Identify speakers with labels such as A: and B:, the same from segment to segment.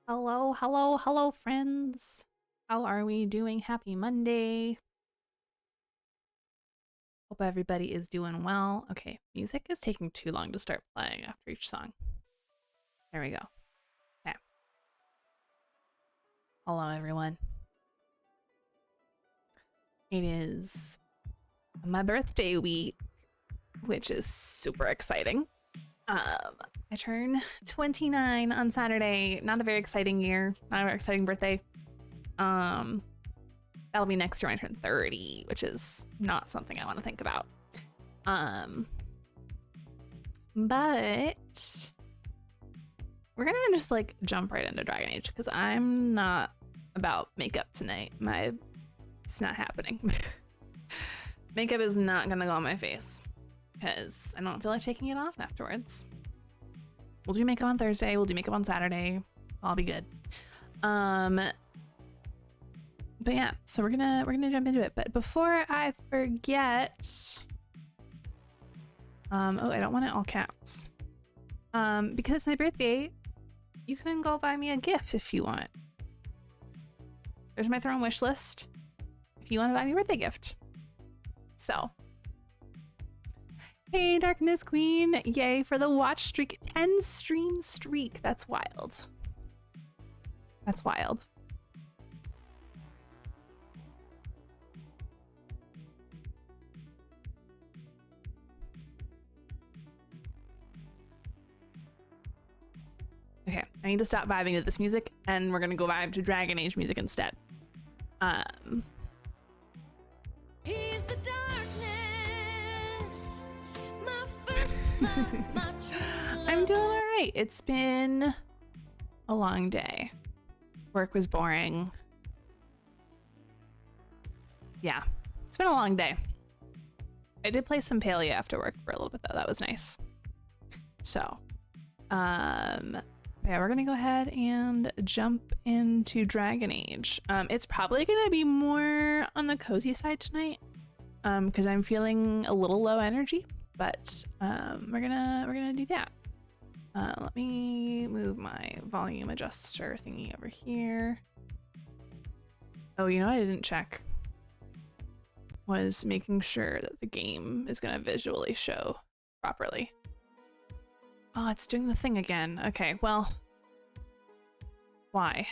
A: Hello, hello, hello, friends. How are we doing? Happy Monday. Hope everybody is doing well. Okay, music is taking too long to start playing after each song. There we go. Okay. Hello, everyone. It is my birthday week, which is super exciting. I turn 29 on Saturday. Not a very exciting year, not a very exciting birthday. That'll be next year when I turn 30, which is not something I want to think about. But we're gonna just like jump right into Dragon Age because I'm not about makeup tonight. It's not happening. Makeup is not gonna go on my face because I don't feel like taking it off afterwards. We'll do makeup on Thursday. We'll do makeup on Saturday. I'll be good. But yeah, so we're gonna jump into it. But before I forget, oh, I don't want it all caps. Because it's my birthday, you can go buy me a gift if you want. There's my Throne wish list if you want to buy me a birthday gift. So, hey, Darkness Queen, yay for the watch streak, 10 stream streak. That's wild. That's wild. Okay, I need to stop vibing to this music, and we're gonna go vibe to Dragon Age music instead.
B: He's the darkness, my first love, my true love.
A: I'm doing all right. It's been a long day. Work was boring. Yeah, it's been a long day. I did play some Paleo after work for a little bit though. That was nice. So, yeah, we're gonna go ahead and jump into Dragon Age. It's probably gonna be more on the cozy side tonight, because I'm feeling a little low energy. But we're gonna do that. Let me move my volume adjuster thingy over here. Oh, you know what I didn't check was making sure that the game is gonna visually show properly. Oh, it's doing the thing again. Okay, well, why?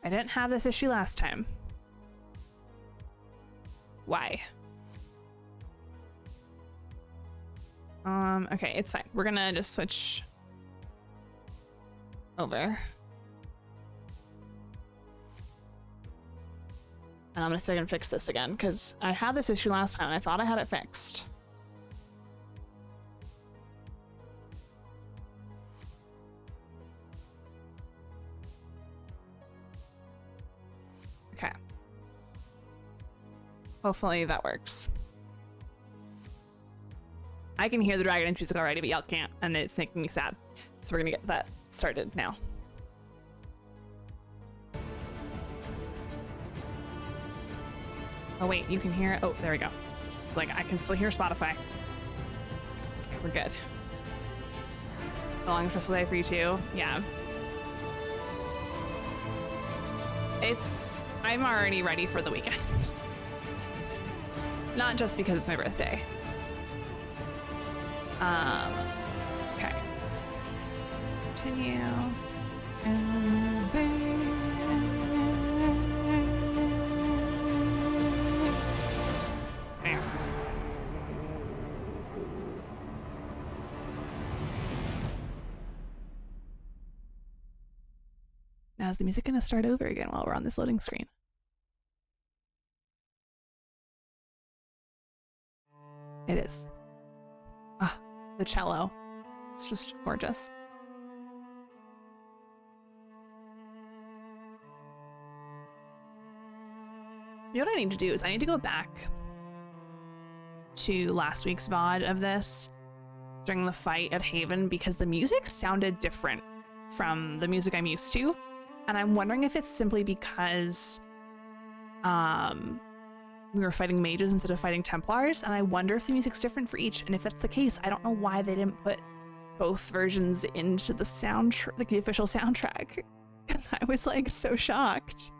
A: I didn't have this issue last time. Why? Okay, it's fine. We're gonna just switch over. And I'm gonna see if I can fix this again, because I had this issue last time and I thought I had it fixed. Okay. Hopefully that works. I can hear the Dragon Age music already, but y'all can't, and it's making me sad. So we're gonna get that started now. Oh wait, you can hear it? Oh, there we go. It's like, I can still hear Spotify. Okay, we're good. A long stressful day for you too? Yeah. I'm already ready for the weekend. Not just because it's my birthday. Okay. Continue. Now is the music gonna start over again while we're on this loading screen? It is. Ah, the cello. It's just gorgeous. You know what I need to do is I need to go back to last week's VOD of this during the fight at Haven because the music sounded different from the music I'm used to. And I'm wondering if it's simply because we were fighting mages instead of fighting Templars, and I wonder if the music's different for each, and if that's the case, I don't know why they didn't put both versions into the soundtrack, like the official soundtrack, because I was like so shocked.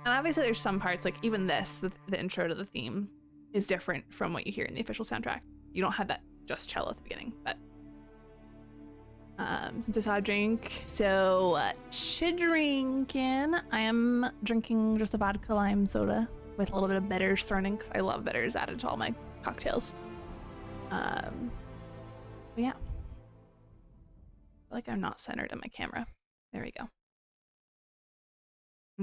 A: And obviously there's some parts, like even this, the intro to the theme is different from what you hear in the official soundtrack. You don't have that just cello at the beginning, but since I saw a drink, so what you drinking? I am drinking just a vodka lime soda with a little bit of bitters thrown in, because I love bitters added to all my cocktails. But yeah, I feel like I'm not centered in my camera. There we go.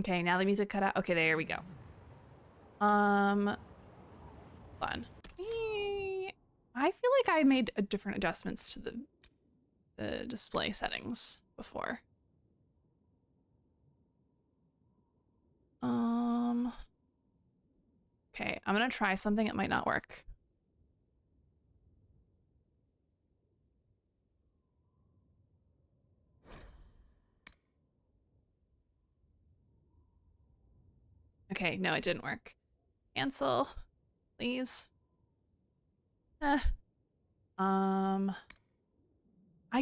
A: Okay, now the music cut out. Okay, there we go. Fun. I feel like I made different adjustments to the display settings before. Okay, I'm gonna try something. It might not work. Okay, no, it didn't work. Cancel, please. I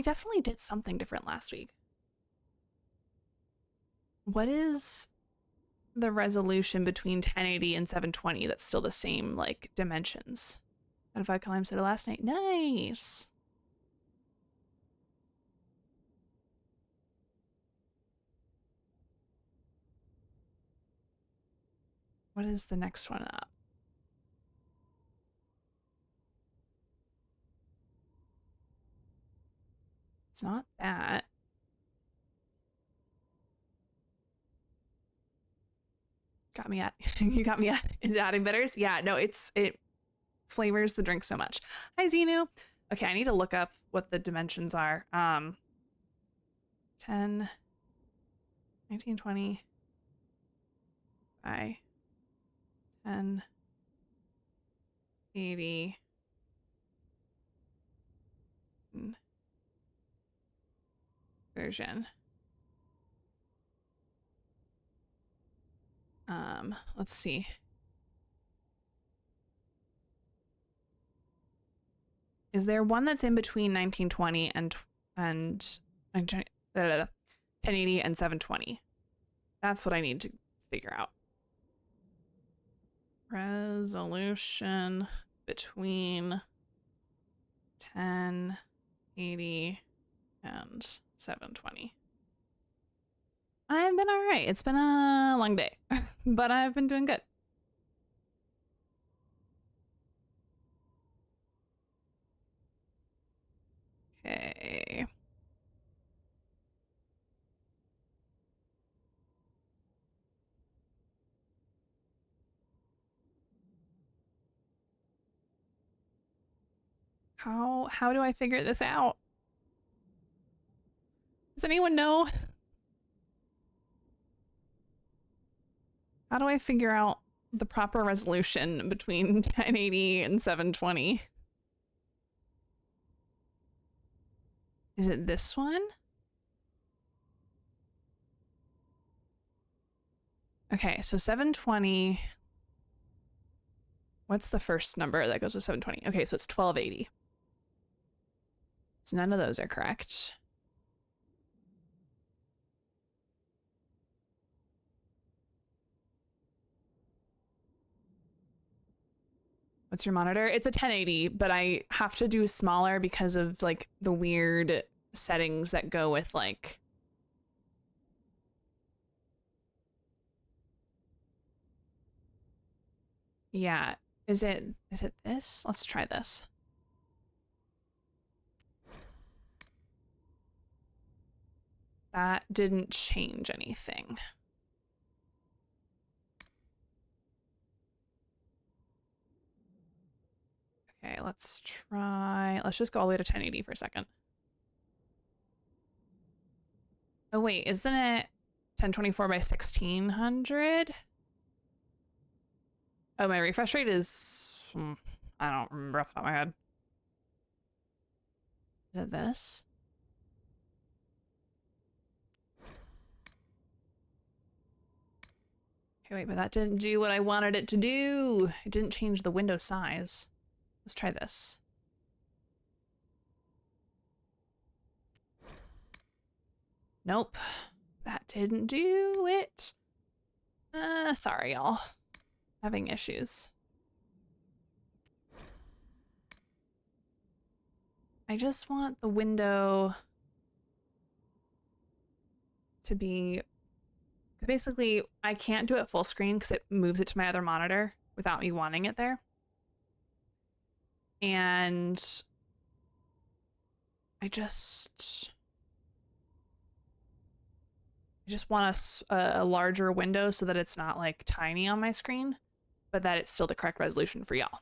A: definitely did something different last week. What is the resolution between 1080 and 720 that's still the same, like, dimensions? Out of vodka lime soda last night. Nice. What is the next one up? It's not that. Got me at you got me at adding bitters. Yeah, no, it flavors the drink so much. Hi Xenu. Okay, I need to look up what the dimensions are. 10 1920 by 10 80 version. Let's see. Is there one that's in between 1920 and 1080 and 720? That's what I need to figure out. Resolution between 1080 and 720. I've been all right. It's been a long day, but I've been doing good. Okay. How do I figure this out? Does anyone know? How do I figure out the proper resolution between 1080 and 720? Is it this one? Okay, so 720. What's the first number that goes with 720? Okay, so it's 1280. So none of those are correct. What's your monitor? It's a 1080, but I have to do smaller because of like the weird settings that go with like yeah. Is it this? Let's try this. That didn't change anything. Okay, let's just go all the way to 1080 for a second. Oh wait, isn't it 1024 by 1600? Oh, my refresh rate is, I don't remember off the top of my head. Is it this? Okay, wait, but that didn't do what I wanted it to do. It didn't change the window size. Let's try this. Nope. That didn't do it. Sorry, y'all. Having issues. I just want the window to be, because basically I can't do it full screen because it moves it to my other monitor without me wanting it there. And I just want a larger window so that it's not like tiny on my screen, but that it's still the correct resolution for y'all.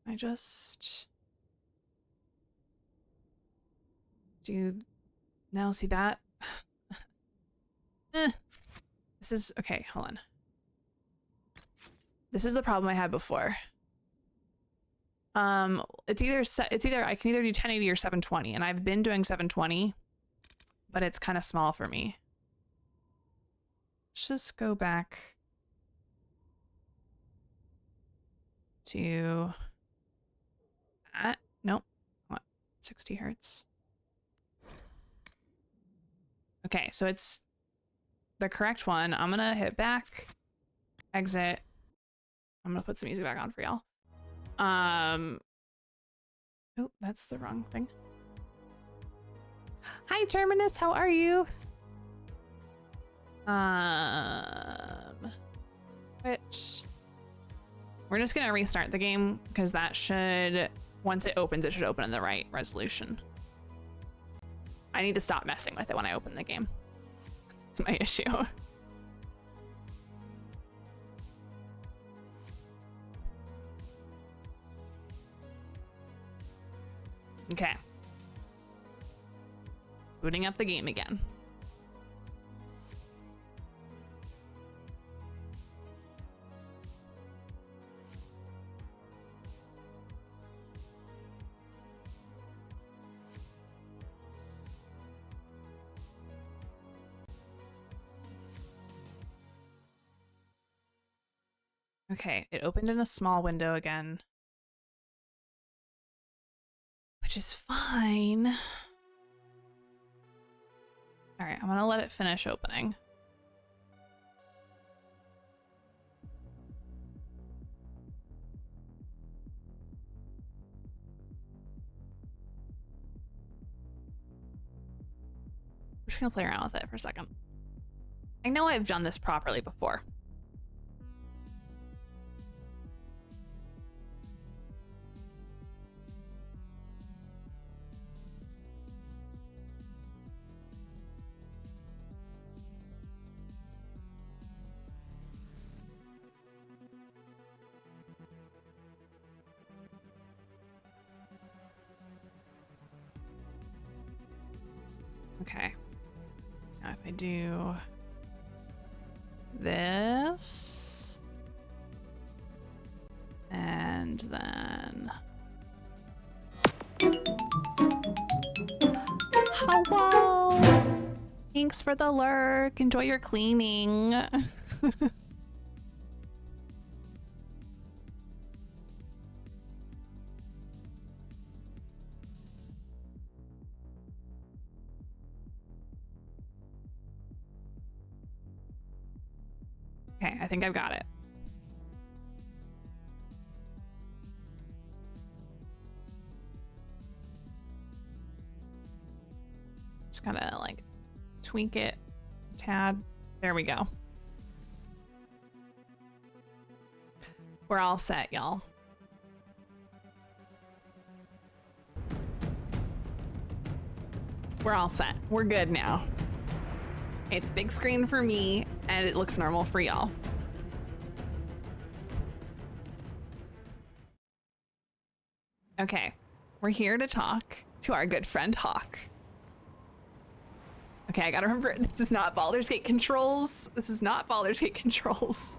A: I just do now see that. This is okay. Hold on. This is the problem I had before. It's either I can either do 1080 or 720, and I've been doing 720, but it's kind of small for me. Let's just go back to that. Nope. What? 60 hertz. Okay, so it's the correct one. I'm gonna hit back, exit. I'm gonna put some music back on for y'all. Oh, that's the wrong thing. Hi, Terminus, how are you? Which we're just gonna restart the game because that should, once it opens, it should open in the right resolution. I need to stop messing with it when I open the game. It's my issue. Okay. Booting up the game again. Okay, it opened in a small window again, which is fine. All right, I'm gonna let it finish opening. I'm just gonna play around with it for a second. I know I've done this properly before. Okay. Now if I do this and then hello. Thanks for the lurk. Enjoy your cleaning. Okay, I think I've got it. Just gotta like tweak it a tad. There we go. We're all set, y'all. We're all set. We're good now. It's big screen for me, and it looks normal for y'all. Okay, we're here to talk to our good friend Hawk. Okay, I gotta remember, this is not Baldur's Gate controls. This is not Baldur's Gate controls.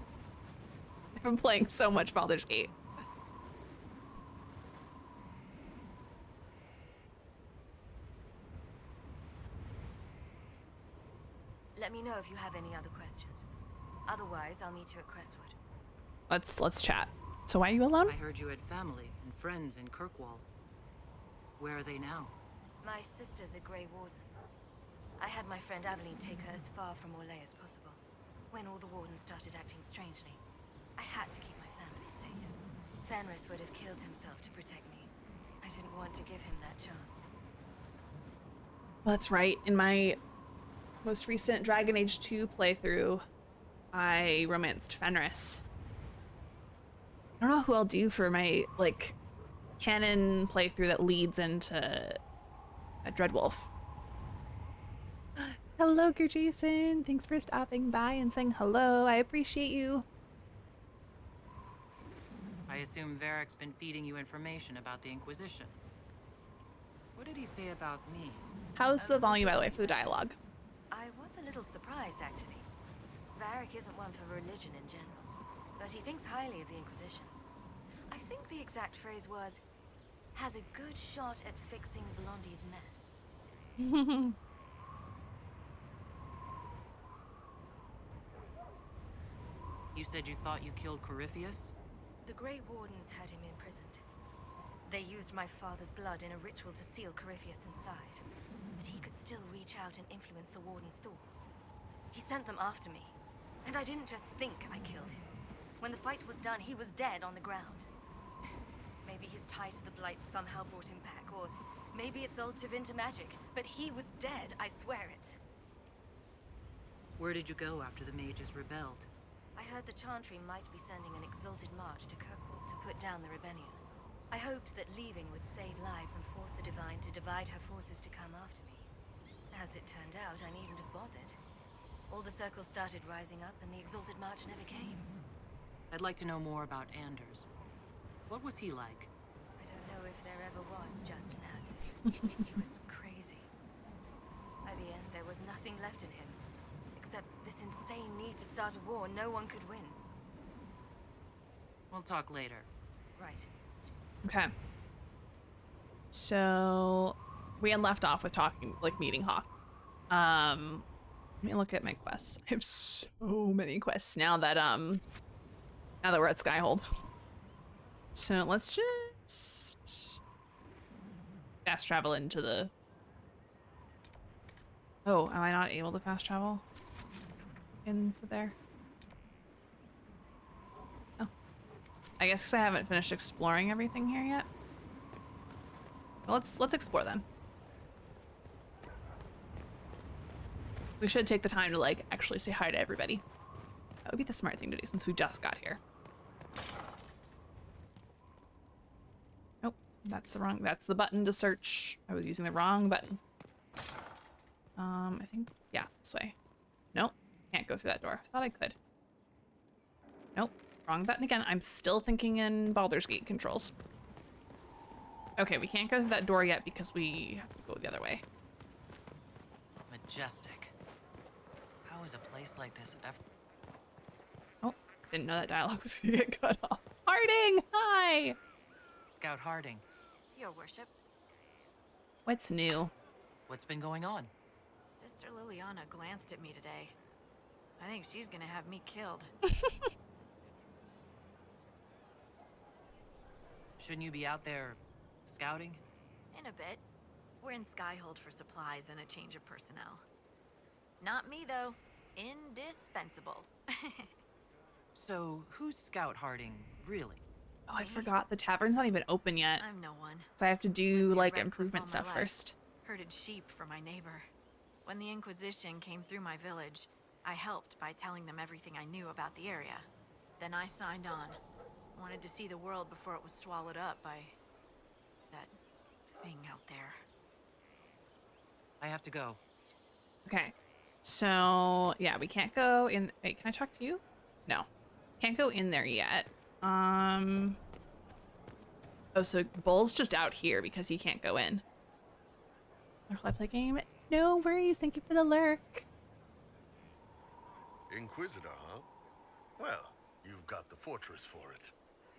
A: I've been playing so much Baldur's Gate.
B: Let me know if you have any other questions. Otherwise, I'll meet you at Crestwood.
A: Let's chat. So why are you alone?
C: I heard you had family and friends in Kirkwall. Where are they now?
B: My sister's a Grey Warden. I had my friend Aveline take her as far from Orlais as possible. When all the Wardens started acting strangely, I had to keep my family safe. Fenris would have killed himself to protect me. I didn't want to give him that chance.
A: Well, that's right. In my most recent Dragon Age 2 playthrough, I romanced Fenris. I don't know who I'll do for my, like, canon playthrough that leads into a Dreadwolf. Hello, Jason. Thanks for stopping by and saying hello. I appreciate you.
C: I assume Varric's been feeding you information about the Inquisition. What did he say about me?
A: How's the volume, by the way, for the dialogue?
B: I was a little surprised, actually. Varric isn't one for religion in general, but he thinks highly of the Inquisition. I think the exact phrase was, has a good shot at fixing Blondie's mess.
C: You said you thought you killed Corypheus?
B: The Grey Wardens had him imprisoned. They used my father's blood in a ritual to seal Corypheus inside. But he could still reach out and influence the Warden's thoughts. He sent them after me. And I didn't just think I killed him. When the fight was done, he was dead on the ground. Maybe his tie to the Blight somehow brought him back, or maybe it's all Tevinter magic. But he was dead, I swear it.
C: Where did you go after the mages rebelled?
B: I heard the Chantry might be sending an exalted march to Kirkwall to put down the rebellion. I hoped that leaving would save lives and force the Divine to divide her forces to come after me. As it turned out, I needn't have bothered. All the circles started rising up and the exalted march never came.
C: I'd like to know more about Anders. What was he like?
B: I don't know if there ever was just an Anders. He was crazy. By the end, there was nothing left in him. Except this insane need to start a war no one could win.
C: We'll talk later.
B: Right.
A: Okay. So we had left off with talking, like, meeting Hawk. Let me look at my quests. I have so many quests now that we're at Skyhold. So let's just fast travel into the... Oh, am I not able to fast travel into there? Oh. I guess because I haven't finished exploring everything here yet. Well, let's explore then. We should take the time to, like, actually say hi to everybody. That would be the smart thing to do since we just got here. Nope, that's the button to search. I was using the wrong button. I think, yeah, this way. Nope, can't go through that door. I thought I could. Nope, wrong button again. I'm still thinking in Baldur's Gate controls. Okay, we can't go through that door yet because we have to go the other way.
C: Majestic. How is a place like this ever...
A: Oh, didn't know that dialogue was gonna get cut off. Harding, hi!
C: Scout Harding,
D: Your worship,
A: What's new?
C: what's been going on?
D: Sister Liliana glanced at me today. I think she's gonna have me killed.
C: Shouldn't you be out there scouting?
D: In a bit. We're in Skyhold for supplies and a change of personnel. Not me, though. Indispensable.
C: So, who's Scout Harding, really?
A: Oh, I forgot. The tavern's not even open yet.
D: I'm no one.
A: So I have to do,
D: Lived near
A: like,
D: Redcliffe
A: improvement
D: all my
A: stuff
D: life.
A: first.
D: Herded sheep for my neighbor. When the Inquisition came through my village, I helped by telling them everything I knew about the area. Then I signed on. Wanted to see the world before it was swallowed up by... that thing out there.
C: I have to go.
A: Okay. So, yeah, we can't go in... Wait, can I talk to you? No. Can't go in there yet. Oh, so Bull's just out here because he can't go in. Let's play game. No worries. Thank you for the lurk.
E: Inquisitor, huh? Well, you've got the fortress for it.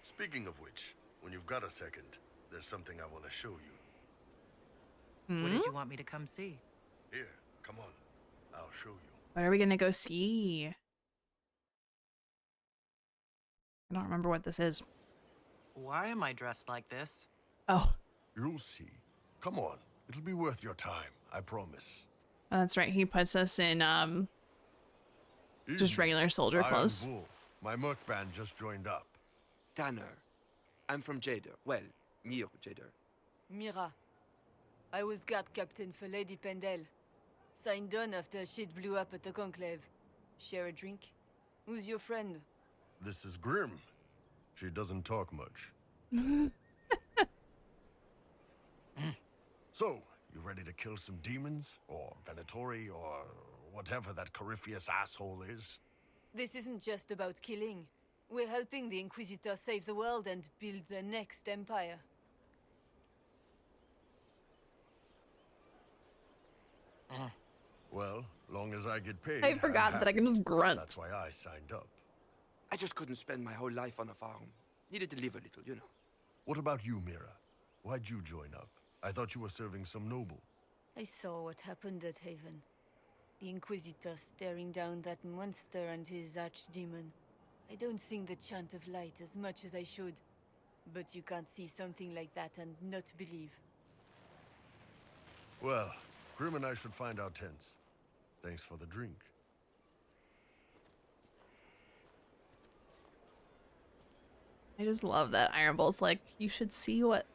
E: Speaking of which, when you've got a second, there's something I want to show you.
C: What did you want me to come see?
E: Here, come on. I'll show you.
A: What are we gonna go see? I don't remember what this is.
C: Why am I dressed like this?
A: Oh.
E: You'll see. Come on, It'll be worth your time, I promise.
A: Oh, that's right. He puts us in just
E: Evening.
A: regular soldier
E: I am
A: clothes.
E: Wolf. My merc band just joined up.
F: Tanner. I'm from Jader. Well, near Jader.
G: Mira. I was guard captain for Lady Pendel. Signed on after shit blew up at the Conclave. Share a drink? Who's your friend?
E: This is Grim. She doesn't talk much. So, you ready to kill some demons? Or Venatori? Or whatever that Corypheus asshole is?
G: This isn't just about killing. We're helping the Inquisitor save the world and build the next empire.
E: Well, long as I get paid.
A: I forgot that I can just grunt.
E: That's why I signed up.
F: I just couldn't spend my whole life on a farm. Needed to live a little, you know.
E: What about you, Mira? Why'd you join up? I thought you were serving some noble.
G: I saw what happened at Haven. The Inquisitor staring down that monster and his archdemon. I don't sing the chant of light as much as I should. But you can't see something like that and not believe.
E: Well, Grim and I should find our tents. Thanks for the drink.
A: I just love that Iron Bull's like, you should see what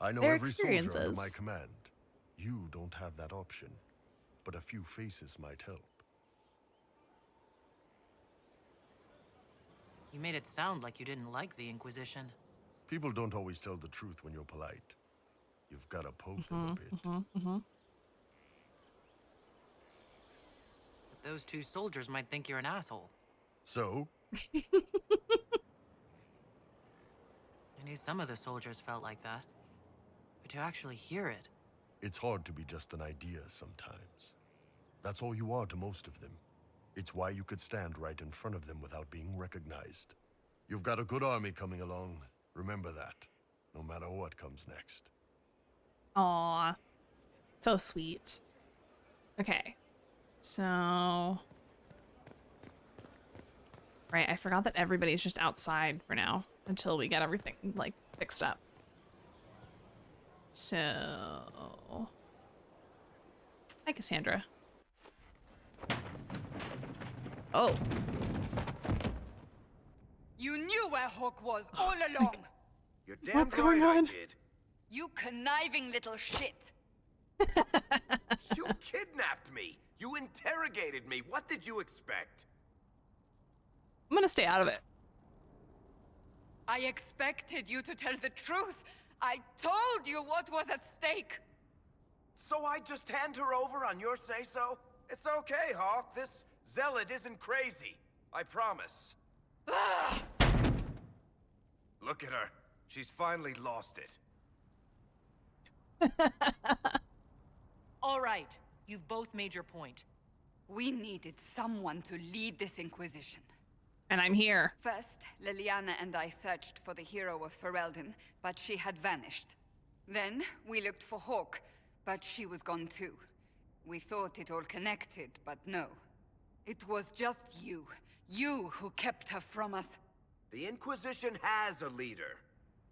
E: I know
A: their
E: every soldier under
A: experiences.
E: my command. You don't have that option, but a few faces might help.
C: You made it sound like you didn't like the Inquisition.
E: People don't always tell the truth when you're polite. You've got to poke them a bit.
C: But those two soldiers might think you're an asshole.
E: So,
C: I knew some of the soldiers felt like that. But to actually hear it...
E: it's hard to be just an idea sometimes. That's all you are to most of them. It's why you could stand right in front of them without being recognized. You've got a good army coming along. Remember that, no matter what comes next.
A: Aw. So sweet. Okay. So... right, I forgot that everybody's just outside for now until we get everything, like, fixed up. So... hi, Cassandra. Oh.
H: You knew where Hawk was all along.
I: You're damn
A: What's
I: right
A: going on?
I: I did.
H: You conniving little shit.
I: You kidnapped me. You interrogated me. What did you expect?
A: I'm gonna stay out of it.
H: I expected you to tell the truth. I told you what was at stake.
I: So I just hand her over on your say-so? It's okay, Hawk. This zealot isn't crazy. I promise. Look at her. She's finally lost it.
C: All right, you've both made your point.
H: We needed someone to lead this Inquisition.
A: And I'm here.
H: First, Liliana and I searched for the hero of Ferelden, but she had vanished. Then, we looked for Hawk, but she was gone too. We thought it all connected, but no. It was just you. You who kept her from us.
I: The Inquisition has a leader.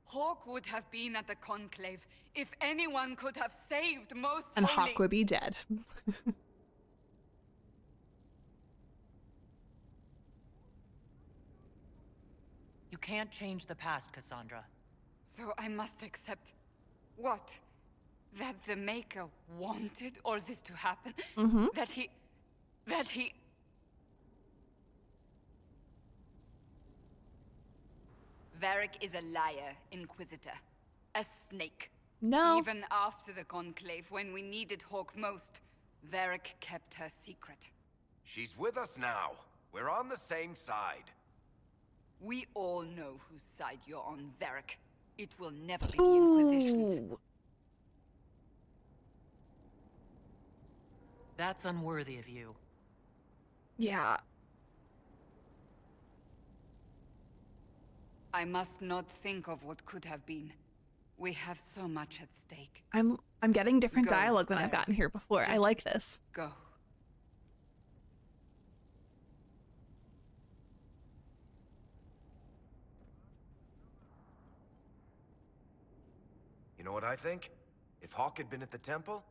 H: Hawk would have been at the Conclave if anyone could have saved Most
A: And
H: Holy.
A: Hawk would be dead.
C: You can't change the past, Cassandra.
H: So I must accept... what? That the Maker wanted all this to happen? That he... Varric is a liar, Inquisitor. A snake.
A: No.
H: Even after the Conclave, when we needed Hawk most, Varric kept her secret.
I: She's with us now. We're on the same side.
H: We all know whose side you're on, Varric. It will never be the Inquisition's.
A: Ooh.
C: That's unworthy of you.
A: Yeah.
H: I must not think of what could have been. We have so much at stake.
A: I'm getting different
H: Go,
A: dialogue than I've
H: Eric.
A: gotten here before. I
H: Just
A: like this.
H: Go.
I: You know what I think? If Hawk had been at the temple,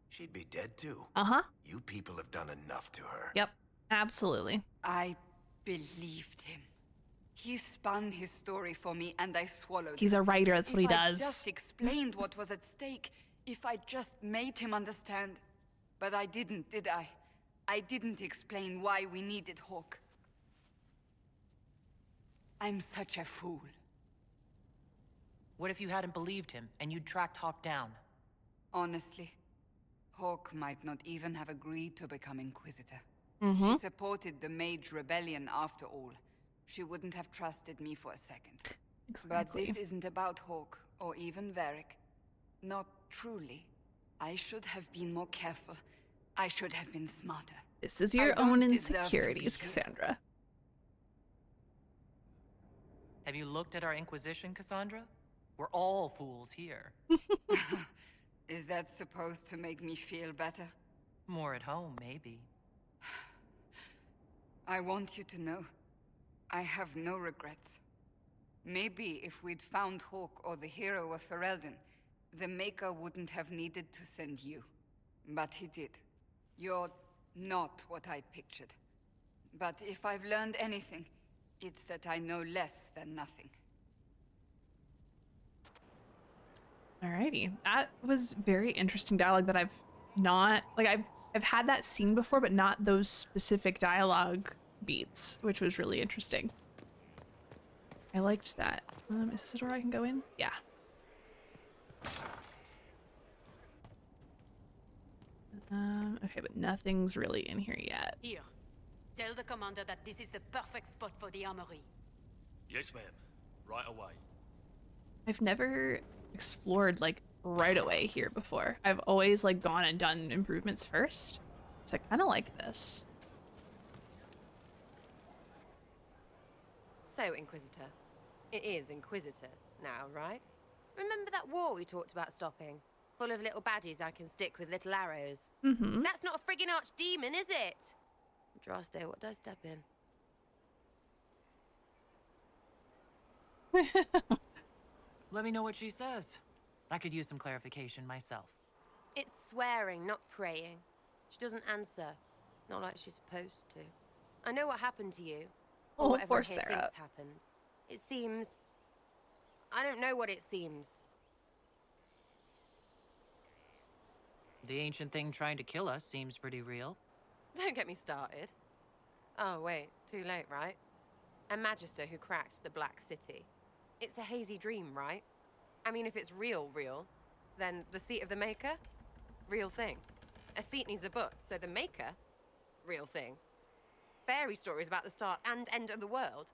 I: she'd be dead too.
A: Uh-huh.
I: You people have done enough to her.
A: Yep. Absolutely.
H: I believed him. He spun his story for me and I swallowed
A: He's
H: it.
A: a writer, that's what he
H: If I
A: does.
H: just explained what was at stake, if I just made him understand. But I didn't, did I? I didn't explain why we needed Hawk. I'm such a fool.
C: What if you hadn't believed him and you'd tracked Hawk down?
H: Honestly, Hawk might not even have agreed to become Inquisitor.
A: Mm-hmm.
H: She supported the Mage rebellion after all. She wouldn't have trusted me for a second. But this isn't about Hawk, or even Varric. Not truly. I should have been more careful. I should have been smarter.
A: This is
H: I
A: your
H: don't
A: own
H: deserve to be
A: insecurities,
H: here.
A: Cassandra.
C: Have you looked at our Inquisition, Cassandra? We're all fools here.
H: Is that supposed to make me feel better?
C: More at home, maybe.
H: I want you to know, I have no regrets. Maybe if we'd found Hawk or the hero of Ferelden, the Maker wouldn't have needed to send you. But he did. You're not what I'd pictured. But if I've learned anything, it's that I know less than nothing.
A: Alrighty. That was very interesting dialogue that I've not, like, I've had that scene before, but not those specific dialogue beats, which was really interesting. I liked that. Is this where I can go in? Yeah. Okay, but nothing's really in here yet.
J: Here. Tell the commander that this is the perfect spot for the armory.
K: Yes, ma'am. Right away.
A: I've never explored, like, right away here before. I've always, like, gone and done improvements first. So I kind of like this.
L: So, Inquisitor. It is Inquisitor now, right? Remember that war we talked about stopping? Full of little baddies I can stick with little arrows.
A: Mm-hmm.
L: That's not a friggin' archdemon, is it? Droste, what did I step in?
C: Let me know what she says. I could use some clarification myself.
L: It's swearing, not praying. She doesn't answer. Not like she's supposed to. I know what happened to you. Or
A: Oh,
L: what
A: poor
L: everyone here
A: Sarah.
L: thinks happened. It seems... I don't know what it seems.
C: The ancient thing trying to kill us seems pretty real.
L: Don't get me started. Oh, wait. Too late, right? A Magister who cracked the Black City. It's a hazy dream, right? I mean, if it's real, then the seat of the Maker? Real thing. A seat needs a book, so the Maker? Real thing. Fairy stories about the start and end of the world?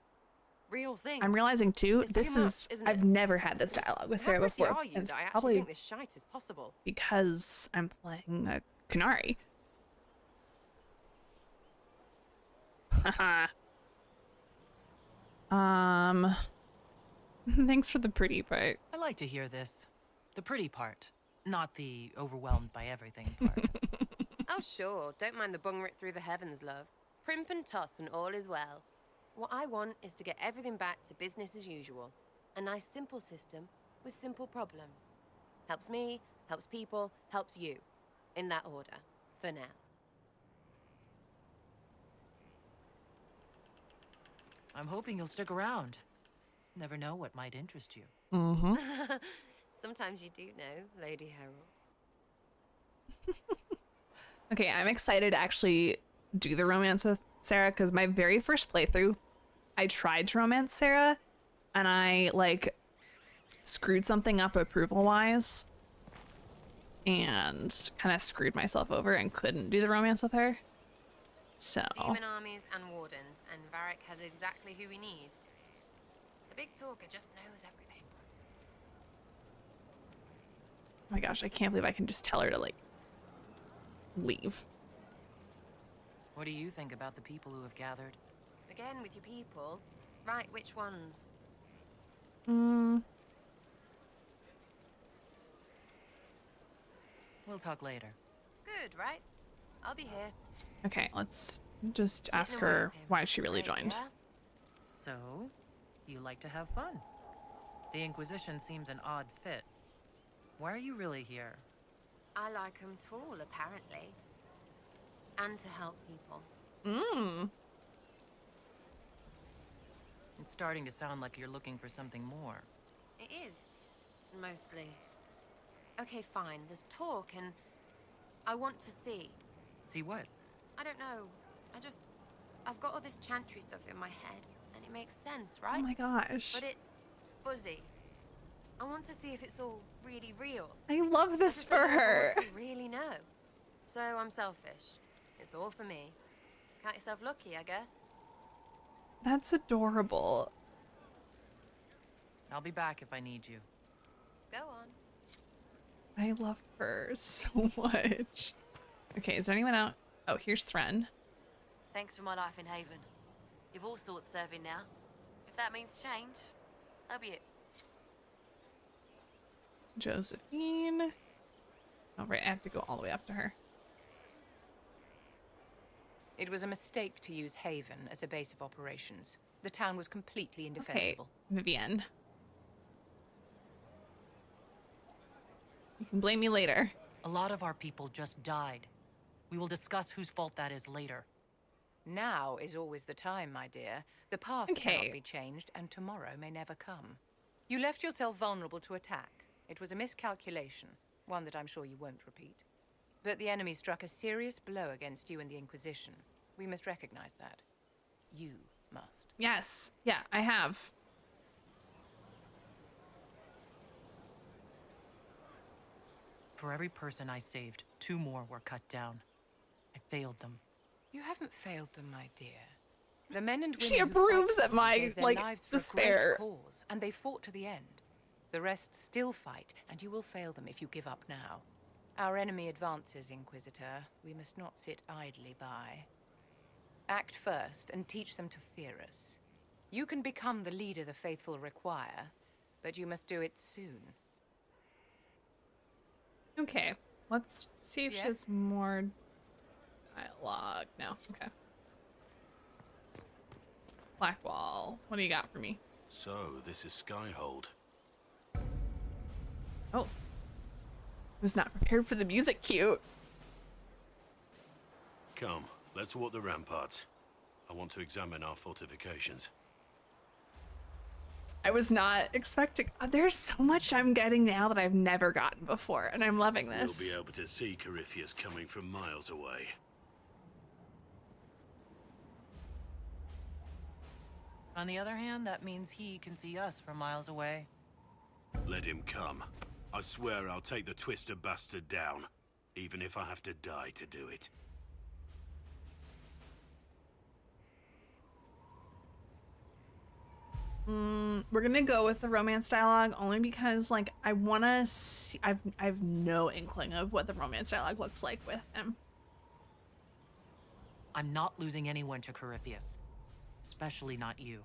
L: Real thing.
A: I'm realizing, too,
L: It's
A: this
L: too much,
A: is...
L: isn't it?
A: I've never had this dialogue with Sarah
L: How pretty
A: before.
L: are you
A: and it's
L: that I actually
A: probably
L: think this shite is possible?
A: because I'm playing a Qunari. Haha. Thanks for the pretty part.
C: I like to hear this. The pretty part, not the overwhelmed by everything part.
L: Oh, sure. Don't mind the bung ripped through the heavens, love. Primp and toss and all is well. What I want is to get everything back to business as usual. A nice, simple system with simple problems. Helps me, helps people, helps you. In that order. For now.
C: I'm hoping you'll stick around. Never know what might interest you.
A: Mm-hmm.
L: Sometimes you do know, Lady Herald.
A: Okay, I'm excited to actually do the romance with Sarah, because my very first playthrough, I tried to romance Sarah, and I, like, screwed something up approval-wise, and kind of screwed myself over and couldn't do the romance with her. So...
L: Demon armies and wardens, and Varric has exactly who we need. The big talker just knows everything.
A: Oh my gosh, I can't believe I can just tell her to, like, leave.
C: What do you think about the people who have gathered?
L: Again, with your people. Right, which ones?
C: We'll talk later.
L: Good, right? I'll be here.
A: Okay, let's just ask
L: Getting away
A: her
L: with him.
A: why she really
L: Right,
A: joined.
L: yeah?
C: So, you like to have fun. The Inquisition seems an odd fit. Why are you really here?
L: I like them tall, apparently. And to help people.
C: It's starting to sound like you're looking for something more.
L: It is. Mostly. Okay, fine. There's talk and I want to see.
C: See what?
L: I don't know. I've got all this chantry stuff in my head and it makes sense, right?
A: Oh my gosh.
L: But it's fuzzy. I want to see if it's all really real.
A: I love this for
L: I just don't know if I
A: her.
L: want to really know. So I'm selfish. It's all for me. Count yourself lucky, I guess.
A: That's adorable.
C: I'll be back if I need you.
L: Go on.
A: I love her so much. Okay, is there anyone out? Oh, here's Thren.
M: Thanks for my life in Haven. You've all sorts serving now. If that means change, so be it.
A: Josephine. Oh, right, I have to go all the way up to her.
N: It was a mistake to use Haven as a base of operations. The town was completely
A: Okay,
N: indefensible.
A: Vivienne. You can blame me later.
C: A lot of our people just died. We will discuss whose fault that is later.
N: Now is always the time, my dear. The past cannot be changed, and tomorrow may never come. You left yourself vulnerable to attack. It was a miscalculation, one that I'm sure you won't repeat. But the enemy struck a serious blow against you and the Inquisition. We must recognize that. You must.
A: Yes. Yeah, I have.
C: For every person I saved, 2 more were cut down. I failed them.
N: You haven't failed them, my dear. The men and women
A: She
N: who
A: approves
N: fight
A: at my,
N: gave their
A: like,
N: lives for
A: despair.
N: a great cause, and they fought to the end. The rest still fight, and you will fail them if you give up now. Our enemy advances, Inquisitor. We must not sit idly by. Act first and teach them to fear us. You can become the leader the faithful require, but you must do it soon.
A: Okay, let's see if she has more dialogue now. Okay. Blackwall, what do you got for me?
K: So, this is Skyhold.
A: Oh. Was not prepared for the music cue.
K: Come, let's walk the ramparts. I want to examine our fortifications.
A: I was not expecting. There's so much I'm getting now that I've never gotten before, and I'm loving this.
K: We'll be able to see Corypheus coming from miles away.
C: On the other hand, that means he can see us from miles away.
K: Let him come. I swear I'll take the twister bastard down, even if I have to die to do it.
A: We're gonna go with the romance dialogue only because, like, I want to see. I've no inkling of what the romance dialogue looks like with him.
C: I'm not losing anyone to Corypheus. Especially not you.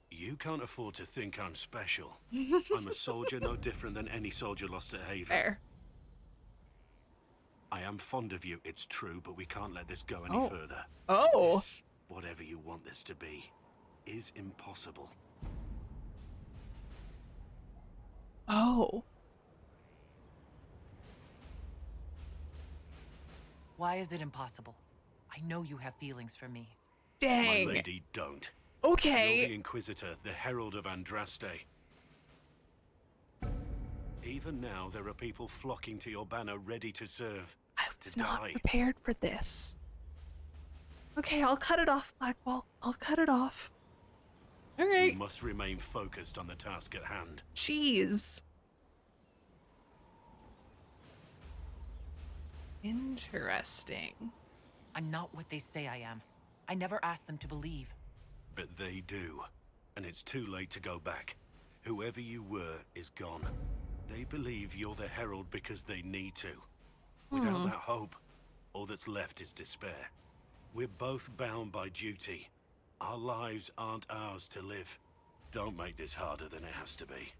K: You can't afford to think I'm special. I'm a soldier no different than any soldier lost at Haven.
A: Fair.
K: I am fond of you, it's true, but we can't let this go any further.
A: Oh.
K: This, whatever you want this to be, is impossible.
A: Oh.
C: Why is it impossible? I know you have feelings for me.
A: Dang.
K: My lady, don't.
A: Okay.
K: You're the Inquisitor, the Herald of Andraste. Even now, there are people flocking to your banner ready to serve.
A: I was
K: to
A: not
K: die.
A: prepared for this. Okay, I'll cut it off, Blackwall. I'll cut it off. All right.
K: We must remain focused on the task at hand.
A: Jeez. Interesting.
C: I'm not what they say I am. I never asked them to believe.
K: But they do. And it's too late to go back. Whoever you were is gone. They believe you're the Herald because they need to. Without that hope, all that's left is despair. We're both bound by duty. Our lives aren't ours to live. Don't make this harder than it has to be.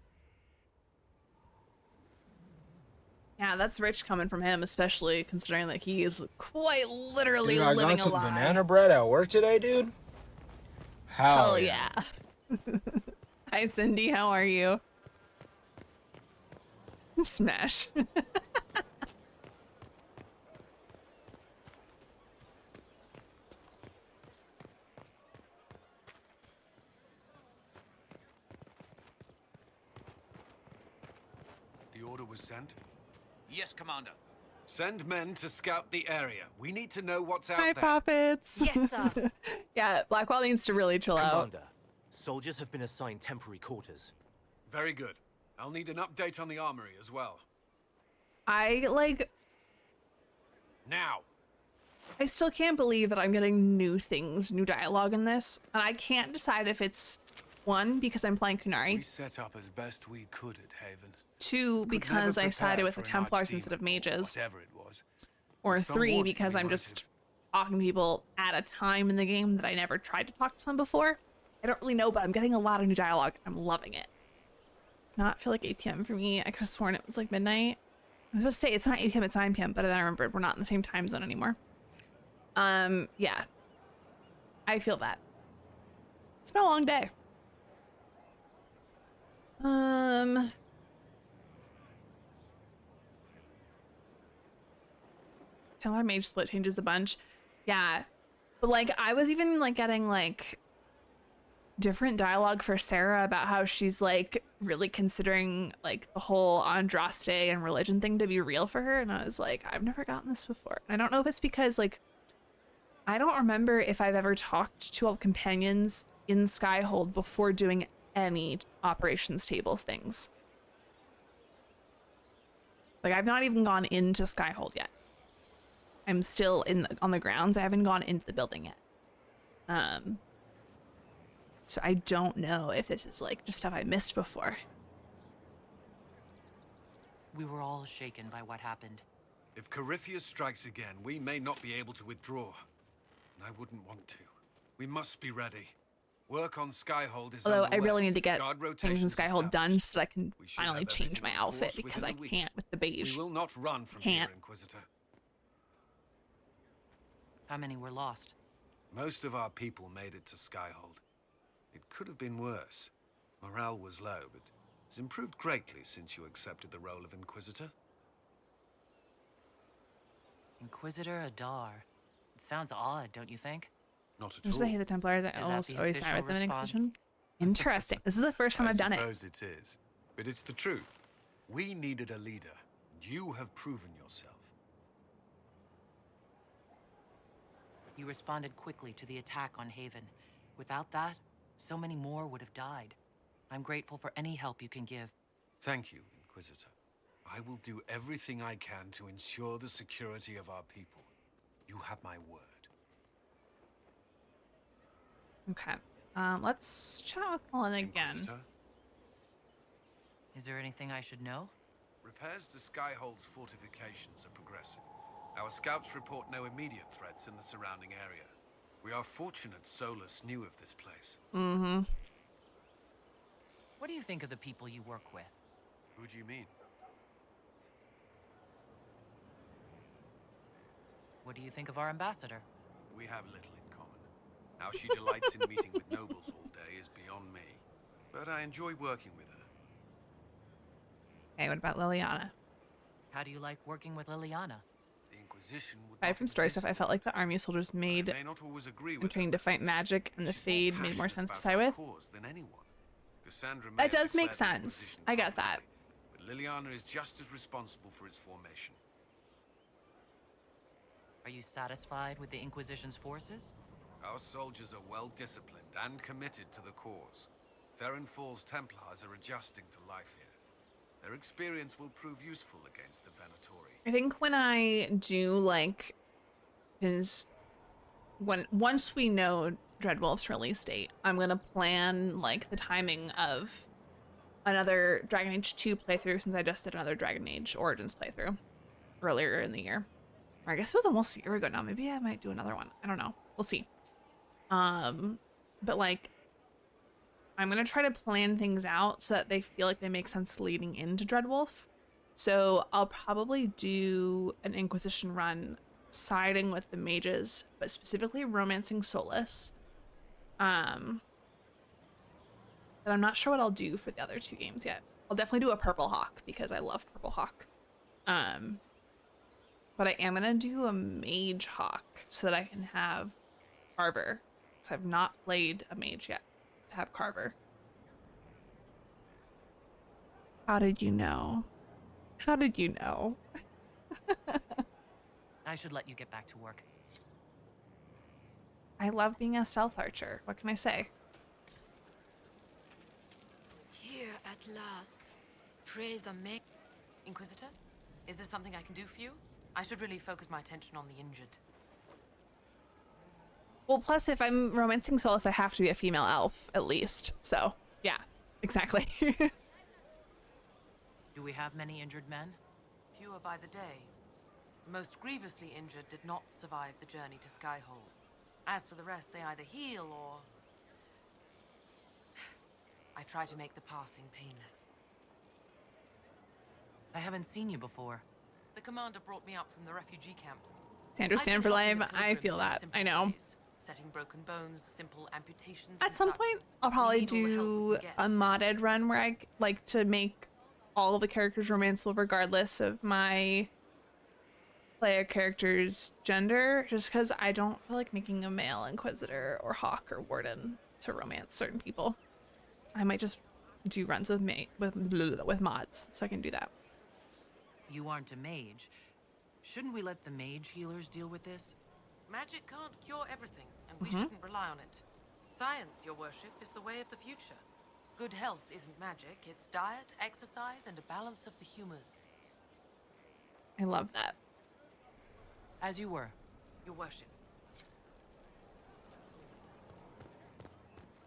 A: Yeah, that's rich coming from him, especially considering that he is quite literally
O: Dude, I
A: living
O: got
A: a
O: some
A: lie.
O: banana bread at work today, dude.
A: Hell yeah. Hi, Cindy. How are you? Smash.
K: order was sent?
P: Yes, Commander.
K: Send men to scout the area. We need to know what's out
A: Hi,
K: there.
A: Poppets.
Q: Yes, sir.
A: Yeah, Blackwell needs to really chill out.
R: Commander, soldiers have been assigned temporary quarters.
K: Very good. I'll need an update on the armory as well. Now.
A: I still can't believe that I'm getting new things, new dialogue in this, and I can't decide if it's one, because I'm playing Qunari.
K: We set up as best we could at Haven.
A: Two, because I sided with the Templars instead of mages.
K: Whatever it was.
A: Or three, because I'm just talking to people at a time in the game that I never tried to talk to them before. I don't really know, but I'm getting a lot of new dialogue. I'm loving it. It's not feel like 8 p.m. for me. I could have sworn it was like midnight. I was supposed to say it's not 8 p.m., it's 9 p.m., but then I remembered we're not in the same time zone anymore. Yeah. I feel that. It's been a long day. Templar Mage split changes a bunch. Yeah. But like I was even like getting like different dialogue for Sarah about how she's like really considering like the whole Andraste and religion thing to be real for her, and I was like, I've never gotten this before. And I don't know if it's because like I don't remember if I've ever talked to all the companions in Skyhold before doing any operations table things. Like I've not even gone into Skyhold yet. I'm still on the grounds. I haven't gone into the building yet. So I don't know if this is like just stuff I missed before.
C: We were all shaken by what happened.
K: If Corypheus strikes again, we may not be able to withdraw. And I wouldn't want to. We must be ready. Work on Skyhold is
A: Although
K: underway.
A: I really need to get things in
K: rotations
A: Skyhold done so that I can finally change my outfit
K: within
A: because
K: a
A: I
K: week.
A: can't with the beige.
K: We will not run from here, Inquisitor.
C: How many were lost?
K: Most of our people made it to Skyhold. It could have been worse. Morale was low, but it's improved greatly since you accepted the role of Inquisitor.
C: Inquisitor Adar. It sounds odd, don't you think?
K: Not at
A: Just
K: all.
A: I hate the Templars. I
C: Is that
A: almost
C: the
A: always side with them in
C: official
A: Inquisition. Interesting. This is the first time I've done it.
K: I suppose it is, but it's the truth. We needed a leader, and you have proven yourself.
C: You responded quickly to the attack on Haven. Without that, so many more would have died. I'm grateful for any help you can give.
K: Thank you, Inquisitor. I will do everything I can to ensure the security of our people. You have my word.
A: Okay. Let's chat with Colin again.
K: Inquisitor?
C: Is there anything I should know?
K: Repairs to Skyhold's fortifications are progressing. Our scouts report no immediate threats in the surrounding area. We are fortunate Solus knew of this place.
A: Mm-hmm.
C: What do you think of the people you work with?
K: Who do you mean?
C: What do you think of our ambassador?
K: We have little in common. How she delights in meeting with nobles all day is beyond me. But I enjoy working with her.
A: Okay, what about Liliana?
C: How do you like working with Liliana?
K: The Inquisition would
A: Aside from story stuff, I felt like the army soldiers made
K: may not always agree
A: and
K: with
A: trained to fight magic and the Fade made more sense to side with.
K: Than anyone. Cassandra may
A: That
K: have
A: does make
K: declared the
A: sense.
K: Inquisition
A: I get that.
K: but Liliana is just as responsible for its formation.
C: Are you satisfied with the Inquisition's forces?
K: Our soldiers are well disciplined and committed to the cause. Theron Fall's Templars are adjusting to life here. Their experience will prove useful against the Venatori.
A: I think when I do like, because once we know Dreadwolf's release date, I'm gonna plan like the timing of another Dragon Age 2 playthrough, since I just did another Dragon Age Origins playthrough earlier in the year. Or I guess it was almost a year ago now. Maybe I might do another one. I don't know. We'll see. But like, I'm gonna try to plan things out so that they feel like they make sense leading into Dreadwolf. So I'll probably do an Inquisition run siding with the mages, but specifically romancing Solus. But I'm not sure what I'll do for the other two games yet. I'll definitely do a Purple Hawk because I love Purple Hawk. But I am gonna do a Mage Hawk so that I can have Carver, because I've not played a mage yet to have Carver. How did you know? How did you know?
C: I should let you get back to work.
A: I love being a stealth archer. What can I say?
J: Here at last. Praise the Mage. Inquisitor, is there something I can do for you? I should really focus my attention on the injured.
A: Well, plus if I'm romancing Solus, I have to be a female elf, at least. So, yeah, exactly.
C: Do we have many injured men?
J: Fewer by the day. The most grievously injured did not survive the journey to Skyhold. As for the rest, they either heal or... I try to make the passing painless.
C: I haven't seen you before.
J: The commander brought me up from the refugee camps.
A: Sandra, stand for life. I feel that. I know.
J: Setting broken bones, simple amputations.
A: At some point, I'll probably do a modded run where I like to make all the characters romanceable regardless of my player character's gender, just because I don't feel like making a male Inquisitor or Hawk or Warden to romance certain people. I might just do runs with mods, so I can do that.
C: You aren't a mage. Shouldn't we let the mage healers deal with this?
J: Magic can't cure everything, and we shouldn't rely on it. Science, your worship, is the way of the future. Good health isn't magic, it's diet, exercise, and a balance of the humors.
A: I love that.
C: As you were.
J: Your worship.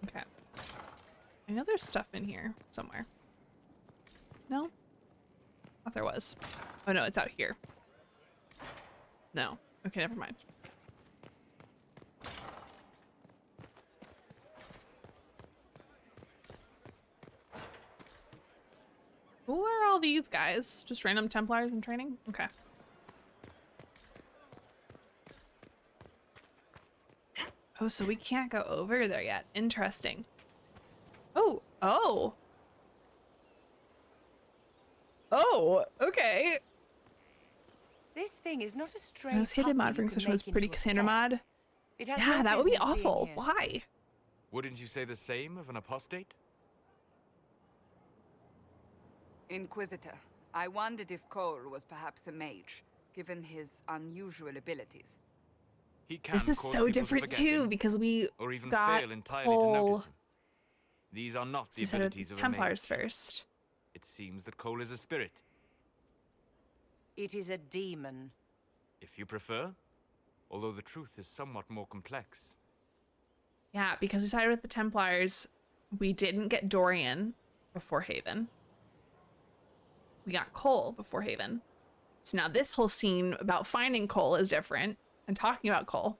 A: Okay. I know there's stuff in here somewhere. No? Thought there was. Oh no, it's out here. No. Okay, never mind. Who are all these guys? Just random Templars in training? Okay. Oh, so we can't go over there yet. Interesting. Oh, oh. Oh, okay.
N: This thing is not a stray.
A: Those hidden mod function was pretty Cassandra mod. Yeah, that would be awful. Why?
P: Wouldn't you say the same of an apostate?
H: Inquisitor, I wondered if Cole was perhaps a mage, given his unusual abilities.
P: He can
A: this is
P: cause
A: so
P: people
A: different
P: to
A: too, because we
P: or even
A: got
P: fail entirely
A: Cole.
P: to notice him. These are not the abilities of a
A: Templars
P: mage.
A: first.
P: It seems that Cole is a spirit.
N: It is a demon.
P: If you prefer, although the truth is somewhat more complex.
A: Yeah, because we sided with the Templars. We didn't get Dorian before Haven. We got Cole before Haven. So now this whole scene about finding Cole is different and talking about Cole.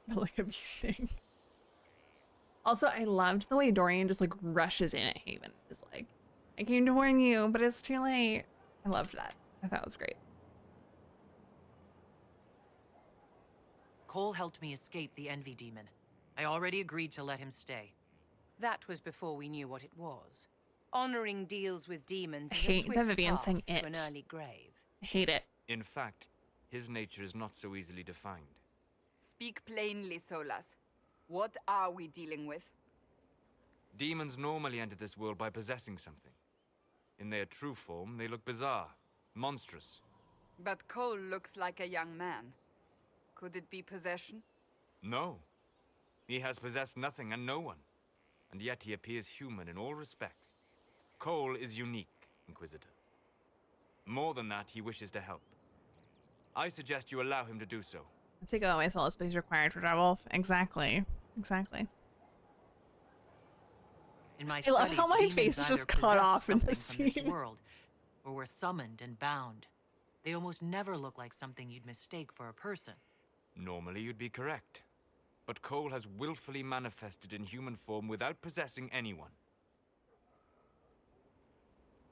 A: But like a bee sting. Also, I loved the way Dorian just like rushes in at Haven. Is like, I came to warn you, but it's too late. I loved that. I thought it was great.
C: Cole helped me escape the Envy Demon. I already agreed to let him stay.
N: That was before we knew what it was. Honoring deals with demons
A: I
N: is a
A: hate
N: swift
A: that Vivian
N: path
A: saying
N: to
A: it.
N: an early grave.
A: I hate it.
P: In fact, his nature is not so easily defined.
H: Speak plainly, Solas. What are we dealing with?
P: Demons normally enter this world by possessing something. In their true form, they look bizarre, monstrous.
H: But Cole looks like a young man. Could it be possession?
P: No. He has possessed nothing and no one. And yet he appears human in all respects. Cole is unique, Inquisitor. More than that, he wishes to help. I suggest you allow him to do so.
A: Let's take away Solus, but he's required for Drywolf. Exactly. Exactly.
C: In my
A: I love
C: studies,
A: how my
C: demons
A: face is
C: either
A: just cut
C: possess
A: off in
C: something
A: this
C: from
A: scene.
C: world, or were summoned and bound. They almost never look like something you'd mistake for a person.
P: Normally you'd be correct. But Cole has willfully manifested in human form without possessing anyone.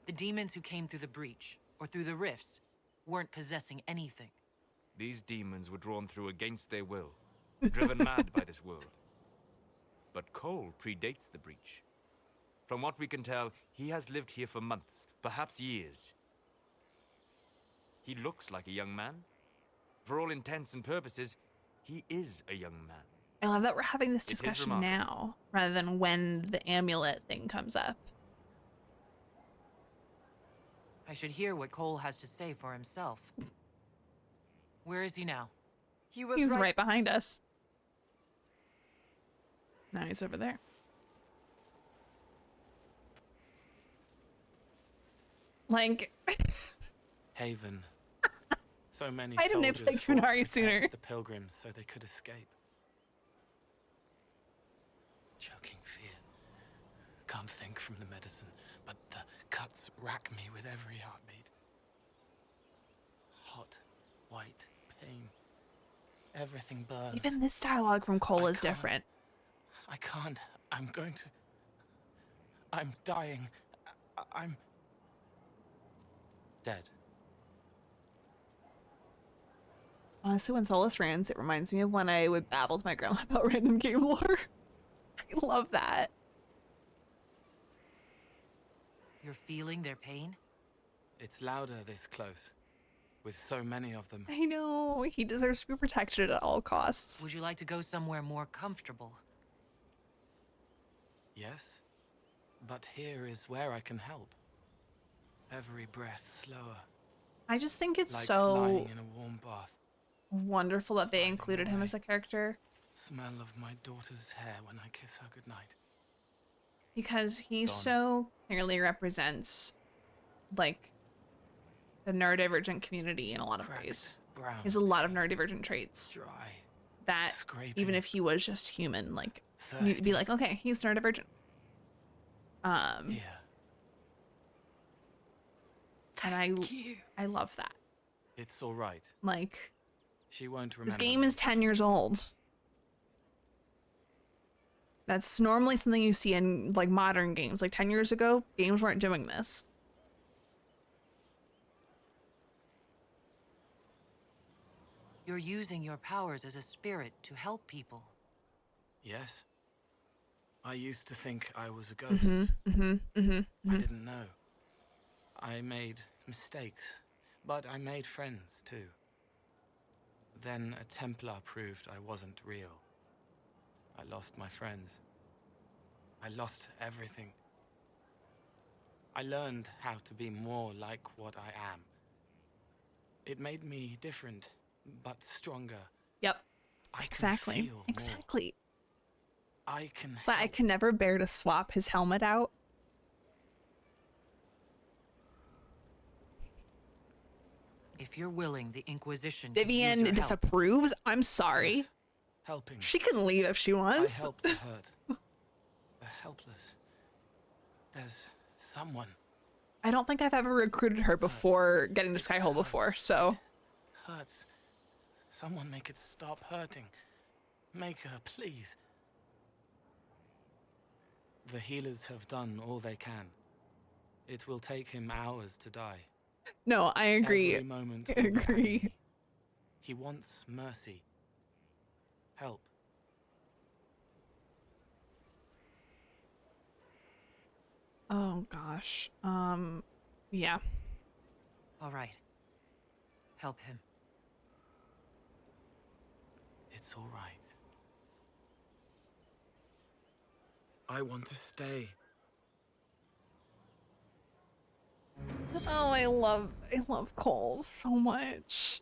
C: The demons who came through the breach, or through the rifts, weren't possessing anything.
P: These demons were drawn through against their will, driven mad by this world. But Cole predates the breach. From what we can tell, he has lived here for months, perhaps years. He looks like a young man. For all intents and purposes, he is a young man.
A: I love that we're having this
P: It is
A: discussion
P: remarkable.
A: now, rather than when the amulet thing comes up.
C: I should hear what Cole has to say for himself. Where is he now?
A: He was right behind us. Now he's over there. Like
Q: Haven. So many
A: why didn't it play
Q: soldiers fought to
A: Qunari sooner?
Q: protect the pilgrims so they could escape. Choking fear. Can't think from the medicine, but the cuts rack me with every heartbeat. Hot, white pain. Everything burns.
A: Even this dialogue from Cole is different.
Q: I can't. I'm going to... I'm dying. I'm... dead.
A: Honestly, when Solus rants, it reminds me of when I would babble to my grandma about random game lore. I love that.
C: You're feeling their pain?
Q: It's louder this close, with so many of them.
A: I know. He deserves to be protected at all costs.
C: Would you like to go somewhere more comfortable?
Q: Yes, but here is where I can help. Every breath slower.
A: I just think it's
Q: like
A: so
Q: lying in a warm bath.
A: wonderful that they included him as a character.
Q: Smell of my daughter's hair when I kiss her goodnight.
A: Because he
Q: Gone.
A: so clearly represents, like, the neurodivergent community in a lot of ways.
Q: Brown.
A: He has a lot of neurodivergent traits.
Q: Dry.
A: That,
Q: Scraping.
A: even if he was just human, like,
Q: Thirsty.
A: you'd be like, okay, he's neurodivergent.
Q: Yeah.
A: And I love that.
Q: It's all right.
A: Like,
Q: She won't remember.
A: this game is 10 years old. That's normally something you see in, like, modern games. Like, 10 years ago, games weren't doing this.
C: You're using your powers as a spirit to help people.
Q: Yes. I used to think I was a ghost. I didn't know. I made mistakes, but I made friends too. Then a Templar proved I wasn't real. I lost my friends. I lost everything. I learned how to be more like what I am. It made me different, but stronger.
A: Yep.
Q: I
A: Exactly.
Q: Can feel more.
A: Exactly.
Q: I can
A: But I can never bear to swap his helmet out.
C: If you're willing, the Inquisition can use
A: Vivian
C: your help.
A: disapproves. I'm sorry.
Q: Yes. Helping.
A: She can leave if she wants.
Q: I help the hurt. The helpless. There's someone.
A: I don't think I've ever recruited her before getting to Skyhole before, so.
Q: Hurts. Someone make it stop hurting. Make her, please. The healers have done all they can. It will take him hours to die.
A: No, I agree.
Q: Every moment
A: I
Q: will be
A: agree.
Q: agony. He wants mercy. Help.
A: Oh gosh. Yeah.
C: All right. Help him.
Q: It's all right. I want to stay.
A: Oh, I love Cole so much.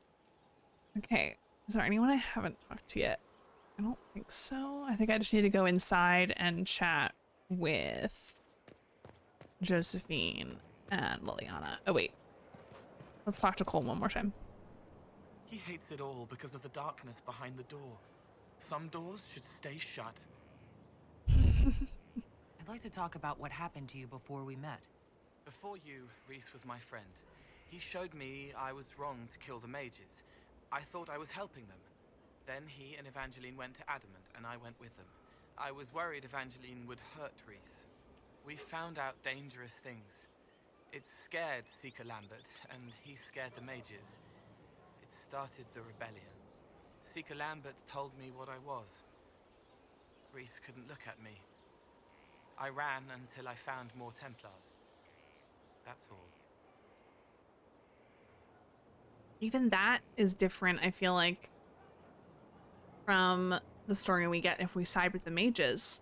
A: Okay, is there anyone I haven't talked to yet? I don't think so. I think I just need to go inside and chat with Josephine and Liliana. Oh wait, let's talk to Cole one more time.
Q: He hates it all because of the darkness behind the door. Some doors should stay shut.
C: I'd like to talk about what happened to you before we met.
Q: Before you, Reese was my friend. He showed me I was wrong to kill the mages. I thought I was helping them. Then he and Evangeline went to Adamant, and I went with them. I was worried Evangeline would hurt Reese. We found out dangerous things. It scared Seeker Lambert, and he scared the mages. It started the rebellion. Seeker Lambert told me what I was. Reese couldn't look at me. I ran until I found more Templars. That's all.
A: Even that is different, I feel like, from the story we get if we side with the mages.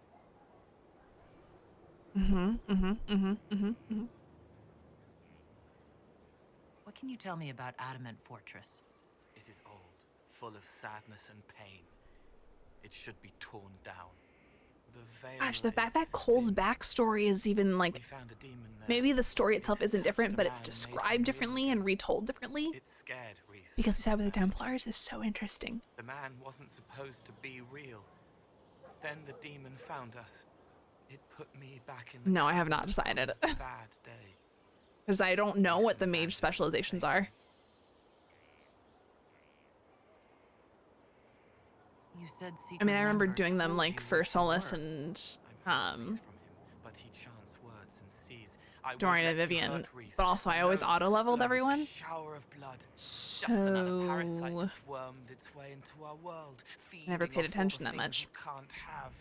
C: can you tell me about Adamant Fortress?
Q: It is old, full of sadness and pain. It should be torn down. The veil
A: Gosh, the fact that Cole's backstory is even like, maybe the story itself isn't different, but it's described differently and retold differently.
Q: It scared Reese.
A: Because we side with the Templars is so interesting.
Q: The man wasn't supposed to be real. Then the demon found us. It put me back in the
A: No, I have not decided.
Q: bad day.
A: Because I don't know what the mage specializations are.
C: You said
A: I mean, I remember doing them like for Solus and
Q: But he chants words and sees.
A: Dorian and Vivian, but also I always auto leveled everyone.
Q: Shower of blood.
A: So
Q: Just another parasite that's wormed its way into our world.
A: I never paid attention that much.
Q: Can't have.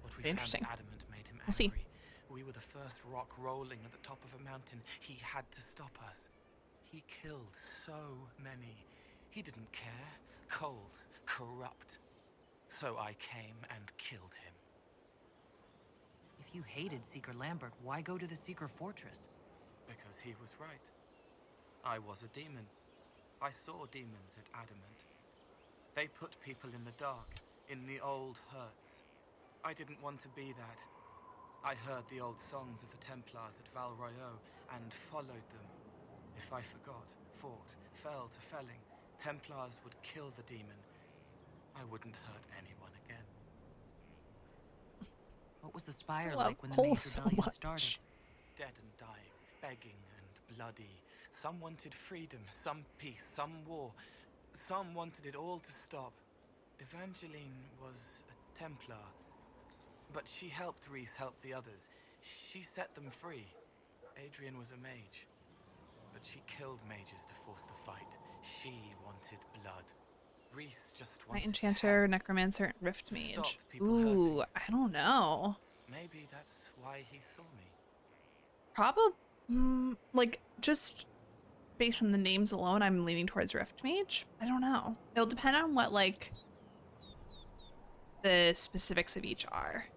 Q: What we
A: Interesting.
Q: found adamant made him angry.
A: We'll see.
Q: We were the first rock rolling at the top of a mountain. He had to stop us. He killed so many. He didn't care. Cold, corrupt. So I came and killed him.
C: If you hated Seeker Lambert, why go to the Seeker Fortress?
Q: Because he was right. I was a demon. I saw demons at Adamant. They put people in the dark, in the old hurts. I didn't want to be that. I heard the old songs of the Templars at Val Royeaux and followed them. If I forgot, fought, fell to felling, Templars would kill the demon. I wouldn't hurt anyone again.
C: What was the Spire
A: love
C: like when the
A: Cole
C: Mage
A: so
C: Rebellion
A: much.
C: started?
Q: Dead and dying, begging and bloody. Some wanted freedom, some peace, some war. Some wanted it all to stop. Evangeline was a Templar, but she helped Reese help the others. She set them free. Adrian was a mage, but she killed mages to force the fight. She wanted blood. Reese just wanted
A: Knight Enchanter, Necromancer, and Rift Mage. Ooh, I don't know.
Q: Maybe that's why he saw me.
A: Probably, like, just based on the names alone, I'm leaning towards Rift Mage. I don't know. It'll depend on what, like, the specifics of each are.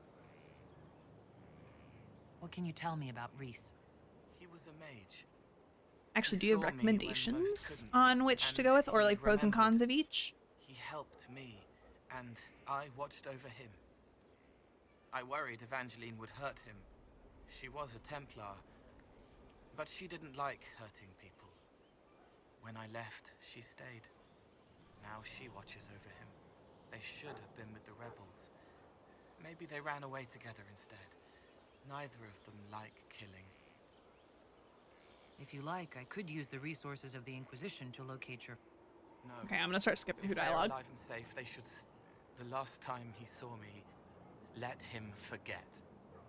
C: What can you tell me about Reese?
Q: He was a mage.
A: Actually, do you have recommendations on which to go with, or like pros and cons of each?
Q: He helped me, and I watched over him. I worried Evangeline would hurt him. She was a Templar, but she didn't like hurting people. When I left, she stayed. Now she watches over him. They should have been with the rebels. Maybe they ran away together instead. Neither of them like killing.
C: If you like, I could use the resources of the Inquisition to locate your...
Q: No.
A: Okay, I'm gonna start skipping through
Q: If they're
A: dialogue.
Q: alive and safe, they should... The last time he saw me, let him forget.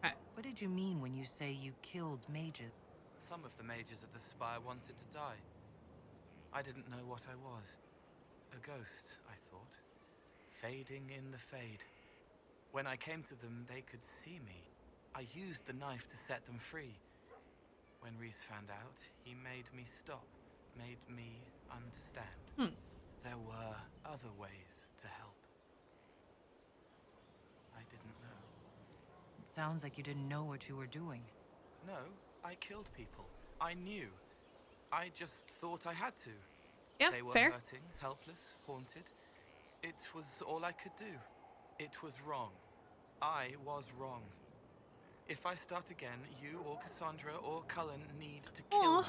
C: What did you mean when you say you killed mages?
Q: Some of the mages at the Spire wanted to die. I didn't know what I was. A ghost, I thought. Fading in the fade. When I came to them, they could see me. I used the knife to set them free. When Reese found out, he made me stop, made me understand. There were other ways to help. I didn't know.
C: It sounds like you didn't know what you were doing.
Q: No, I killed people. I knew. I just thought I had to.
A: Yeah,
Q: they were
A: fair.
Q: hurting, helpless, haunted. It was all I could do. It was wrong. I was wrong. If I start again, you or Cassandra or Cullen need to kill me.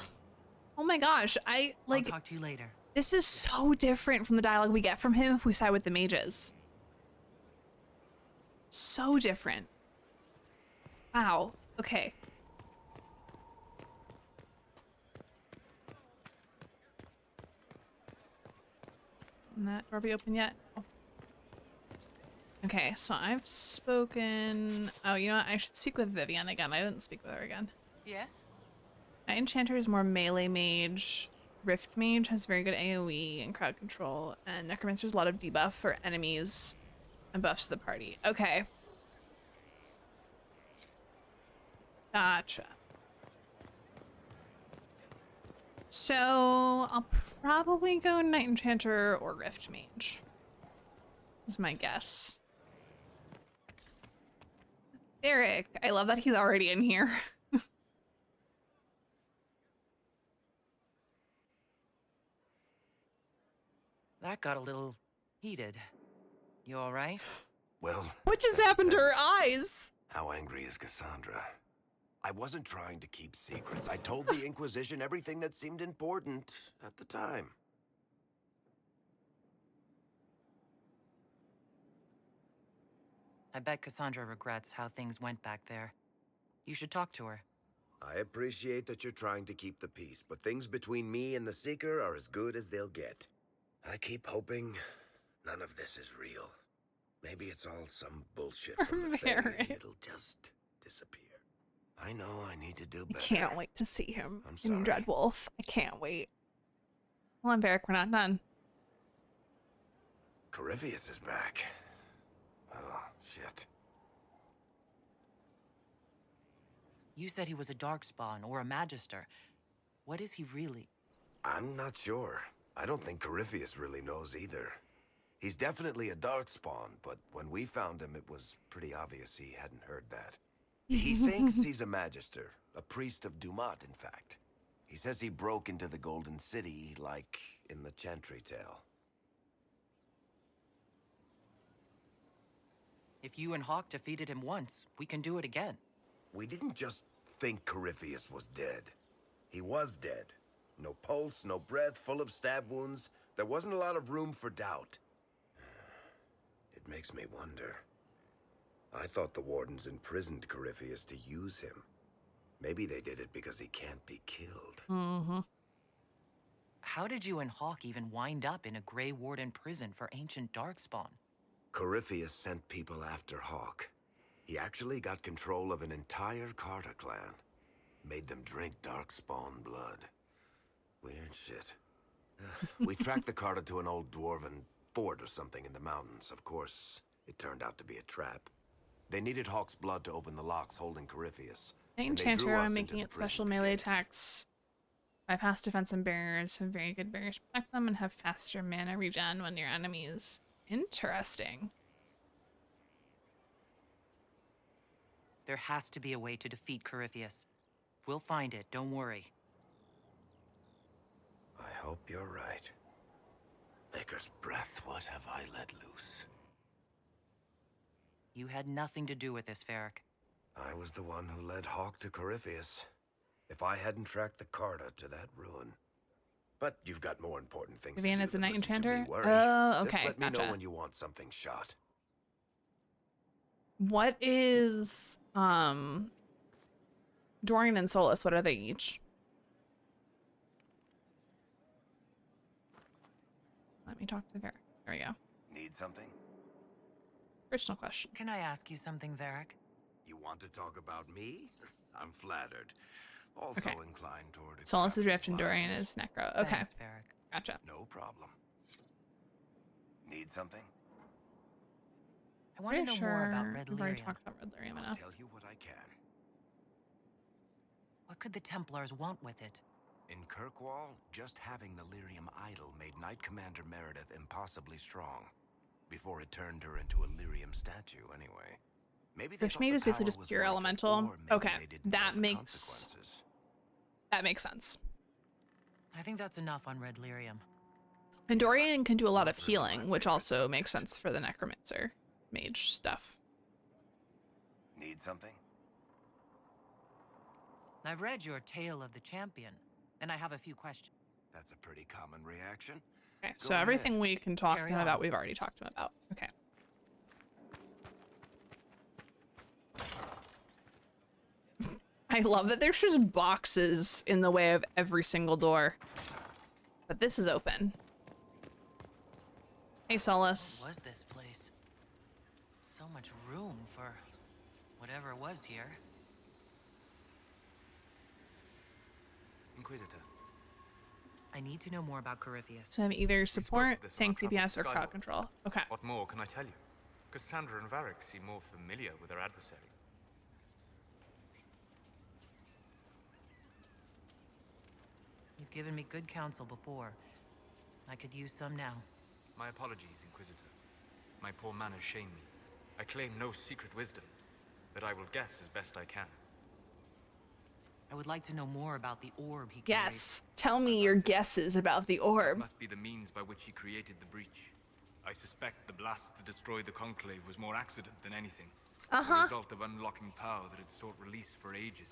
A: Oh my gosh, I like.
C: I'll talk to you later.
A: This is so different from the dialogue we get from him if we side with the mages. So different. Wow. Okay. Can that door be open yet? Oh. Okay, so I've spoken... Oh, you know what? I should speak with Vivian again. I didn't speak with her again.
L: Yes?
A: Knight Enchanter is more melee mage. Rift Mage has very good AoE and crowd control. And Necromancer's a lot of debuff for enemies and buffs to the party. Okay. Gotcha. So I'll probably go Knight Enchanter or Rift Mage. Is my guess. Eric, I love that he's already in here.
C: got a little heated. You all right?
F: Well,
A: what just happened to her eyes?
F: How angry is Cassandra? I wasn't trying to keep secrets. I told the Inquisition everything that seemed important at the time.
C: I bet Cassandra regrets how things went back there. You should talk to her.
F: I appreciate that you're trying to keep the peace, but things between me and the Seeker are as good as they'll get. I keep hoping none of this is real. Maybe it's all some bullshit from the Fae, and it'll just disappear. I know I need to do better.
A: I can't wait to see him
F: I'm
A: in
F: sorry.
A: Dreadwolf. I can't wait. Hold on, Varric, we're not done.
F: Corypheus is back. Oh, shit.
C: You said he was a Darkspawn or a Magister. What is he really?
F: I'm not sure. I don't think Corypheus really knows either. He's definitely a Darkspawn, but when we found him, it was pretty obvious he hadn't heard that. He thinks he's a Magister, a priest of Dumat, in fact. He says he broke into the Golden City, like in the Chantry tale.
C: If you and Hawk defeated him once, we can do it again.
F: We didn't just think Corypheus was dead. He was dead. No pulse, no breath, full of stab wounds. There wasn't a lot of room for doubt. It makes me wonder. I thought the Wardens imprisoned Corypheus to use him. Maybe they did it because he can't be killed.
A: Mm-hmm.
C: How did you and Hawk even wind up in a Grey Warden prison for ancient Darkspawn?
F: Corypheus sent people after Hawk. He actually got control of an entire Carter clan. Made them drink Darkspawn blood. Weird shit. We tracked the Carter to an old dwarven fort or something in the mountains. Of course, it turned out to be a trap. They needed Hawk's blood to open the locks holding Corypheus.
A: Enchanter, I'm making it special melee attacks. Bypass defense and barriers. Have very good barriers to protect them and have faster mana regen when near enemies. Interesting.
C: There has to be a way to defeat Corypheus. We'll find it, don't worry.
F: I hope you're right. Maker's breath, what have I let loose?
C: You had nothing to do with this, Varric.
F: I was the one who led Hawk to Corypheus. If I hadn't tracked the Carter to that ruin. But you've got more important things
A: Vivian
F: to do
A: is a
F: than
A: Knight
F: listen to me
A: Enchanter?
F: worry.
A: Oh, okay,
F: Just let me
A: gotcha.
F: know when you want something shot.
A: What is Dorian and Solus? What are they each? Let me talk to Varric. There we go.
F: Need something?
A: Personal question.
C: Can I ask you something, Varric?
F: You want to talk about me? I'm flattered. Also
A: Okay.
F: inclined toward
A: Solus is Rift and Dorian is Necro. Okay.
C: Thanks, Varric.
A: Gotcha.
F: No problem. Need something?
C: I want to know more about Red
A: We've already
C: Lyrium.
A: talked about Red Lyrium
F: I'll
A: enough.
F: tell you what I can.
C: What could the Templars want with it?
F: In Kirkwall, just having the Lyrium idol made Knight Commander Meredith impossibly strong. Before it turned her into a Lyrium statue, anyway. Maybe they
A: Which
F: thought
A: made
F: the
A: us basically
F: power
A: just
F: was
A: pure
F: worth it,
A: elemental.
F: or maybe
A: Okay,
F: they didn't know
A: that
F: the
A: makes
F: consequences.
A: sense.
C: I think that's enough on Red Lyrium.
A: And Dorian can do a lot of healing, which also makes sense for the Necromancer mage stuff.
F: Need something?
C: I've read your Tale of the Champion, and I have a few questions.
F: That's a pretty common reaction.
A: Okay,
F: Go
A: so
F: ahead.
A: everything we can talk to
C: Carry
A: him
C: on.
A: about, we've already talked to him about. Okay. I love that there's just boxes in the way of every single door. But this is open. Hey, Solus.
C: What was this place? So much room for whatever was here.
P: Inquisitor.
C: I need to know more about Corypheus.
A: So I'm either support,
P: this
A: tank
P: on our
A: DPS, or
P: travels
A: crowd
P: skyward.
A: control. Okay.
P: What more can I tell you? Cassandra and Varric seem more familiar with their adversary.
C: You've given me good counsel before. I could use some now.
P: My apologies, Inquisitor. My poor manners shame me. I claim no secret wisdom, but I will guess as best I can.
C: I would like to know more about the orb he
A: Yes. Tell me your guesses about the orb.
P: Must be the means by which he created the breach. I suspect the blast to destroy the Conclave was more accident than anything. The result of unlocking power that had sought release for ages.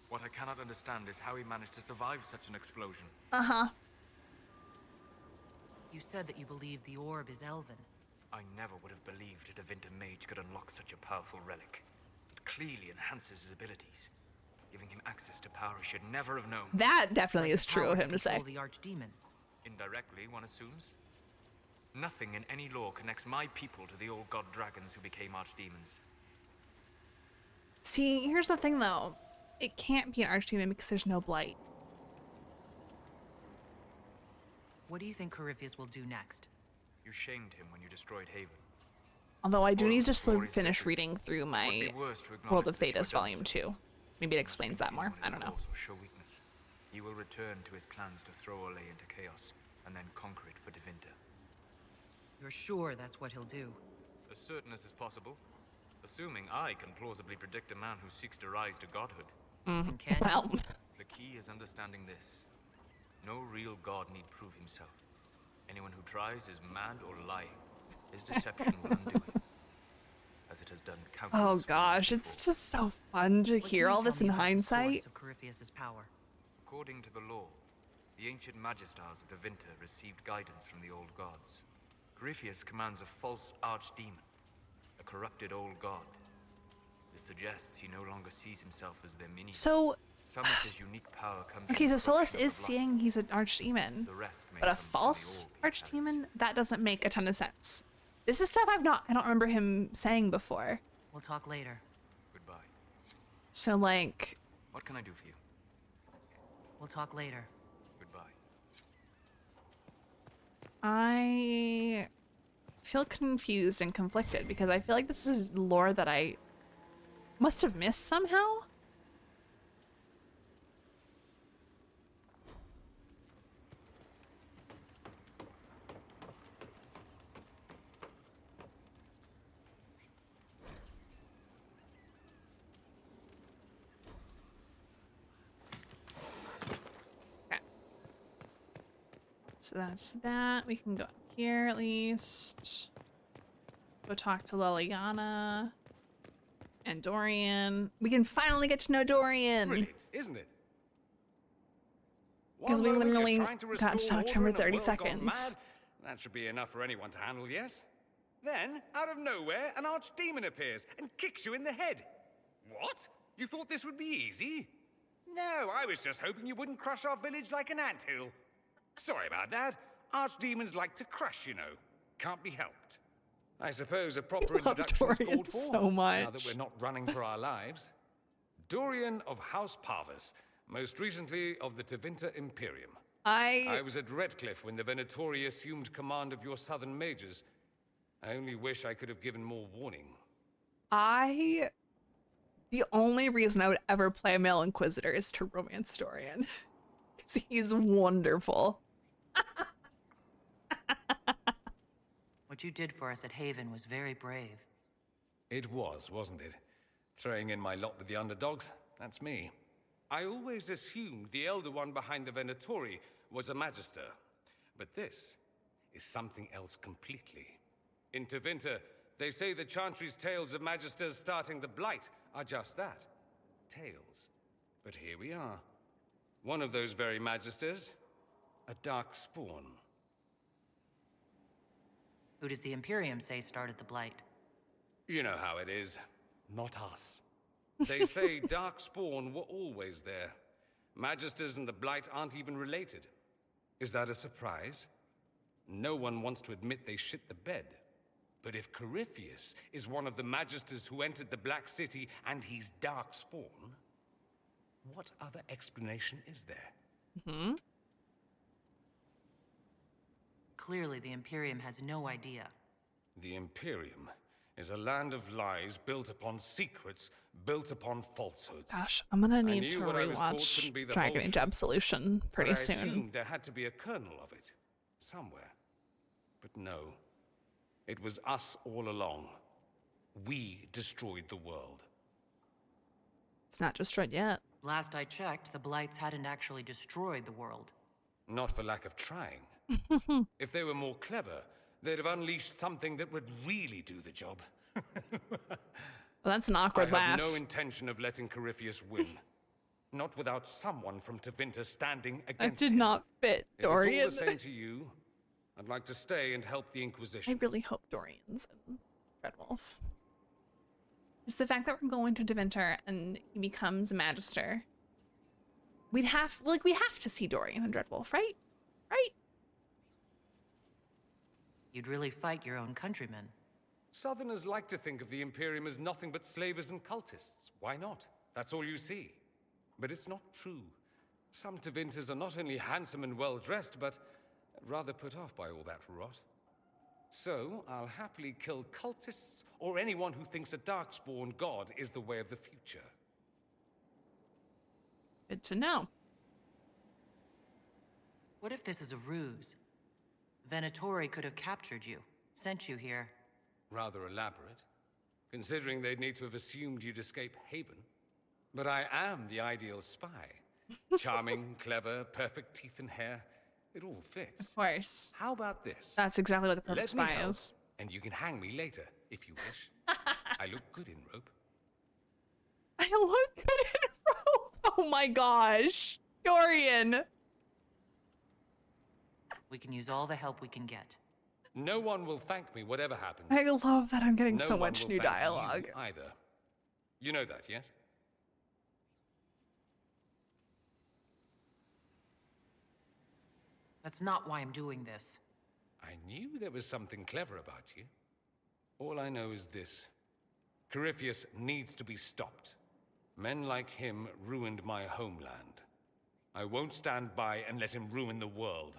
P: What I cannot understand is how he managed to survive such an explosion.
C: You said that you believe the orb is elven.
P: I never would have believed a Tevinter mage could unlock such a powerful relic. It clearly enhances his abilities, giving him access to power he should never have known.
A: That definitely is true of him to say.
C: The archdemon.
P: Indirectly, one assumes. Nothing in any law connects my people to the old god dragons who became archdemons.
A: See, here's the thing though. It can't be an archdemon because there's no blight.
C: What do you think Corypheus will do next?
P: You shamed him when you destroyed Haven.
A: Although I do need to finish reading through my World of Thedas Volume 2. Maybe it explains that more. I don't know.
P: Show weakness. He will return to his plans to throw Ole into chaos and then conquer it for Tevinter.
C: You're sure that's what he'll do?
P: As certain as is possible. Assuming I can plausibly predict a man who seeks to rise to godhood.
A: Well.
P: The key is understanding this. No real god need prove himself. Anyone who tries is mad or lying. His deception will undo it, as it has done countless.
A: Oh gosh, it's just so fun to hear all this in hindsight.
C: Of Corypheus's power.
P: According to the law, the ancient Magistars of Tevinter received guidance from the old gods. Corypheus commands a false archdemon, a corrupted old god. This suggests he no longer sees himself as their minion.
A: So,
P: some of his unique power comes
A: okay, so Solus is seeing he's an archdemon, but a false archdemon? That doesn't make a ton of sense. This is stuff I don't remember him saying before.
C: We'll talk later.
P: Goodbye.
A: So like,
P: what can I do for you?
C: We'll talk later.
P: Goodbye.
A: I feel confused and conflicted because I feel like this is lore that I must have missed somehow. So that's that. We can go up here at least. Go talk to Liliana and Dorian. We can finally get to know Dorian.
S: Brilliant, isn't it?
A: Because we literally got to talk to him for 30 seconds.
S: That should be enough for anyone to handle, yes? Then, out of nowhere, an archdemon appears and kicks you in the head. What? You thought this would be easy? No, I was just hoping you wouldn't crush our village like an anthill. Sorry about that. Archdemons like to crush, you know. Can't be helped. I suppose a proper introduction is called for,
A: so much.
S: now that we're not running for our lives. Dorian of House Parvis, most recently of the Tevinter Imperium. I was at Redcliffe when the Venatori assumed command of your southern mages. I only wish I could have given more warning.
A: The only reason I would ever play a male Inquisitor is to romance Dorian. Because he's wonderful.
C: What you did for us at Haven was very brave.
S: It was, wasn't it? Throwing in my lot with the underdogs, that's me. I always assumed the Elder One behind the Venatori was a Magister. But this is something else completely. In Tevinter, they say the Chantry's tales of Magisters starting the Blight are just that. Tales. But here we are. One of those very Magisters, a dark spawn.
C: Who does the Imperium say started the Blight?
S: You know how it is. Not us. They say Darkspawn were always there. Magisters and the Blight aren't even related. Is that a surprise? No one wants to admit they shit the bed. But if Corypheus is one of the Magisters who entered the Black City and he's Darkspawn, what other explanation is there?
C: Clearly, the Imperium has no idea.
S: The Imperium is a land of lies built upon secrets, built upon falsehoods.
A: Gosh, I'm gonna need to rewatch Dragon Age Absolution pretty soon.
S: I assumed there had to be a kernel of it, somewhere. But no, it was us all along. We destroyed the world.
A: It's not destroyed yet.
C: Last I checked, the Blights hadn't actually destroyed the world.
S: Not for lack of trying. If they were more clever, they'd have unleashed something that would really do the job.
A: Well, that's an awkward laugh.
S: I have no intention of letting Corypheus win. Not without someone from Tevinter standing against him.
A: That did not fit, Dorian.
S: If it's all the same to you, I'd like to stay and help the Inquisition.
A: I really hope Dorian's in Dreadwolf. It's the fact that we're going to Tevinter and he becomes a Magister. We have to see Dorian in Dreadwolf, right? Right?
C: You'd really fight your own countrymen.
S: Southerners like to think of the Imperium as nothing but slavers and cultists. Why not? That's all you see. But it's not true. Some Tevinters are not only handsome and well-dressed, but rather put off by all that rot. So, I'll happily kill cultists or anyone who thinks a Darkspawn god is the way of the future.
A: Good to know.
C: What if this is a ruse? Venatori could have captured you, sent you here.
S: Rather elaborate, considering they'd need to have assumed you'd escape Haven. But I am the ideal spy. Charming, clever, perfect teeth and hair. It all fits.
A: Of course.
S: How about this?
A: That's exactly what the perfect
S: Let me
A: spy
S: help,
A: is.
S: and you can hang me later, if you wish. I look good in rope.
A: I look good in rope. Oh my gosh. Dorian.
C: We can use all the help we can get.
S: No one will thank me, whatever happens.
A: I love that I'm getting
S: No
A: so
S: one
A: much
S: will
A: new
S: thank you
A: dialogue.
S: either. You know that, yes?
C: That's not why I'm doing this.
S: I knew there was something clever about you. All I know is this. Corypheus needs to be stopped. Men like him ruined my homeland. I won't stand by and let him ruin the world.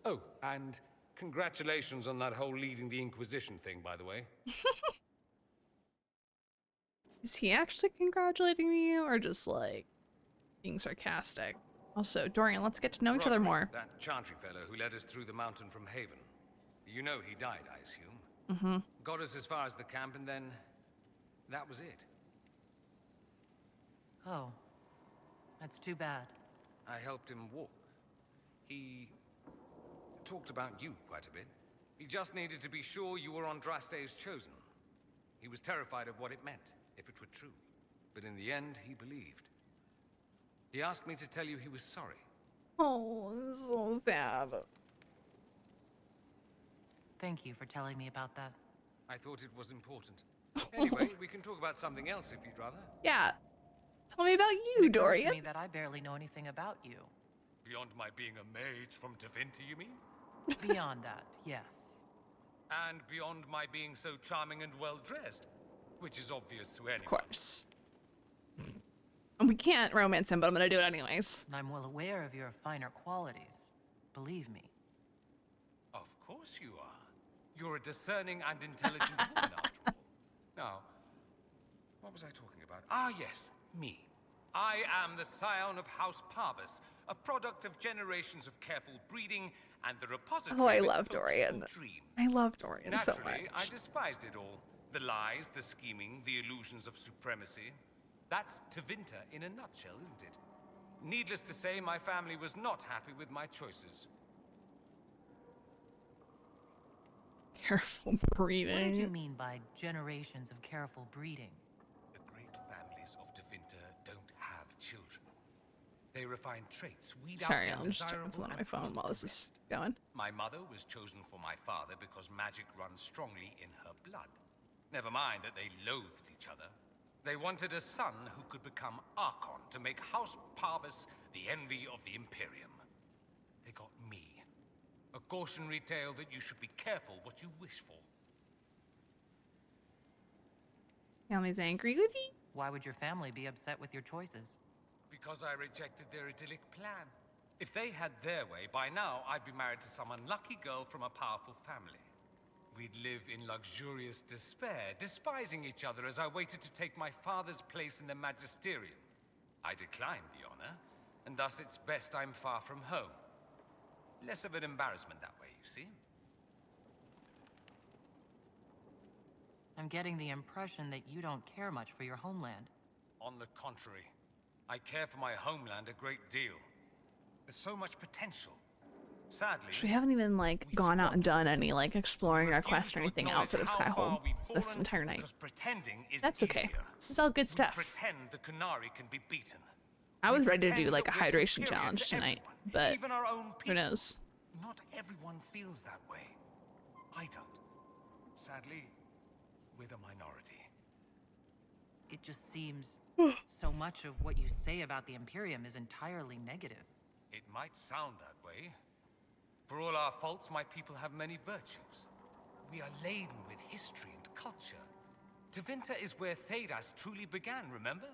S: Oh, and congratulations on that whole leading the Inquisition thing, by the way.
A: Is he actually congratulating you or just like being sarcastic? Also, Dorian, let's get to know each other more.
S: That Chantry fellow who led us through the mountain from Haven. You know he died, I assume.
A: Mm-hmm.
S: Got us as far as the camp and then that was it.
C: Oh, that's too bad.
S: I helped him walk. He talked about you quite a bit. He just needed to be sure you were Andraste's chosen. He was terrified of what it meant, if it were true. But in the end, he believed. He asked me to tell you he was sorry.
A: Oh, this is so sad.
C: Thank you for telling me about that.
S: I thought it was important. Anyway, we can talk about something else if you'd rather.
A: Yeah. Tell me about you,
C: It occurs
A: Dorian.
C: to me that I barely know anything about you.
S: Beyond my being a mage from Tevinter, you mean?
C: Beyond that, yes.
S: And beyond my being so charming and well-dressed, which is obvious to anyone.
A: Of course. We can't romance him, but I'm gonna do it anyways.
C: I'm well aware of your finer qualities. Believe me.
S: Of course you are. You're a discerning and intelligent woman, after all. Now, what was I talking about? Ah, yes, me. I am the scion of House Parvis, a product of generations of careful breeding and the repository
A: Oh, I
S: of its
A: love
S: hopes
A: Dorian.
S: and dreams.
A: I love Dorian so
S: Naturally,
A: much.
S: I despised it all. The lies, the scheming, the illusions of supremacy. That's Tevinter in a nutshell, isn't it? Needless to say, my family was not happy with my choices.
A: Careful
C: What
A: breeding.
C: did you mean by generations of careful breeding?
S: The great families of Tevinter don't have children. They refine traits, weed
A: Sorry,
S: out
A: I'm
S: the
A: just checking
S: desirable
A: something on my
S: and
A: phone
S: promote
A: while
S: the
A: this
S: rest.
A: is going.
S: My mother was chosen for my father because magic runs strongly in her blood. Never mind that they loathed each other. They wanted a son who could become Archon to make House Parvis the envy of the Imperium. They got me. A cautionary tale that you should be careful what you wish for.
A: Family's angry with you?
C: Why would your family be upset with your choices?
S: Because I rejected their idyllic plan. If they had their way, by now I'd be married to some unlucky girl from a powerful family. We'd live in luxurious despair, despising each other as I waited to take my father's place in the magisterium. I declined the honor, and thus it's best I'm far from home. Less of an embarrassment that way, you see?
C: I'm getting the impression that you don't care much for your homeland.
S: On the contrary, I care for my homeland a great deal. There's so much potential. Sadly,
A: we haven't even like gone out and done any like exploring our quest or anything outside of Skyhold this entire night. That's okay. This is all good stuff.
S: Pretend the Qunari can be beaten.
A: I was ready to do like a hydration challenge tonight, but who knows?
S: Not everyone feels that way. I don't. Sadly, we're the minority.
C: It just seems so much of what you say about the Imperium is entirely negative.
S: It might sound that way. For all our faults, my people have many virtues. We are laden with history and culture. Tevinter is where Thedas truly began, remember?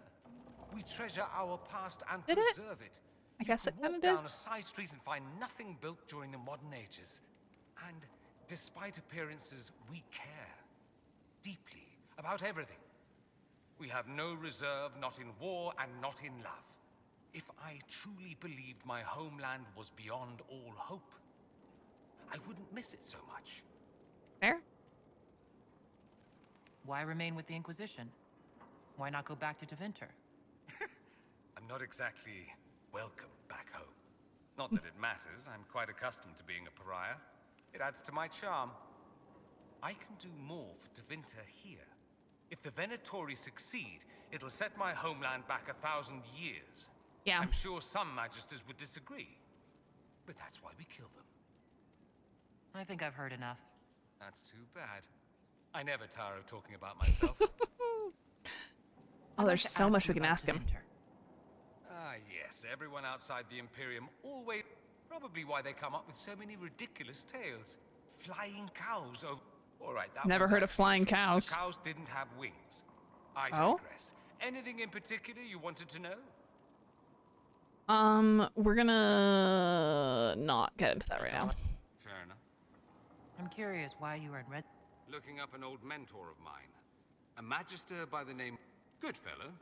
S: We treasure our past and preserve it.
A: I guess it kind of
S: did. Walk down a side street and find nothing built during the modern ages. And despite appearances, we care deeply about everything. We have no reserve, not in war and not in love. If I truly believed my homeland was beyond all hope, I wouldn't miss it so much.
A: Fair.
C: Why remain with the Inquisition? Why not go back to Tevinter?
S: I'm not exactly welcome back home. Not that it matters. I'm quite accustomed to being a pariah. It adds to my charm. I can do more for Tevinter here. If the Venatori succeed, it'll set my homeland back 1,000 years.
A: Yeah.
S: I'm sure some Magisters would disagree. But that's why we kill them.
C: I think I've heard enough.
S: That's too bad. I never tire of talking about myself.
A: Oh, there's so much we can ask him.
S: Ah, yes. Everyone outside the Imperium always... Probably why they come up with so many ridiculous tales. Flying cows over... Alright, that
A: Never heard of flying
S: true.
A: cows.
S: The cows didn't have wings. I digress. Anything in particular you wanted to know?
A: We're gonna not get into that right now.
S: Fair enough.
C: I'm curious why you were in Red...
S: Looking up an old mentor of mine. A magister by the name... Good fellow.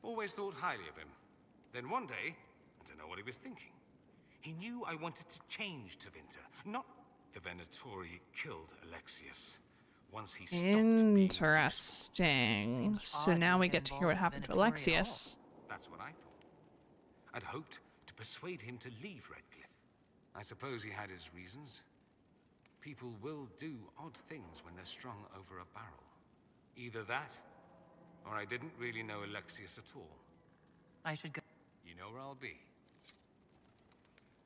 S: Always thought highly of him. Then one day, I don't know what he was thinking. He knew I wanted to change Tevinter, not... The Venatori killed Alexius. Once he stopped
A: Interesting. So now we get to hear what happened to Alexius.
S: That's what I thought. I'd hoped to persuade him to leave Redcliffe. I suppose he had his reasons. People will do odd things when they're strung over a barrel. Either that, or I didn't really know Alexius at all.
C: I should go.
S: You know where I'll be.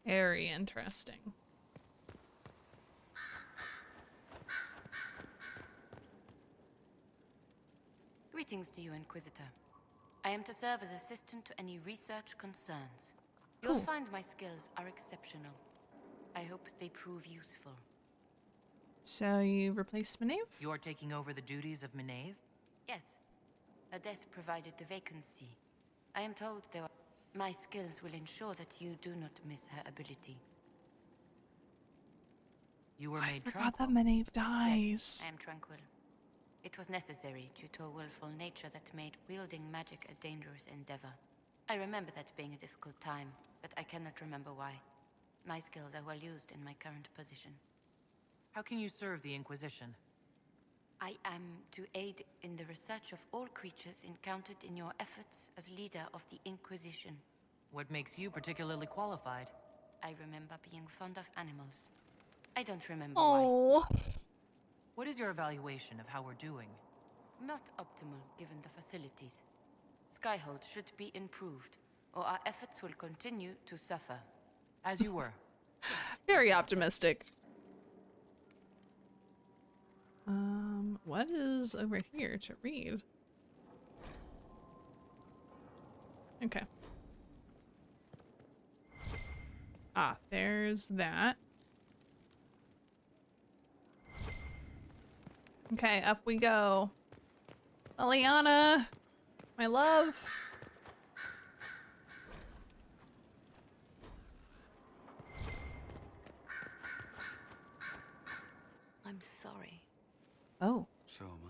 A: Very interesting.
B: Greetings to you, Inquisitor. I am to serve as assistant to any research concerns.
A: Cool.
B: You'll find my skills are exceptional. I hope they prove useful.
A: So you replaced Maeve?
C: You're taking over the duties of Maeve?
B: Yes. Her death provided the vacancy. I am told my skills will ensure that you do not miss her ability.
C: You were made
A: I forgot that Maeve dies.
B: Yes, I am tranquil. It was necessary due to a willful nature that made wielding magic a dangerous endeavor. I remember that being a difficult time, but I cannot remember why. My skills are well used in my current position.
C: How can you serve the Inquisition?
B: I am to aid in the research of all creatures encountered in your efforts as leader of the Inquisition.
C: What makes you particularly qualified?
B: I remember being fond of animals. I don't remember why.
C: What is your evaluation of how we're doing?
B: Not optimal, given the facilities. Skyhold should be improved, or our efforts will continue to suffer.
C: As you were.
A: Very optimistic. What is over here to read? Okay. Ah, there's that. Okay, up we go. Liliana, my love.
B: I'm sorry.
A: Oh.
K: So am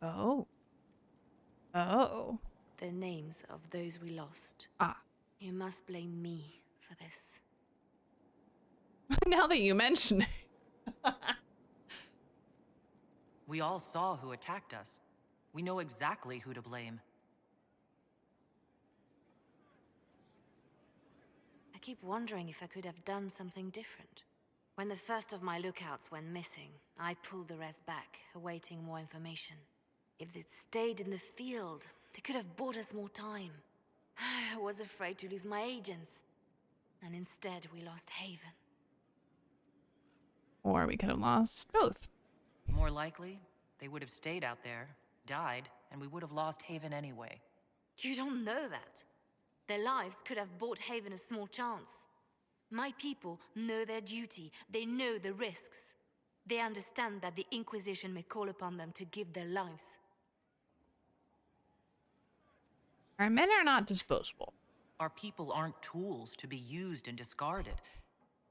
K: I.
A: Oh. Oh.
B: The names of those we lost.
A: Ah.
B: You must blame me for this.
A: Now that you mention it.
C: We all saw who attacked us. We know exactly who to blame.
B: I keep wondering if I could have done something different. When the first of my lookouts went missing, I pulled the rest back, awaiting more information. If they'd stayed in the field, they could have bought us more time. I was afraid to lose my agents. And instead, we lost Haven.
A: Or we could have lost both.
C: More likely, they would have stayed out there, died, and we would have lost Haven anyway.
B: You don't know that. Their lives could have bought Haven a small chance. My people know their duty. They know the risks. They understand that the Inquisition may call upon them to give their lives.
A: Our men are not disposable.
C: Our people aren't tools to be used and discarded.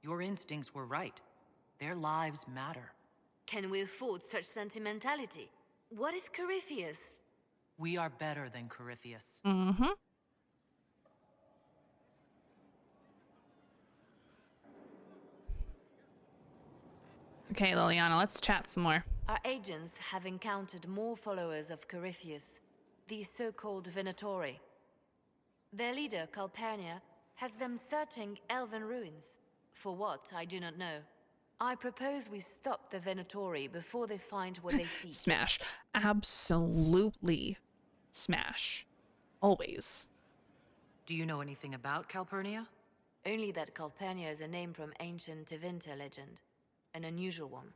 C: Your instincts were right. Their lives matter.
B: Can we afford such sentimentality? What if Corypheus...
C: We are better than Corypheus.
A: Mm-hmm. Okay, Liliana, let's chat some more.
B: Our agents have encountered more followers of Corypheus, the so-called Venatori. Their leader, Calpurnia, has them searching elven ruins. For what, I do not know. I propose we stop the Venatori before they find what they seek.
A: Smash. Absolutely. Smash. Always.
C: Do you know anything about Calpurnia?
B: Only that Calpurnia is a name from ancient Tevinter legend. An unusual one.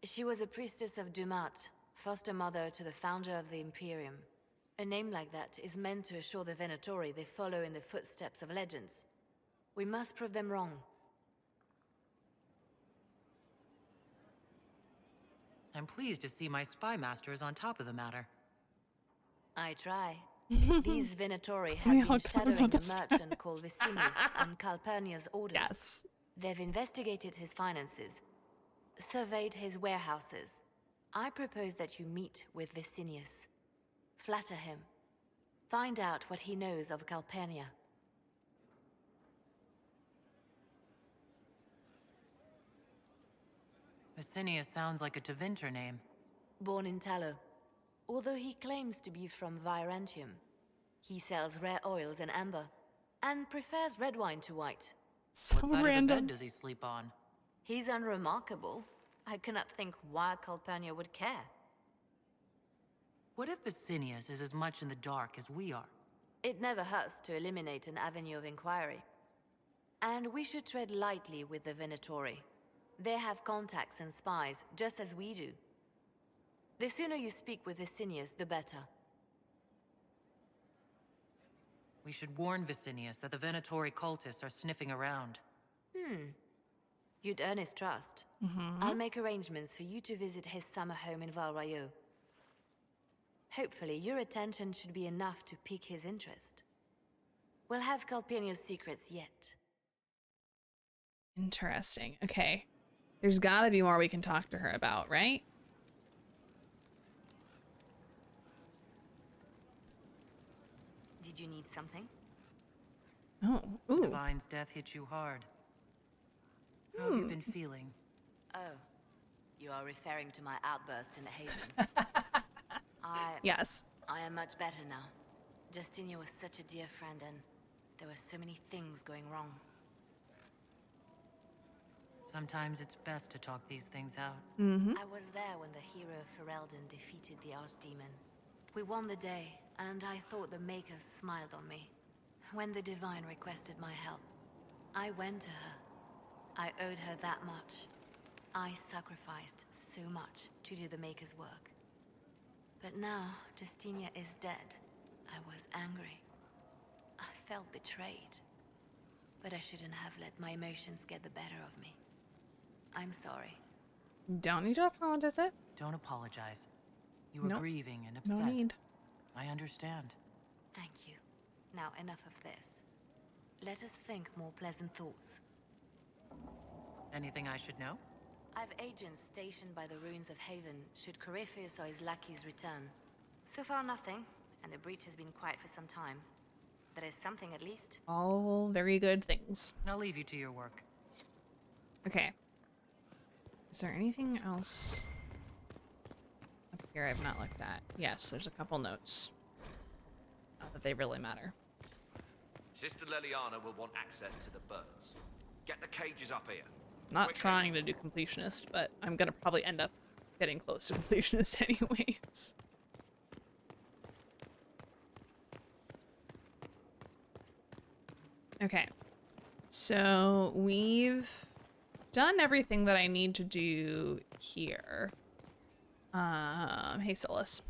B: She was a priestess of Dumat, foster mother to the founder of the Imperium. A name like that is meant to assure the Venatori they follow in the footsteps of legends. We must prove them wrong.
C: I'm pleased to see my spy master is on top of the matter.
B: I try. These Venatori have been shadowing a merchant called Vicinius on Calpurnia's orders.
A: Yes.
B: They've investigated his finances, surveyed his warehouses. I propose that you meet with Vicinius. Flatter him. Find out what he knows of Calpurnia.
C: Vicinius sounds like a Tevinter name.
B: Born in Tallow. Although he claims to be from Virantium, he sells rare oils and amber, and prefers red wine to white.
A: So
C: what side
A: random.
C: of the bed does he sleep on?
B: He's unremarkable. I cannot think why Calpurnia would care.
C: What if Vicinius is as much in the dark as we are?
B: It never hurts to eliminate an avenue of inquiry. And we should tread lightly with the Venatori. They have contacts and spies, just as we do. The sooner you speak with Vicinius, the better.
C: We should warn Vicinius that the Venatori cultists are sniffing around.
B: You'd earn his trust. I'll make arrangements for you to visit his summer home in Val Royeaux. Hopefully, your attention should be enough to pique his interest. We'll have Calpurnia's secrets yet.
A: Interesting. Okay. There's gotta be more we can talk to her about, right?
B: Did you need something?
A: Oh, ooh.
C: Divine's death hit you hard. How have you been feeling?
B: Oh, you are referring to my outburst in the Haven.
A: Yes.
B: I am much better now. Justinia was such a dear friend, and there were so many things going wrong.
C: Sometimes it's best to talk these things out.
B: I was there when the hero Ferelden defeated the Archdemon. We won the day, and I thought the Maker smiled on me. When the Divine requested my help, I went to her. I owed her that much. I sacrificed so much to do the Maker's work. But now, Justinia is dead. I was angry. I felt betrayed. But I shouldn't have let my emotions get the better of me. I'm sorry.
A: Don't need to apologize it.
C: Don't apologize. You were grieving and upset.
A: No need.
C: I understand.
B: Thank you. Now enough of this. Let us think more pleasant thoughts.
C: Anything I should know?
B: I've agents stationed by the ruins of Haven should Corypheus or his lackeys return. So far nothing, and the breach has been quiet for some time. That is something at least.
A: All very good things.
C: I'll leave you to your work.
A: Okay. Is there anything else? here I've not looked at. Yes, there's a couple notes. Not that they really matter.
T: Sister Leliana will want access to the birds. Get the cages up here.
A: Not
T: Quickly.
A: trying to do completionist, but I'm gonna probably end up getting close to completionist anyways. Okay, so we've done everything that I need to do here. Hey Solus.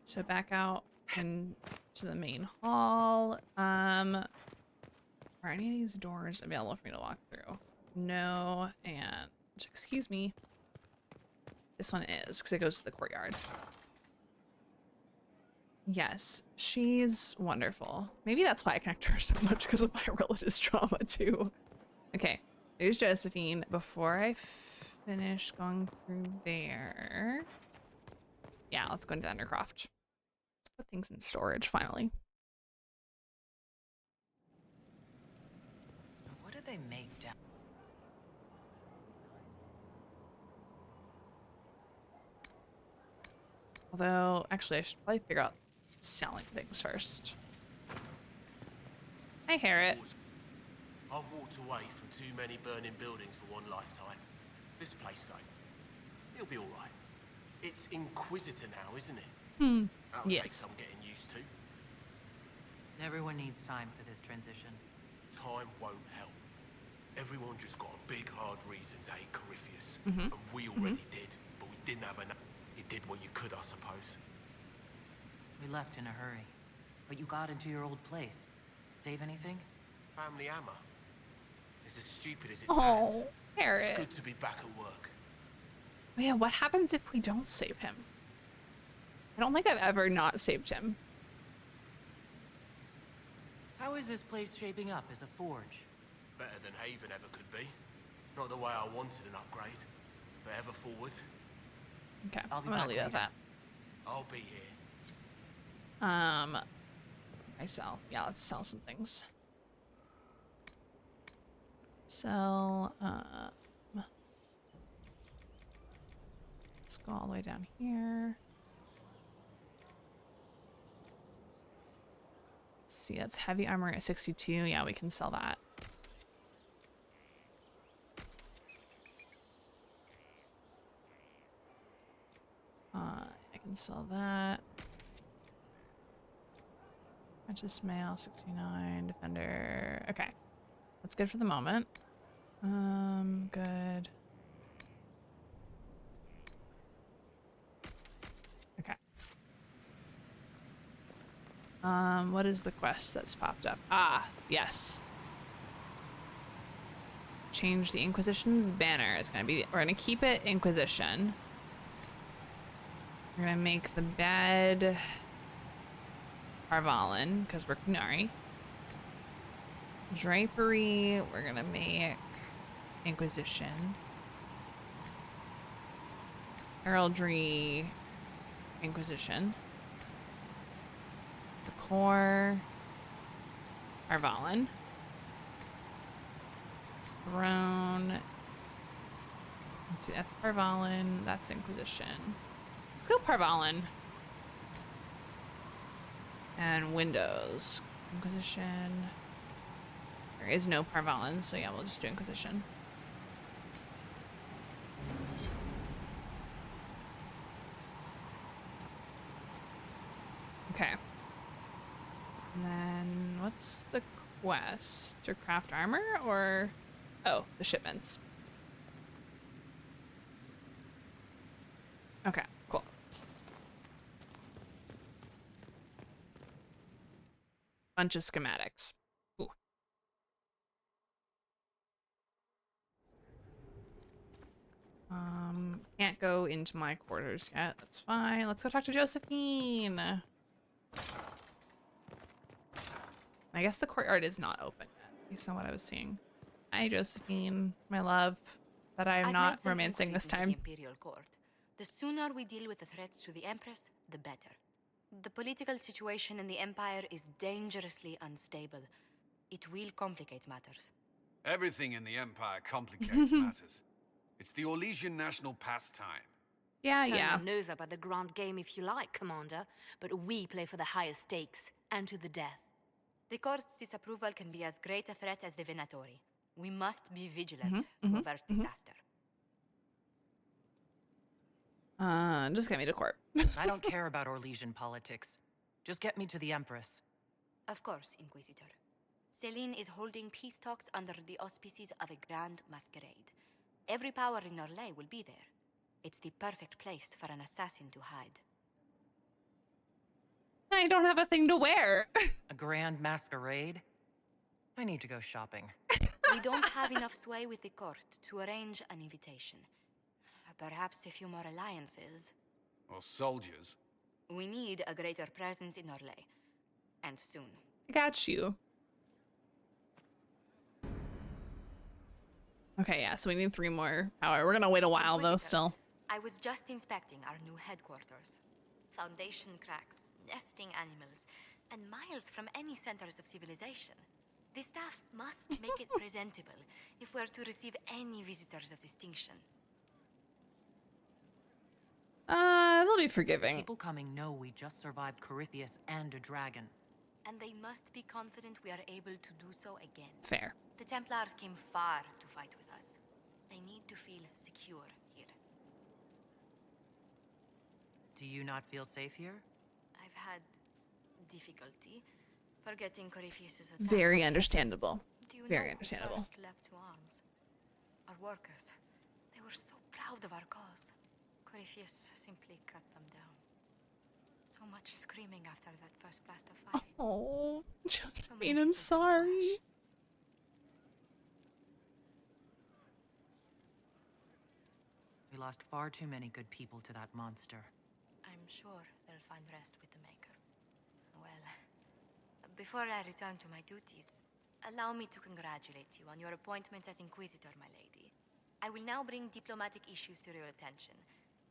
A: So back out and to the main hall. Are any of these doors available for me to walk through? No, and excuse me. This one is, because it goes to the courtyard. Yes, she's wonderful. Maybe that's why I connect her so much, because of my religious trauma too. Okay, there's Josephine. Before I finish going through there, yeah, let's go into Undercroft. Let's put things in storage finally.
C: What do they make down?
A: Although, actually, I should probably figure out selling things first. Hi, Harriet.
U: I've walked away from too many burning buildings for one lifetime. This place, though, it'll be all right. It's Inquisitor now, isn't it? That'll take some getting used to.
C: Everyone needs time for this transition.
U: Time won't help. Everyone just got a big, hard reason to hate Corypheus.
A: Mhm.
U: And we already did, but we didn't have enough. You did what you could, I suppose.
C: We left in a hurry, but you got into your old place. Save anything?
U: Family hammer. It's as stupid as it
A: Oh,
U: sounds.
A: Harriet.
U: It's good to be back at work.
A: Oh, yeah, what happens if we don't save him? I don't think I've ever not saved him.
C: How is this place shaping up as a forge?
U: Better than Haven ever could be. Not the way I wanted an upgrade, but ever forward.
A: Okay,
C: I'll
A: I'm
C: be
A: gonna
C: back
A: leave it at
C: later.
A: that.
U: I'll be here.
A: I sell. Yeah, let's sell some things. Sell, let's go all the way down here. Let's see, that's heavy armor at 62. Yeah, we can sell that. I can sell that. Just mail 69 defender. Okay, that's good for the moment. Good. Okay. What is the quest that's popped up? Ah, yes. Change the Inquisition's banner. It's gonna be. We're gonna keep it Inquisition. We're gonna make the bed Arvalin, because we're Qunari. Drapery, we're gonna make Inquisition. Heraldry, Inquisition. The core, Arvalin. Throne. Let's see, that's Parvalin, that's Inquisition. Let's go Parvalin. And Windows. Inquisition. There is no Parvalin, so yeah, we'll just do Inquisition. Okay. And then what's the quest? To craft armor or... Oh, the shipments. Okay, cool. Bunch of schematics. Ooh. Can't go into my quarters yet. That's fine. Let's go talk to Josephine. I guess the courtyard is not open yet, based on what I was seeing. Hi, Josephine, my love. That I am not romancing this time.
B: The Imperial Court. The sooner we deal with the threats to the Empress, the better. The political situation in the Empire is dangerously unstable. It will complicate matters.
V: Everything in the Empire complicates matters. It's the Orlesian national pastime.
A: Yeah,
M: Turn
A: yeah.
M: your nose up at the grand game if you like, Commander, but we play for the highest stakes, and to the death.
B: The court's disapproval can be as great a threat as the Venatori. We must be vigilant to avert disaster.
A: Just get me to court.
C: I don't care about Orlesian politics. Just get me to the Empress.
B: Of course, Inquisitor. Celine is holding peace talks under the auspices of a grand masquerade. Every power in Orlais will be there. It's the perfect place for an assassin to hide.
A: I don't have a thing to wear.
C: A grand masquerade? I need to go shopping.
B: We don't have enough sway with the court to arrange an invitation. Perhaps a few more alliances.
S: Or soldiers.
B: We need a greater presence in Orlais. And soon.
A: I got you. Okay, yeah, so we need 3 more power. We're gonna wait a while though, still.
B: I was just inspecting our new headquarters. Foundation cracks, nesting animals, and miles from any centers of civilization. The staff must make it presentable if we're to receive any visitors of distinction.
A: They'll be forgiving.
C: People coming know we just survived Corypheus and a dragon.
B: And they must be confident we are able to do so again.
A: Fair.
B: The Templars came far to fight with us. They need to feel secure here.
C: Do you not feel safe here?
B: I've had difficulty forgetting Corypheus's attack.
A: Very understandable.
B: Do you
A: Very
B: know
A: understandable.
B: Who first leapt to arms? Our workers. They were so proud of our cause. Corypheus simply cut them down. So much screaming after that first blast of fire.
A: Oh, Josephine, I'm sorry.
C: We lost far too many good people to that monster.
B: I'm sure they'll find rest with the Maker. Well, before I return to my duties, allow me to congratulate you on your appointment as Inquisitor, my lady. I will now bring diplomatic issues to your attention,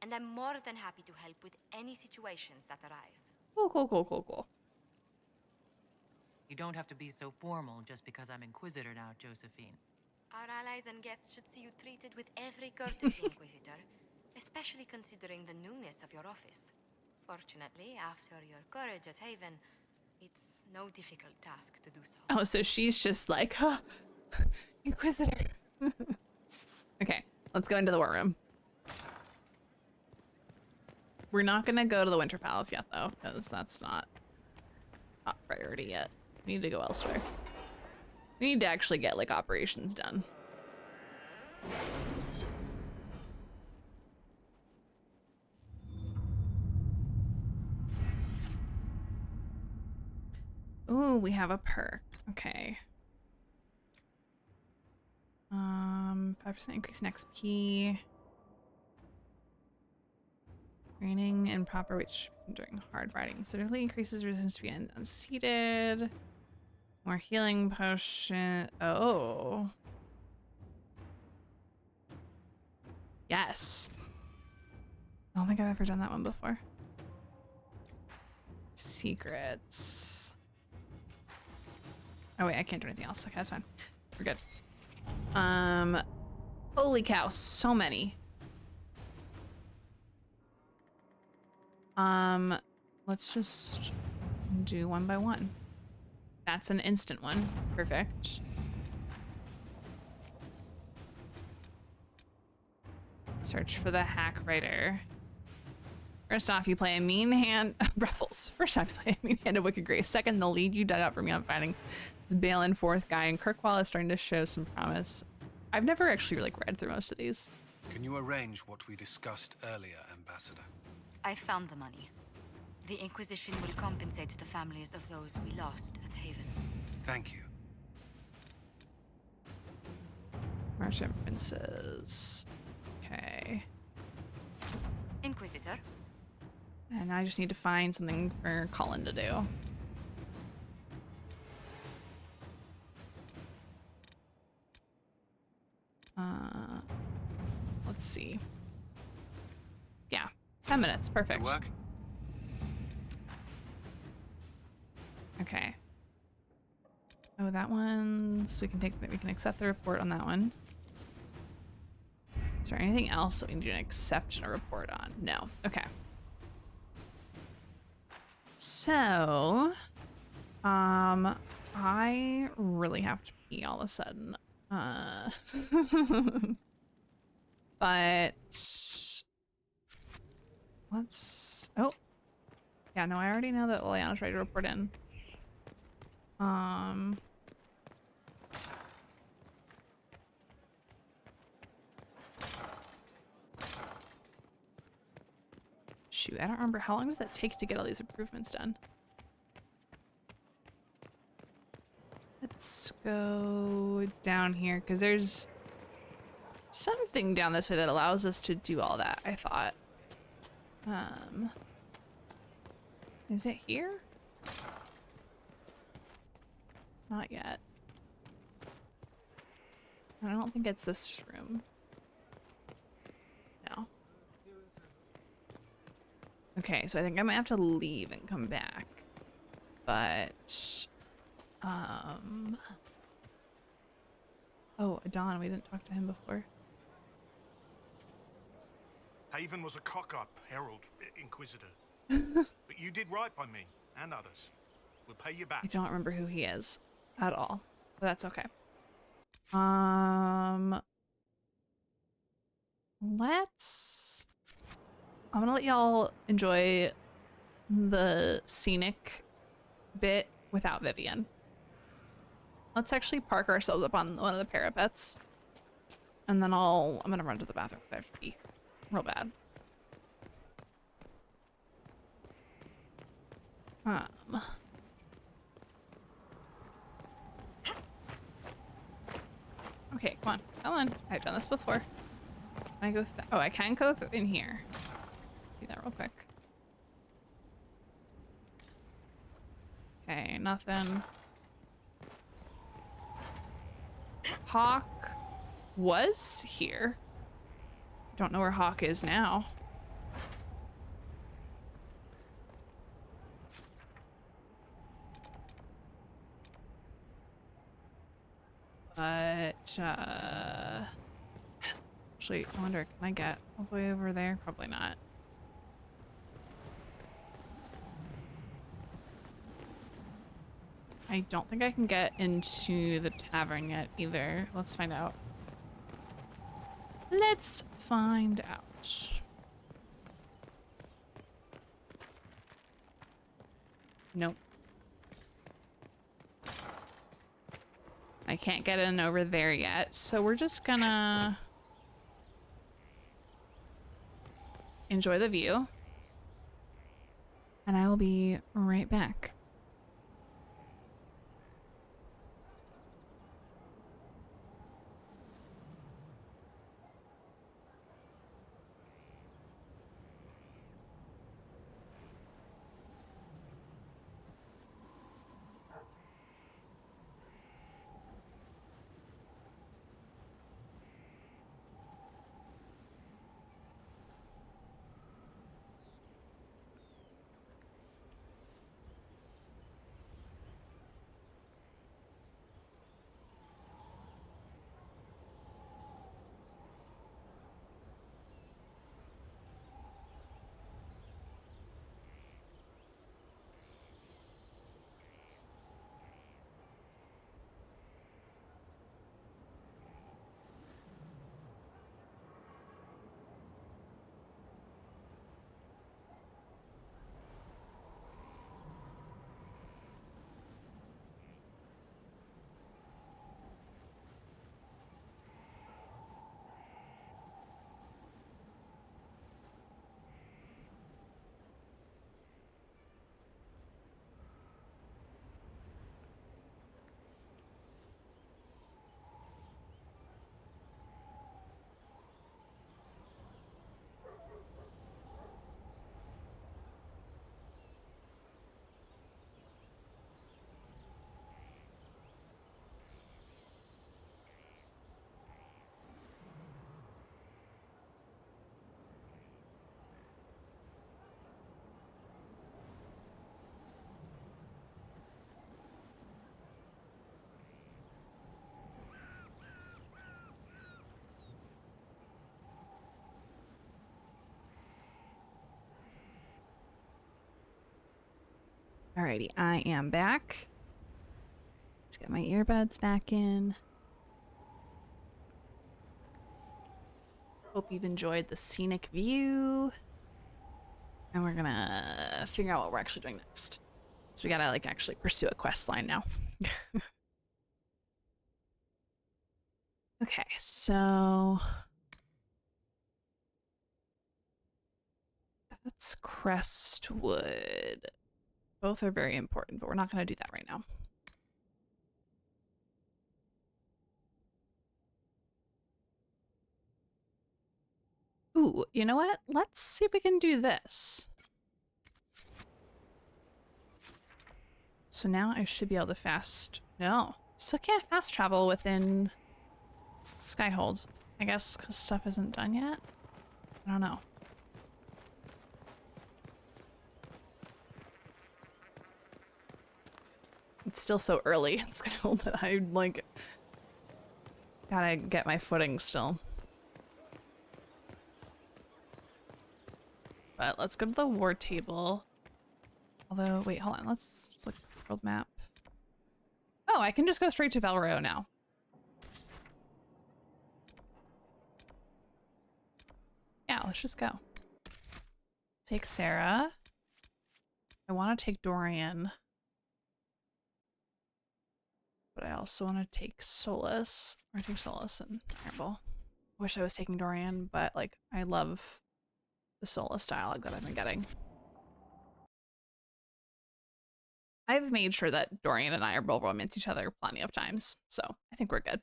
B: and I'm more than happy to help with any situations that arise.
A: Cool.
C: You don't have to be so formal just because I'm Inquisitor now, Josephine.
B: Our allies and guests should see you treated with every courtesy, Inquisitor, especially considering the newness of your office. Fortunately, after your courage at Haven, it's no difficult task to do so.
A: Oh, so she's just like, huh, Inquisitor. Okay, let's go into the war room. We're not gonna go to the Winter Palace yet, though, because that's not top priority yet. We need to go elsewhere. We need to actually get, like, operations done. Ooh, we have a perk. Okay. 5% increase in XP. Training and proper weight during hard riding. Significantly increases resistance to be unseated. More healing potion. Oh. Yes. I don't think I've ever done that one before. Secrets. Oh wait, I can't do anything else. Okay, that's fine. We're good. Holy cow, so many. Let's just do one by one. That's an instant one. Perfect. Search for the hack writer. First off, you play a mean hand. Ruffles. First off, you play a mean hand of Wicked Grace. Second, the lead you dug out for me on fighting this Balin fourth guy, and Kirkwall is starting to show some promise. I've never actually like read through most of these.
D: Can you arrange what we discussed earlier, Ambassador?
B: I found the money. The Inquisition will compensate the families of those we lost at Haven.
D: Thank you.
A: Merchant Princes. Okay.
B: Inquisitor?
A: And I just need to find something for Colin to do. Let's see. Yeah, 10 minutes, perfect.
D: Good work.
A: Okay. Oh, that one. So we can take that. We can accept the report on that one. Is there anything else that we need to accept and a report on? No. Okay. So, I really have to pee all of a sudden. But let's, oh, yeah, no, I already know that Liliana's ready to report in. Shoot, I don't remember. How long does that take to get all these improvements done? Let's go down here, because there's something down this way that allows us to do all that, I thought. Is it here? Not yet. I don't think it's this room. No. Okay, so I think I might have to leave and come back. But, oh, Adon, we didn't talk to him before.
G: Haven was a cock-up, Herald, Inquisitor. But you did right by me, and others. We'll pay you back.
A: I don't remember who he is at all, but that's okay. I'm gonna let y'all enjoy the scenic bit without Vivian. Let's actually park ourselves up on one of the parapets. And then I'm gonna run to the bathroom if I have to pee real bad. Okay, come on. Come on. I've done this before. Can I go through? Oh, I can go through in here. Do that real quick. Okay, nothing. Hawk was here. Don't know where Hawk is now. But, actually, I wonder, can I get all the way over there? Probably not. I don't think I can get into the tavern yet either. Let's find out. Let's find out. Nope. I can't get in over there yet, so we're just gonna enjoy the view. And I will be right back. Alrighty, I am back. Let's get my earbuds back in. Hope you've enjoyed the scenic view. And we're gonna figure out what we're actually doing next. So we gotta like actually pursue a quest line now. Okay, so that's Crestwood. Both are very important, but we're not gonna do that right now. Ooh, you know what? Let's see if we can do this. So now I should be able to no, still can't fast travel within Skyhold. I guess because stuff isn't done yet? I don't know. It's still so early in Skyhold that I like gotta get my footing still. But let's go to the war table. Although, wait, hold on. Let's just look at the world map. Oh, I can just go straight to Valro now. Yeah, let's just go. Take Sarah. I want to take Dorian. But I also want to take Solus. Or take Solus and Ironbull. I wish I was taking Dorian, but like, I love the Solus dialogue that I've been getting. I've made sure that Dorian and I are both romance each other plenty of times, so I think we're good.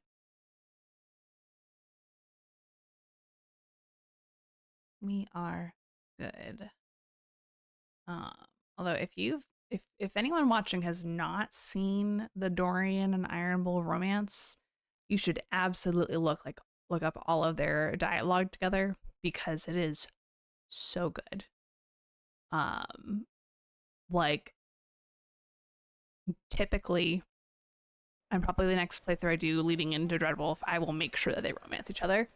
A: We are good. Although if anyone watching has not seen the Dorian and Ironbull romance, you should absolutely look up all of their dialogue together because it is so good. Like typically, and probably the next playthrough I do leading into Dreadwolf, I will make sure that they romance each other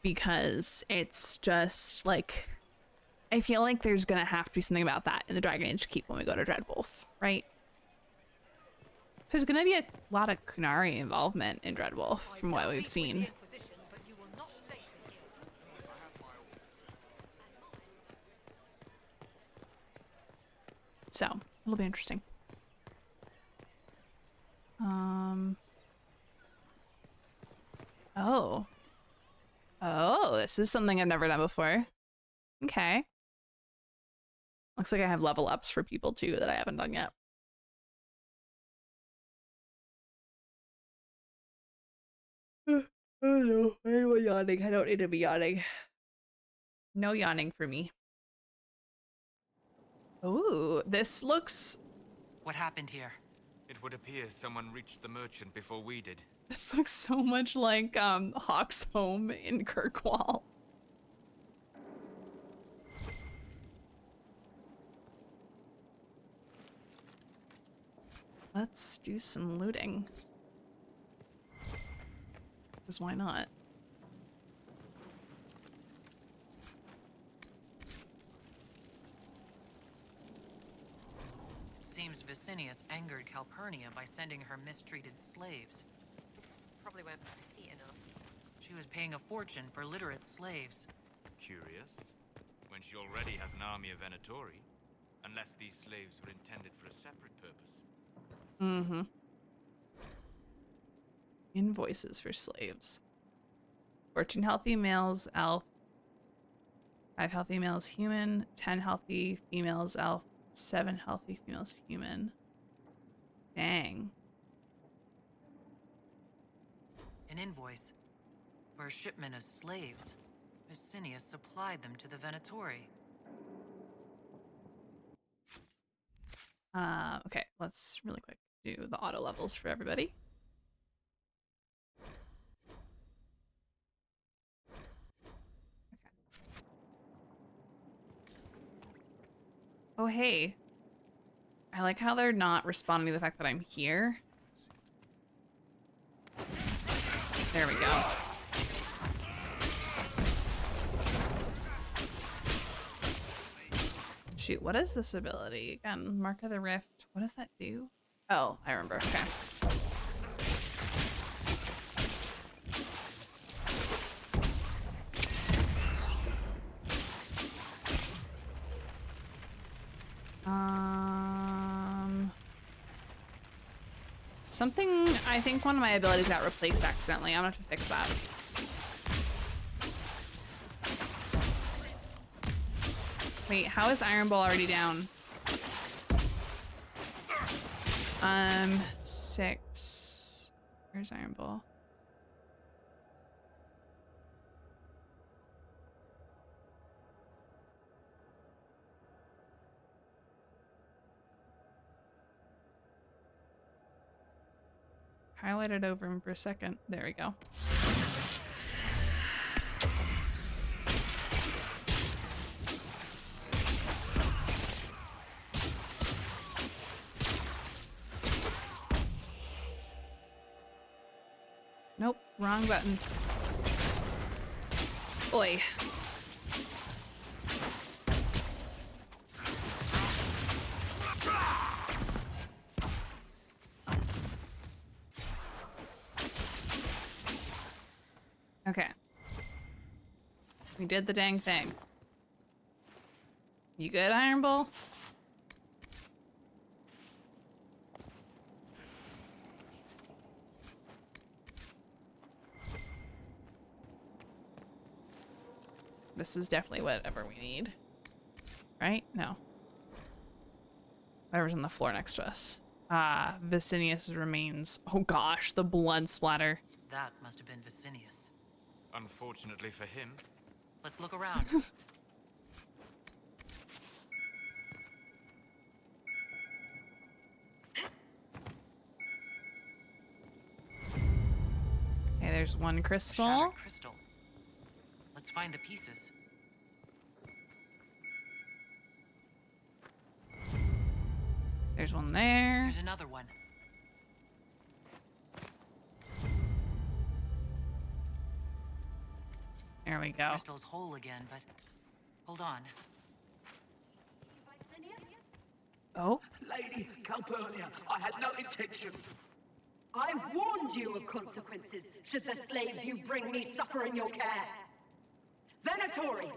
A: because it's just like, I feel like there's gonna have to be something about that in the Dragon Age keep when we go to Dreadwolf, right? So there's gonna be a lot of Qunari involvement in Dreadwolf from what we've seen. So it'll be interesting. Oh, this is something I've never done before. Okay. Looks like I have level ups for people too that I haven't done yet. Oh no, I'm yawning. I don't need to be yawning. No yawning for me. Ooh, this looks...
C: What happened here?
P: It would appear someone reached the merchant before we did.
A: This looks so much like Hawk's home in Kirkwall. Let's do some looting. Because why not?
C: Seems Vicinius angered Calpurnia by sending her mistreated slaves.
L: Probably weren't petite enough.
C: She was paying a fortune for literate slaves.
P: Curious? When she already has an army of Venatori. Unless these slaves were intended for a separate purpose.
A: Mm-hmm. Invoices for slaves. 14 healthy males, elf. 5 healthy males, human. 10 healthy females, elf. 7 healthy females, human. Dang.
C: An invoice for a shipment of slaves. Vicinius supplied them to the Venatori.
A: Okay, let's really quick do the auto levels for everybody. Oh, hey. I like how they're not responding to the fact that I'm here. There we go. Shoot, what is this ability? Again, Mark of the Rift. What does that do? Oh, I remember. Okay. Something, I think one of my abilities got replaced accidentally. I'm gonna have to fix that. Wait, how is Iron Ball already down? 6. Where's Iron Ball? Highlighted over him for a second. There we go. Nope, wrong button. Oi. Okay. We did the dang thing. You good, Iron Bull? This is definitely whatever we need. Right? No. Whatever's on the floor next to us. Ah, Vicinius' remains. Oh gosh, the blood splatter.
C: That must have been Vicinius.
P: Unfortunately for him.
C: Let's look around.
A: Okay, there's one crystal.
C: Shattered crystal. Let's find the pieces.
A: There's one there.
C: There's another one.
A: There we go.
C: Crystal's whole again, but hold on.
A: Oh.
E: Lady Calpurnia, I had no intention. I warned you of consequences should the slaves you bring me suffer in your care. Venatori,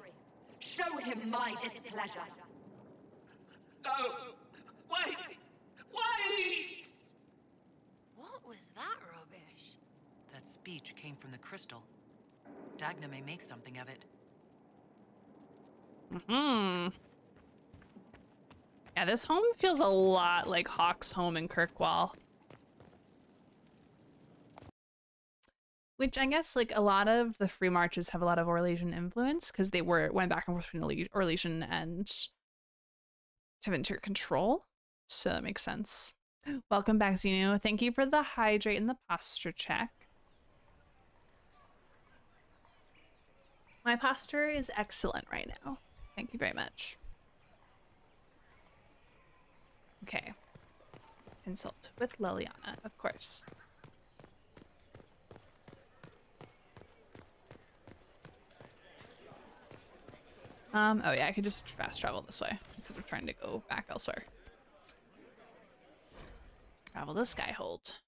E: show him my displeasure. No! Wait! Wait!
M: What was that rubbish?
C: That speech came from the crystal. Dagna may make something of it.
A: Yeah, this home feels a lot like Hawk's home in Kirkwall. Which I guess like a lot of the free marches have a lot of Orlesian influence because they went back and forth between Orlesian and Tevinter control. So that makes sense. Welcome back, Zenu. Thank you for the hydrate and the posture check. My posture is excellent right now. Thank you very much. Okay. Consult with Liliana, of course. Oh yeah, I could just fast travel this way instead of trying to go back elsewhere. Travel the Skyhold.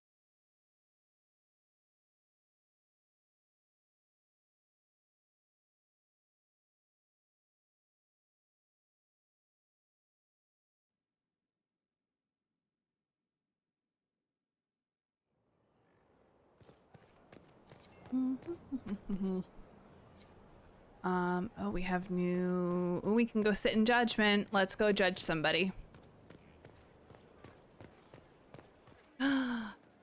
A: Oh, we have new... Oh, we can go sit in judgment. Let's go judge somebody.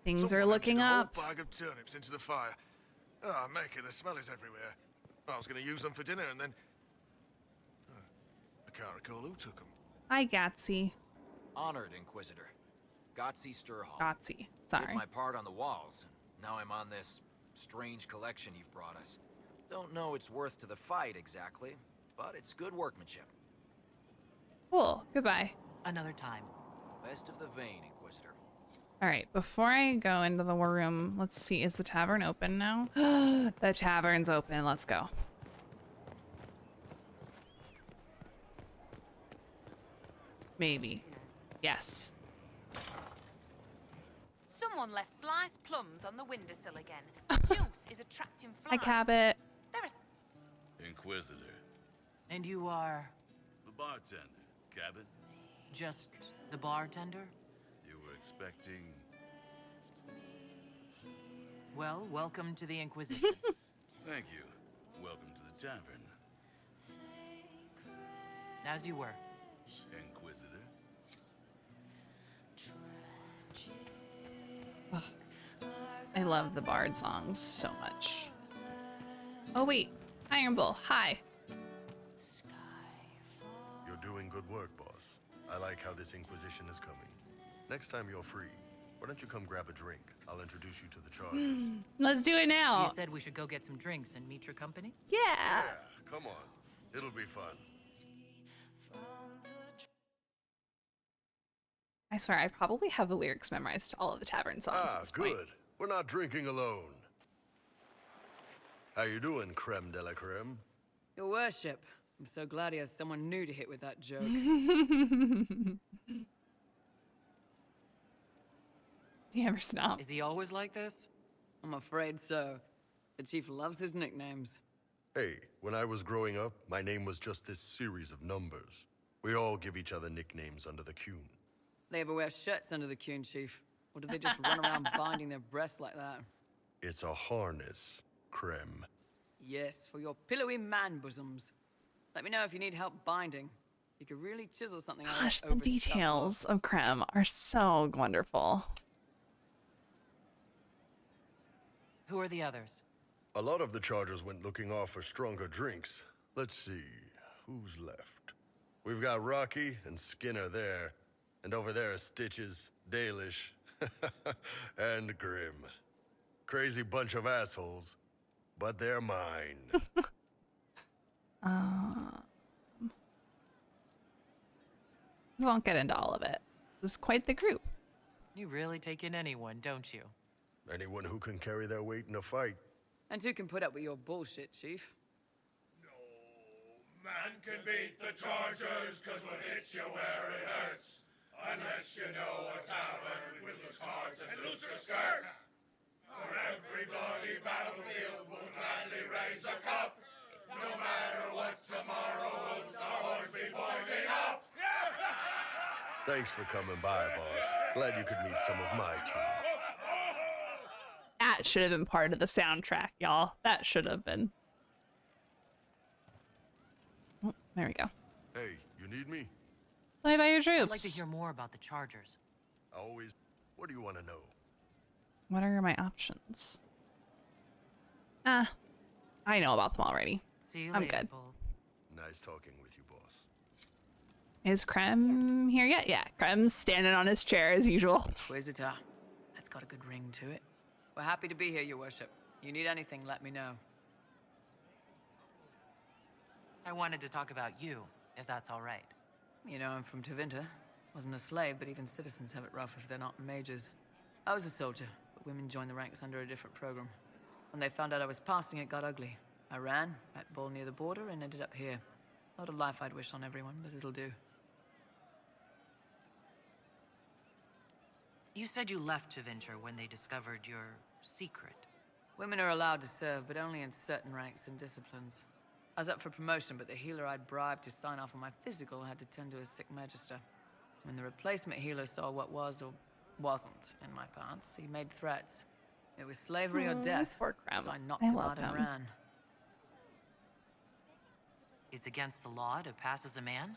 A: Things are looking up.
G: A whole bag of turnips into the fire. Ah, make it, the smell is everywhere. I was going to use them for dinner and then... I can't recall who took them.
A: Hi, Gatsy.
T: Honored, Inquisitor. Gotsy Sturhall.
A: Gotsy. Sorry.
T: Did my part on the walls. Now I'm on this strange collection you've brought us. Don't know its worth to the fight exactly, but it's good workmanship.
A: Cool. Goodbye.
C: Another time.
T: Best of the vein, Inquisitor.
A: All right, before I go into the war room, let's see, is the tavern open now? The tavern's open. Let's go. Maybe. Yes.
I: Someone left sliced plums on the windowsill again. The juice is attracting
A: Hi,
I: flies.
A: Cabot.
I: There is
V: Inquisitor.
C: And you are?
V: The bartender. Cabot?
C: Just the bartender?
V: You were expecting...
C: Well, welcome to the Inquisition.
V: Thank you. Welcome to the tavern.
C: As you were.
V: Inquisitor.
A: Ugh. I love the Bard songs so much. Oh wait, Iron Bull, hi.
W: You're doing good work, boss. I like how this Inquisition is coming. Next time you're free, why don't you come grab a drink? I'll introduce you to the charges.
A: Let's do it now.
C: You said we should go get some drinks and meet your company?
A: Yeah.
W: Come on. It'll be fun.
A: I swear, I probably have the lyrics memorized to all of the tavern songs at this point.
W: Good. We're not drinking alone. How you doing, creme de la creme?
X: Your worship. I'm so glad he has someone new to hit with that joke.
A: Do you ever stop?
C: Is he always like this?
X: I'm afraid so. The chief loves his nicknames.
W: Hey, when I was growing up, my name was just this series of numbers. We all give each other nicknames under the Qun.
X: They ever wear shirts under the Qun, chief? Or do they just run around binding their breasts like that?
W: It's a harness, creme.
X: Yes, for your pillowy man bosoms. Let me know if you need help binding. You could really chisel something out of
A: Gosh,
X: that
A: the
X: overstuffed
A: details of Creme are so wonderful.
C: Who are the others?
W: A lot of the chargers went looking off for stronger drinks. Let's see, who's left? We've got Rocky and Skinner there. And over there are Stitches, Dalish, and Grim. Crazy bunch of assholes, but they're mine.
A: We won't get into all of it. This is quite the group.
C: You really take in anyone, don't you?
W: Anyone who can carry their weight in a fight.
X: And who can put up with your bullshit, chief?
Y: Man can beat the Chargers, cause we'll hit you where it hurts. Unless you know a tavern with loose cards and looser skirts. For every bloody battlefield, we'll gladly raise a cup. No matter what tomorrow holds, our horns be pointing up.
W: Thanks for coming by, boss. Glad you could meet some of my team.
A: That should have been part of the soundtrack, y'all. That should have been. Oh, there we go.
W: Hey, you need me?
A: Play by your troops.
C: I'd like to hear more about the Chargers.
W: Always. What do you want to know?
A: What are my options? I know about them already.
C: See you
A: I'm
C: later,
A: good.
C: Bull.
W: Nice talking with you, boss.
A: Is Creme here yet? Yeah, Creme's standing on his chair as usual.
X: Inquisitor. That's got a good ring to it. We're happy to be here, your worship. You need anything, let me know.
C: I wanted to talk about you, if that's all right.
X: You know, I'm from Tevinter. Wasn't a slave, but even citizens have it rough if they're not mages. I was a soldier, but women joined the ranks under a different program. When they found out I was passing, it got ugly. I ran, met Bull near the border, and ended up here. Not a life I'd wish on everyone, but it'll do.
C: You said you left Tevinter when they discovered your secret.
X: Women are allowed to serve, but only in certain ranks and disciplines. I was up for promotion, but the healer I'd bribed to sign off on my physical had to tend to a sick magister. When the replacement healer saw what was or wasn't in my pants, he made threats. It was slavery or death,
A: poor Creme.
X: so I knocked
A: I
X: him
A: love
X: out and
A: him.
X: ran.
C: It's against the law to pass as a man?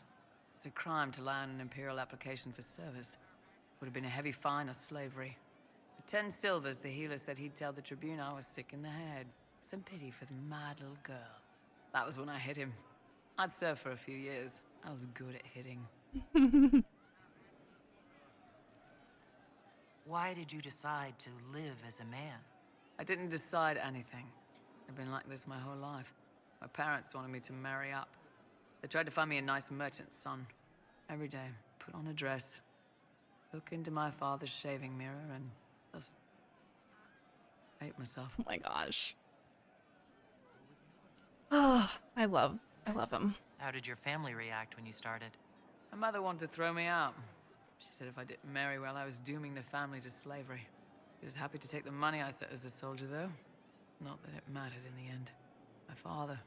X: It's a crime to lie on an imperial application for service. Would have been a heavy fine or slavery. For 10 silvers, the healer said he'd tell the Tribune I was sick in the head. Some pity for the mad little girl. That was when I hit him. I'd served for a few years. I was good at hitting.
C: Why did you decide to live as a man?
X: I didn't decide anything. I've been like this my whole life. My parents wanted me to marry up. They tried to find me a nice merchant's son. Every day, put on a dress, look into my father's shaving mirror, and just hate myself.
A: Oh my gosh. Oh, I love him.
C: How did your family react when you started?
X: My mother wanted to throw me out. She said if I didn't marry well, I was dooming the family to slavery. She was happy to take the money I set as a soldier, though. Not that it mattered in the end. My father.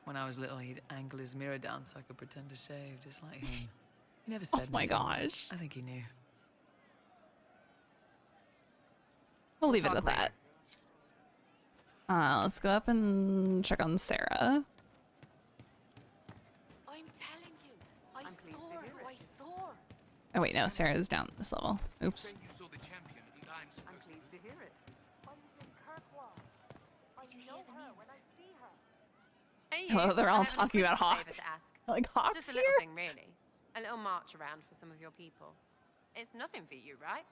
X: When I was little, he'd angle his mirror down so I could pretend to shave, just like him. He never said
A: Oh my
X: anything.
A: gosh.
X: I think he knew.
A: We'll leave it at that. Let's go up and check on Sarah.
M: I'm telling you, I saw her who I saw.
A: Oh wait, no, Sarah's down this level. Oops.
Q: You saw the champion, and I'm pleased to hear it.
L: Hey,
A: Oh,
L: you.
A: they're
L: I
A: all
L: have an
A: talking about
L: Inquisitor
A: Hawk.
L: favor to ask.
A: Like, Hawk's
L: Just a little
A: here?
L: thing, really. A little march around for some of your people. It's nothing for you, right?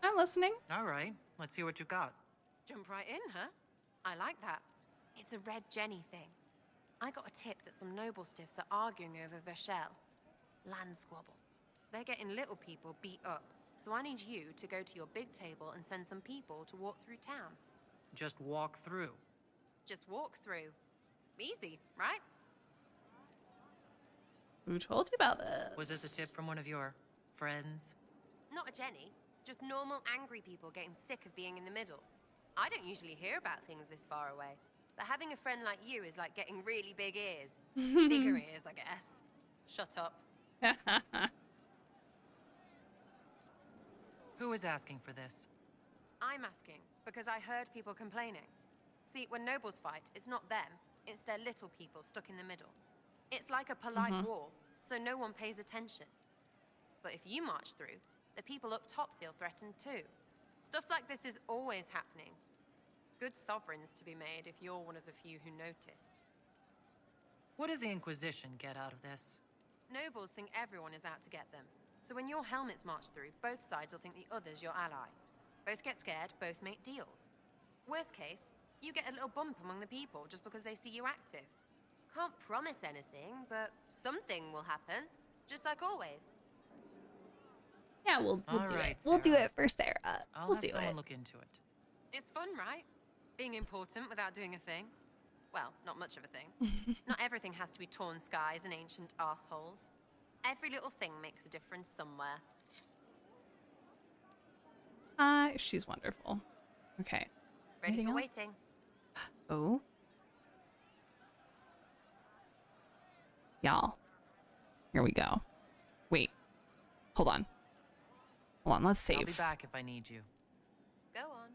A: I'm listening.
C: All right, let's hear what you got.
L: Jump right in, huh? I like that. It's a Red Jenny thing. I got a tip that some noble stiffs are arguing over Vershel. Land squabble. They're getting little people beat up. So I need you to go to your big table and send some people to walk through town.
C: Just walk through.
L: Just walk through. Easy, right?
A: Who told you about this?
C: Was this a tip from one of your friends?
L: Not a Jenny. Just normal angry people getting sick of being in the middle. I don't usually hear about things this far away. But having a friend like you is like getting really big ears. Bigger ears, I guess. Shut up.
C: Who is asking for this?
L: I'm asking because I heard people complaining. See, when nobles fight, it's not them. It's their little people stuck in the middle. It's like a polite war, so no one pays attention. But if you march through, the people up top feel threatened too. Stuff like this is always happening. Good sovereigns to be made if you're one of the few who notice.
C: What does the Inquisition get out of this?
L: Nobles think everyone is out to get them. So when your helmets march through, both sides will think the other's your ally. Both get scared, both make deals. Worst case, you get a little bump among the people just because they see you active. Can't promise anything, but something will happen, just like always.
A: Yeah, we'll
C: All
A: do
C: right,
A: it. We'll do
C: Sarah.
A: it for Sarah.
C: I'll
A: We'll
C: have
A: do
C: someone
A: it.
C: look into it.
L: It's fun, right? Being important without doing a thing. Well, not much of a thing. Not everything has to be torn skies and ancient arseholes. Every little thing makes a difference somewhere.
A: She's wonderful. Okay.
L: Ready
A: Anything
L: for
A: else?
L: waiting.
A: Oh. Y'all. Here we go. Wait. Hold on. Hold on, let's save.
C: I'll be back if I need you.
L: Go on.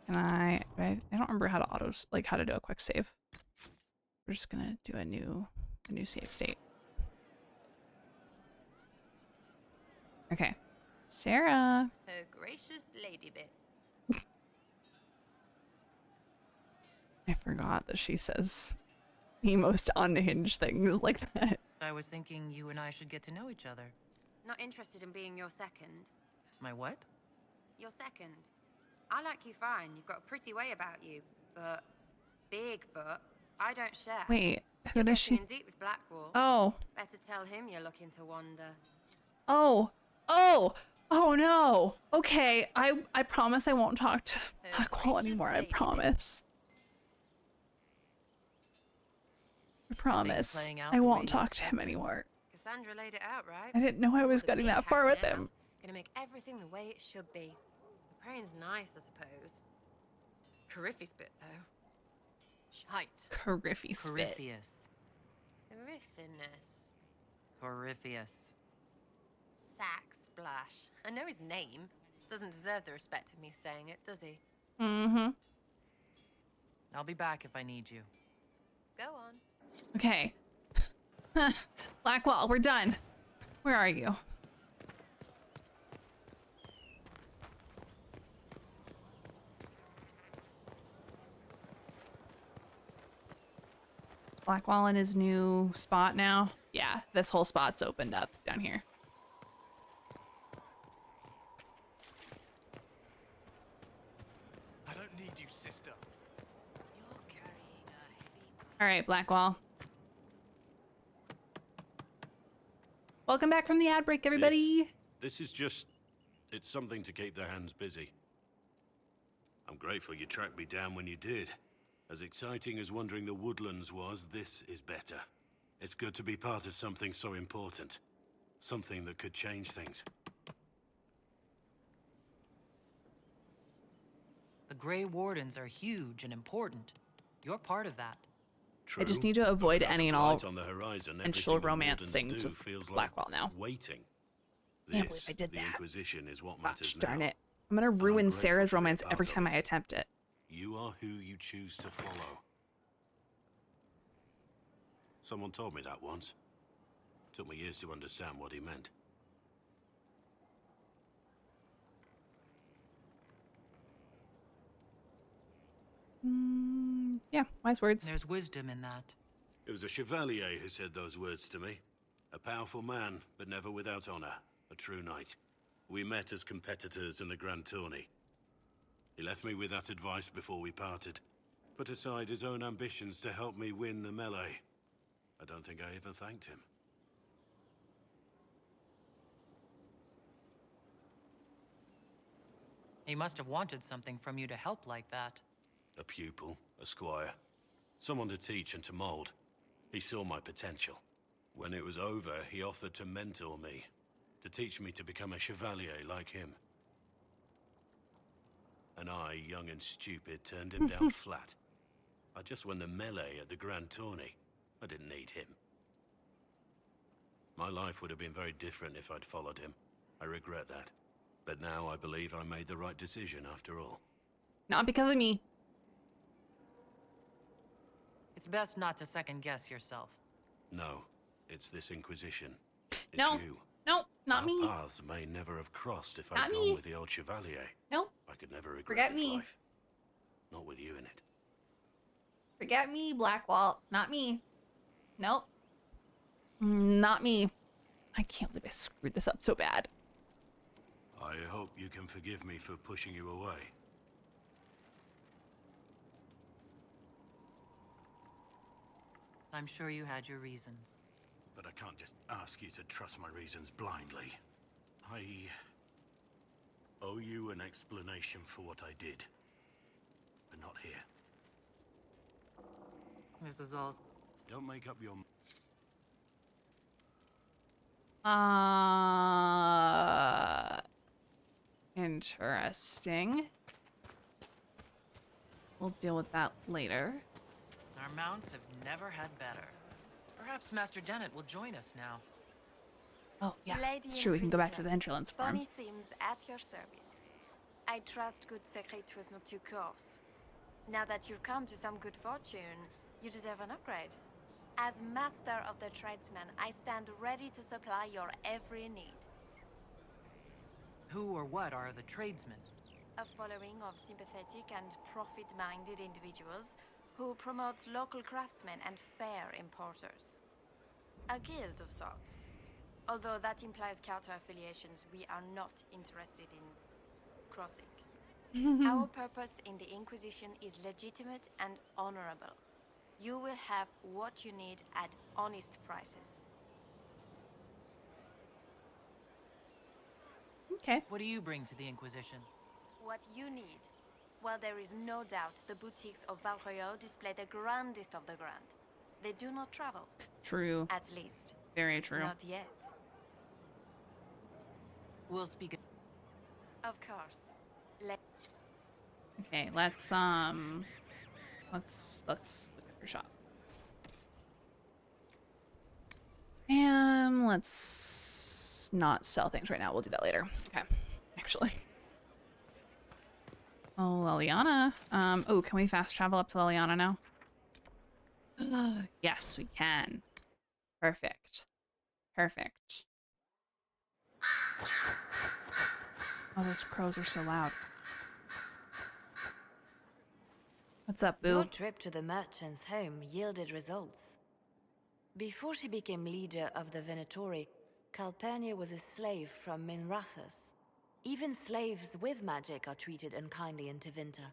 A: Can I don't remember how to how to do a quick save. We're just gonna do a new save state. Okay. Sarah.
L: Her gracious lady bit.
A: I forgot that she says the most unhinged things like that.
C: I was thinking you and I should get to know each other.
L: Not interested in being your second.
C: My what?
L: Your second. I like you fine. You've got a pretty way about you. But, big but, I don't share.
A: Wait, who
L: You're
A: does she?
L: getting in deep with Blackwall.
A: Oh.
L: Better tell him you're looking to wander.
A: Oh. No. Okay, I promise I won't talk to Blackwall anymore. I promise. I promise.
C: playing out
A: I
C: the way
A: won't
C: you
A: talk to him anymore.
L: Cassandra laid it out, right?
A: I didn't know I was
L: The
A: getting
L: big
A: that far with
L: hat now.
A: him.
L: Gonna make everything the way it should be. The praying's nice, I suppose. Corypheus bit, though. Shite.
A: Corypheus spit.
C: Corypheus.
L: Corypheus.
C: Corypheus.
L: Sack Splash. I know his name. Doesn't deserve the respect of me saying it, does he?
A: Mm-hmm.
C: I'll be back if I need you.
L: Go on.
A: Okay. Blackwall, we're done. Where are you? Is Blackwall in his new spot now? Yeah, this whole spot's opened up down here.
G: I don't need you, sister.
A: All right, Blackwall. Welcome back from the ad break, everybody.
K: This is just... it's something to keep their hands busy. I'm grateful you tracked me down when you did. As exciting as wandering the woodlands was, this is better. It's good to be part of something so important. Something that could change things.
C: The Grey Wardens are huge and important. You're part of that.
A: I just need to avoid any and all
K: on the horizon,
A: potential
K: everything the
A: romance
K: Wardens
A: things
K: do
A: with
K: feels like
A: Blackwell now.
K: Waiting.
A: Can't believe I did
K: the
A: that.
K: Inquisition is what
A: Gosh
K: matters
A: darn
K: now.
A: it. I'm gonna ruin
K: grateful
A: Sarah's
K: to be
A: romance
K: part
A: every
K: of
A: time
K: it.
A: I attempt it.
K: You are who you choose to follow. Someone told me that once. Took me years to understand what he meant.
A: Yeah, wise words.
C: There's wisdom in that.
K: It was a chevalier who said those words to me. A powerful man, but never without honor. A true knight. We met as competitors in the Grand Tourney. He left me with that advice before we parted. Put aside his own ambitions to help me win the melee. I don't think I even thanked him.
C: He must have wanted something from you to help like that.
K: A pupil, a squire. Someone to teach and to mold. He saw my potential. When it was over, he offered to mentor me. To teach me to become a chevalier like him. And I, young and stupid, turned him down flat. I just won the melee at the Grand Tourney. I didn't need him. My life would have been very different if I'd followed him. I regret that. But now I believe I made the right decision after all.
A: Not because of me.
C: It's best not to second guess yourself.
K: No, it's this Inquisition. It's
A: No.
K: you.
A: No, not
K: Our
A: me.
K: paths may never have crossed if
A: Not
K: I'd
A: me.
K: gone with the old Chevalier.
A: No.
K: I could never regret
A: Forget
K: this
A: me.
K: life. Not with you in it.
A: Forget me, Blackwall. Not me. Nope. Not me. I can't believe I screwed this up so bad.
K: I hope you can forgive me for pushing you away.
C: I'm sure you had your reasons.
K: But I can't just ask you to trust my reasons blindly. I owe you an explanation for what I did. But not here.
C: This is all...
K: Don't make up your...
A: Interesting. We'll deal with that later.
C: Our mounts have never had better. Perhaps Master Dennett will join us now.
A: Oh, yeah.
B: Lady
A: It's true. We can go back to the
B: Inquisitor,
A: Hinterlands farm.
B: Bonnie seems at your service. I trust good secret was not too coarse. Now that you've come to some good fortune, you deserve an upgrade. As master of the tradesmen, I stand ready to supply your every need.
C: Who or what are the tradesmen?
B: A following of sympathetic and profit-minded individuals who promote local craftsmen and fair importers. A guild of sorts. Although that implies counter-affiliations we are not interested in crossing. Our purpose in the Inquisition is legitimate and honorable. You will have what you need at honest prices.
A: Okay.
C: What do you bring to the Inquisition?
B: What you need? Well, there is no doubt the boutiques of Valroyo display the grandest of the grand. They do not travel.
A: True.
B: At least.
A: Very true.
B: Not yet.
C: We'll speak...
B: Of course.
A: Okay, let's look at her shop. And let's not sell things right now. We'll do that later. Okay. Actually. Oh, Liliana. Oh, can we fast travel up to Liliana now? Yes, we can. Perfect. Perfect. Oh, those crows are so loud. What's up, Boo?
B: Your trip to the merchant's home yielded results. Before she became leader of the Venatori, Calpurnia was a slave from Minrathus. Even slaves with magic are treated unkindly in Tevinter.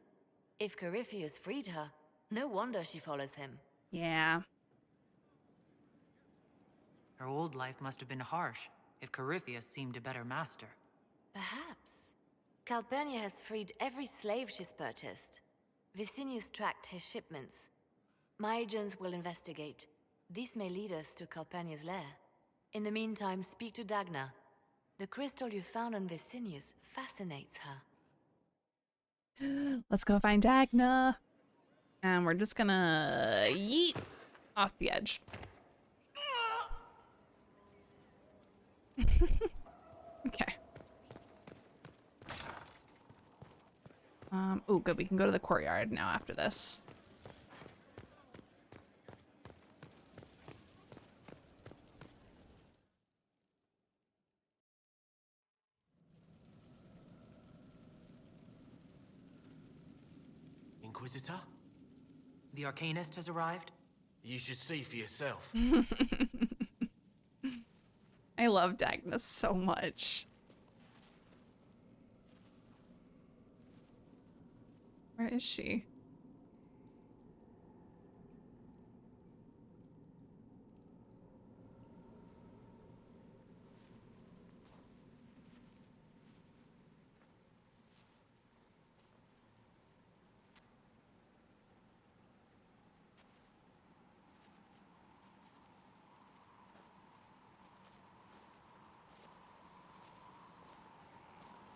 B: If Corypheus freed her, no wonder she follows him.
A: Yeah.
C: Her old life must have been harsh, if Corypheus seemed a better master.
B: Perhaps. Calpurnia has freed every slave she's purchased. Vicinius tracked his shipments. My agents will investigate. This may lead us to Calpurnia's lair. In the meantime, speak to Dagna. The crystal you found on Vicinius fascinates her.
A: Let's go find Dagna. And we're just gonna yeet off the edge. Okay. Oh, good. We can go to the courtyard now after this.
U: Inquisitor?
C: The Arcanist has arrived?
U: You should see for yourself.
A: I love Dagna so much. Where is she?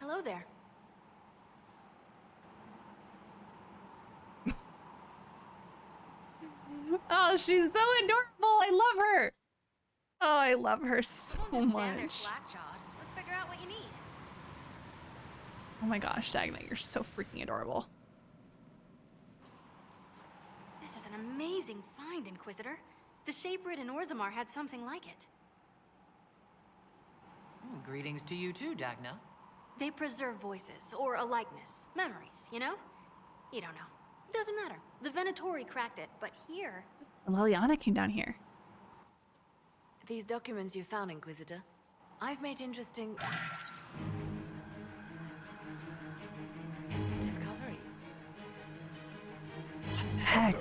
H: Hello there.
A: Oh, she's so adorable. I love her. Oh, I love her so
H: Don't just stand there
A: much.
H: slack-jawed. Let's figure out what you need.
A: Oh my gosh, Dagna, you're so freaking adorable.
H: This is an amazing find, Inquisitor. The Shaperid in Orzammar had something like it.
C: Greetings to you too, Dagna.
H: They preserve voices, or a likeness, memories, you know? You don't know. Doesn't matter. The Venatori cracked it, but here...
A: Liliana came down here.
B: These documents you found, Inquisitor, I've made interesting discoveries.
A: Heck.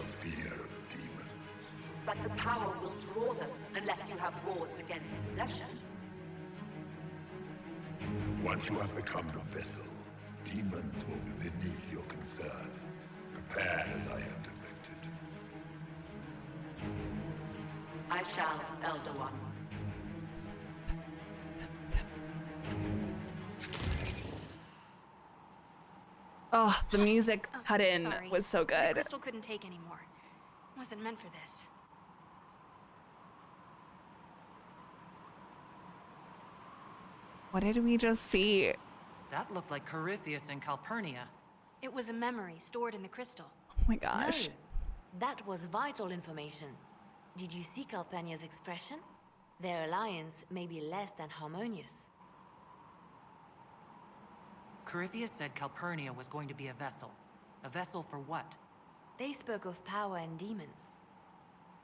E: But the power will draw them unless you have wards against possession.
J: Once you have become the vessel, demons will be beneath your concern. Prepare as I have depicted.
E: I shall, Elder One.
A: Oh, the music
H: Oh,
A: cut in
H: sorry.
A: was so
H: The
A: good.
H: crystal couldn't take anymore. Wasn't meant for this.
A: What did we just see?
C: That looked like Corypheus and Calpurnia.
H: It was a memory stored in the crystal.
A: Oh my gosh.
B: No, that was vital information. Did you see Calpurnia's expression? Their alliance may be less than harmonious.
C: Corypheus said Calpurnia was going to be a vessel. A vessel for what?
B: They spoke of power and demons.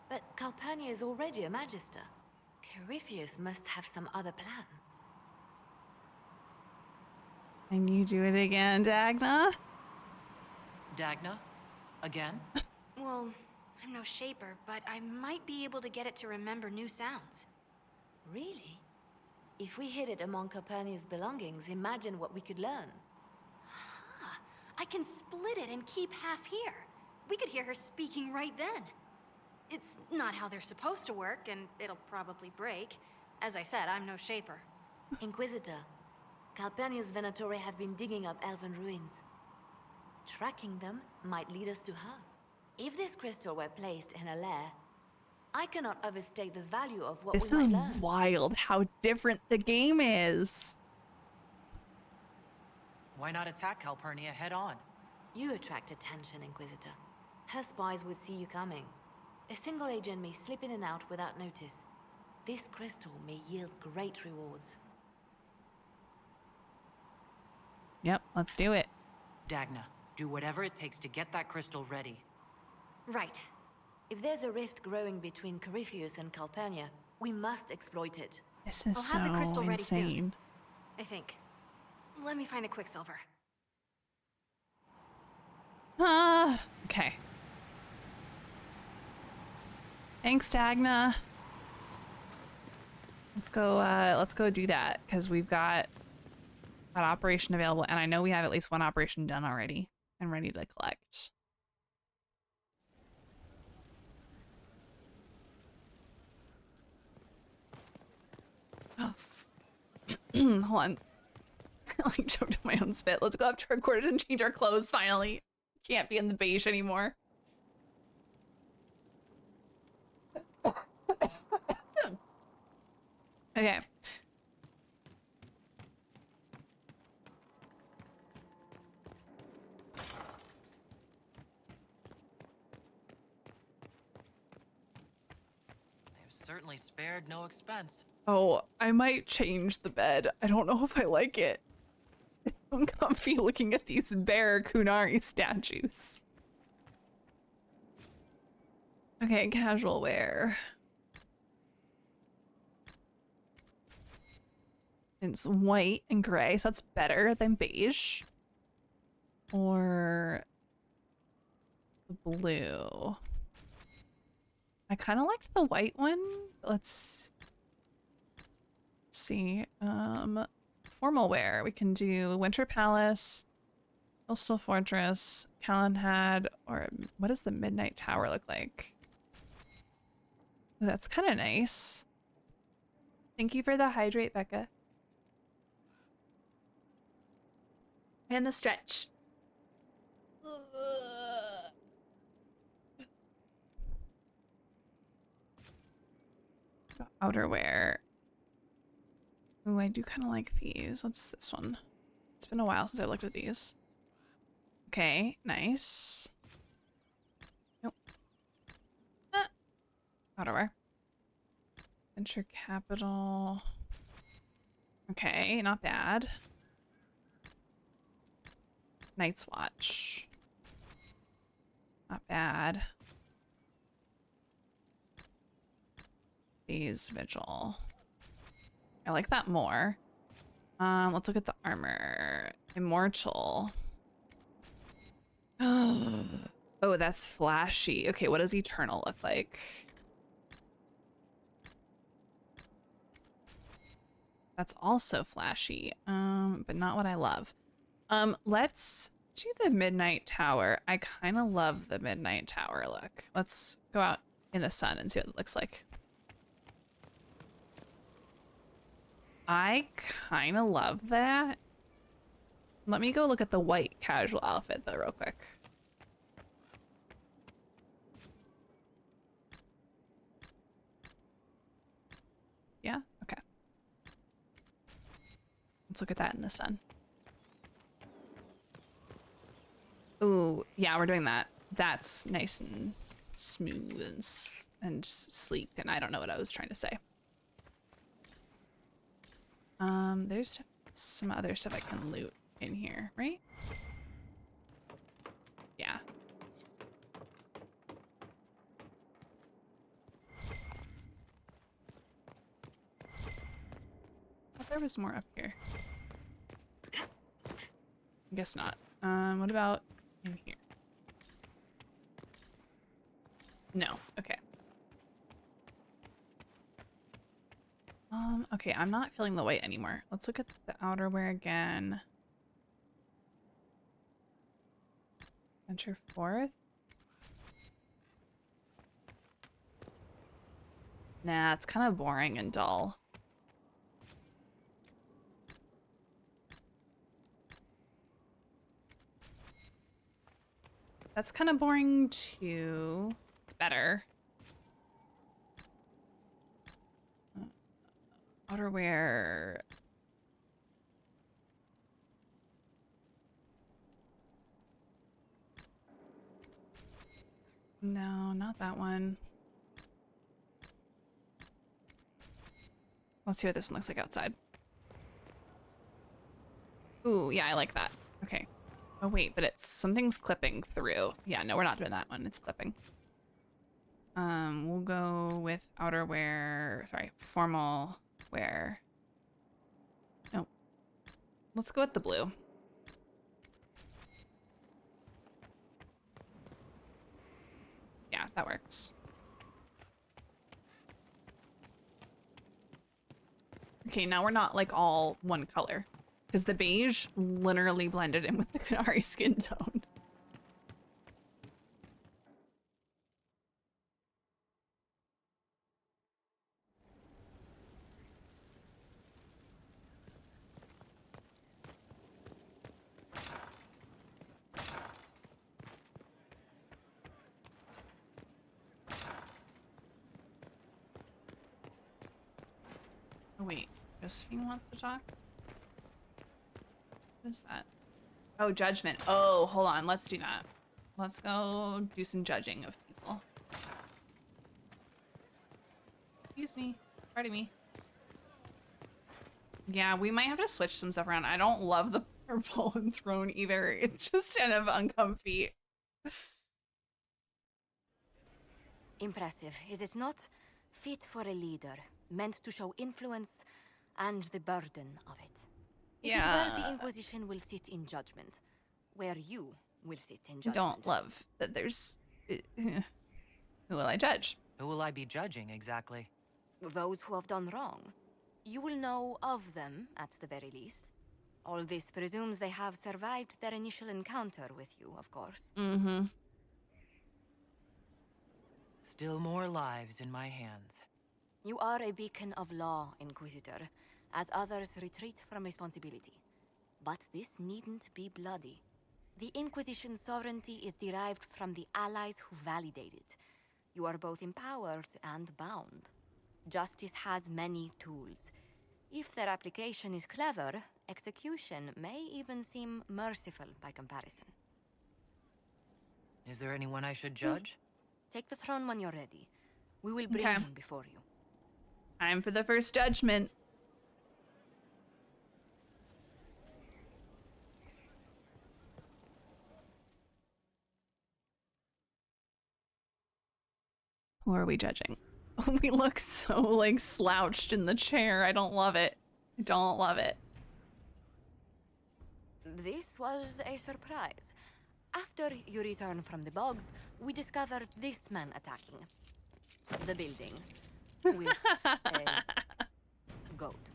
B: But Calpurnia is already a Magister. Corypheus must have some other plan.
A: Can you do it again, Dagna?
C: Dagna? Again?
H: Well, I'm no shaper, but I might be able to get it to remember new sounds.
B: Really? If we hid it among Calpurnia's belongings, imagine what we could learn.
H: Huh. I can split it and keep half here. We could hear her speaking right then. It's not how they're supposed to work, and it'll probably break. As I said, I'm no shaper.
B: Inquisitor, Calpurnia's Venatori have been digging up elven ruins. Tracking them might lead us to her. If this crystal were placed in a lair, I cannot overstate the value of what
A: This
B: we
A: is
B: might learn.
A: wild how different the game is.
C: Why not attack Calpurnia head on?
B: You attract attention, Inquisitor. Her spies would see you coming. A single agent may slip in and out without notice. This crystal may yield great rewards.
A: Yep, let's do it.
C: Dagna, do whatever it takes to get that crystal ready.
H: Right.
B: If there's a rift growing between Corypheus and Calpurnia, we must exploit it.
A: This is
H: I'll have the crystal
A: so
H: ready soon.
A: insane.
H: I think. Let me find the Quicksilver.
A: Okay. Thanks, Dagna. Let's go do that, because we've got that operation available, and I know we have at least one operation done already and ready to collect. Oh. Hold on. I like choked on my own spit. Let's go up to our quarters and change our clothes finally. Can't be in the beige anymore. Okay.
C: They've certainly spared no expense.
A: Oh, I might change the bed. I don't know if I like it. I'm comfy looking at these bare Qunari statues. Okay, casual wear. It's white and gray, so that's better than beige. Or blue. I kind of liked the white one. Let's see. Formal wear. We can do Winter Palace, Coastal Fortress, Calenhad, or what does the Midnight Tower look like? That's kind of nice. Thank you for the hydrate, Becca. And the stretch. Outerwear. Ooh, I do kind of like these. What's this one? It's been a while since I looked at these. Okay, nice. Nope. Outerwear. Venture Capital. Okay, not bad. Night's Watch. Not bad. Day's Vigil. I like that more. Let's look at the armor. Immortal. Oh, that's flashy. Okay, what does Eternal look like? That's also flashy, but not what I love. Let's do the Midnight Tower. I kind of love the Midnight Tower look. Let's go out in the sun and see what it looks like. I kind of love that. Let me go look at the white casual outfit though real quick. Yeah, okay. Let's look at that in the sun. Ooh, yeah, we're doing that. That's nice and smooth and sleek, and I don't know what I was trying to say. There's some other stuff I can loot in here, right? Yeah. I thought there was more up here. I guess not. What about in here? No, okay. Okay, I'm not feeling the white anymore. Let's look at the outerwear again. Venture forth. Nah, it's kind of boring and dull. That's kind of boring too. It's better. Outerwear. No, not that one. Let's see what this one looks like outside. Ooh, yeah, I like that. Okay. Oh wait, but it's something's clipping through. Yeah, no, we're not doing that one. It's clipping. We'll go with outerwear. Sorry, formal wear. No. Let's go with the blue. Yeah, that works. Okay, now we're not like all one color. because the beige literally blended in with the Qunari skin tone. Oh wait, Josephine wants to talk? What is that? Oh, judgment. Oh, hold on, let's do that. Let's go do some judging of people. Excuse me, pardon me. Yeah, we might have to switch some stuff around. I don't love the purple and throne either. It's just kind of uncomfy.
B: Impressive, is it not? Fit for a leader, meant to show influence and the burden of it. It is where the Inquisition will sit in judgment, where you will sit in judgment.
A: Don't love that there's... Who will I judge?
C: Who will I be judging, exactly?
B: Those who have done wrong. You will know of them, at the very least. All this presumes they have survived their initial encounter with you, of course.
A: Mm-hmm.
C: Still more lives in my hands.
B: You are a beacon of law, Inquisitor, as others retreat from responsibility. But this needn't be bloody. The Inquisition's sovereignty is derived from the allies who validate it. You are both empowered and bound. Justice has many tools. If their application is clever, execution may even seem merciful by comparison.
C: Is there anyone I should judge?
B: Take the throne when you're ready. We will bring him before you.
A: Time for the first judgment. Who are we judging? We look so like slouched in the chair. I don't love it. I don't love it.
B: This was a surprise. After you return from the bogs, we discovered this man attacking the building with a goat.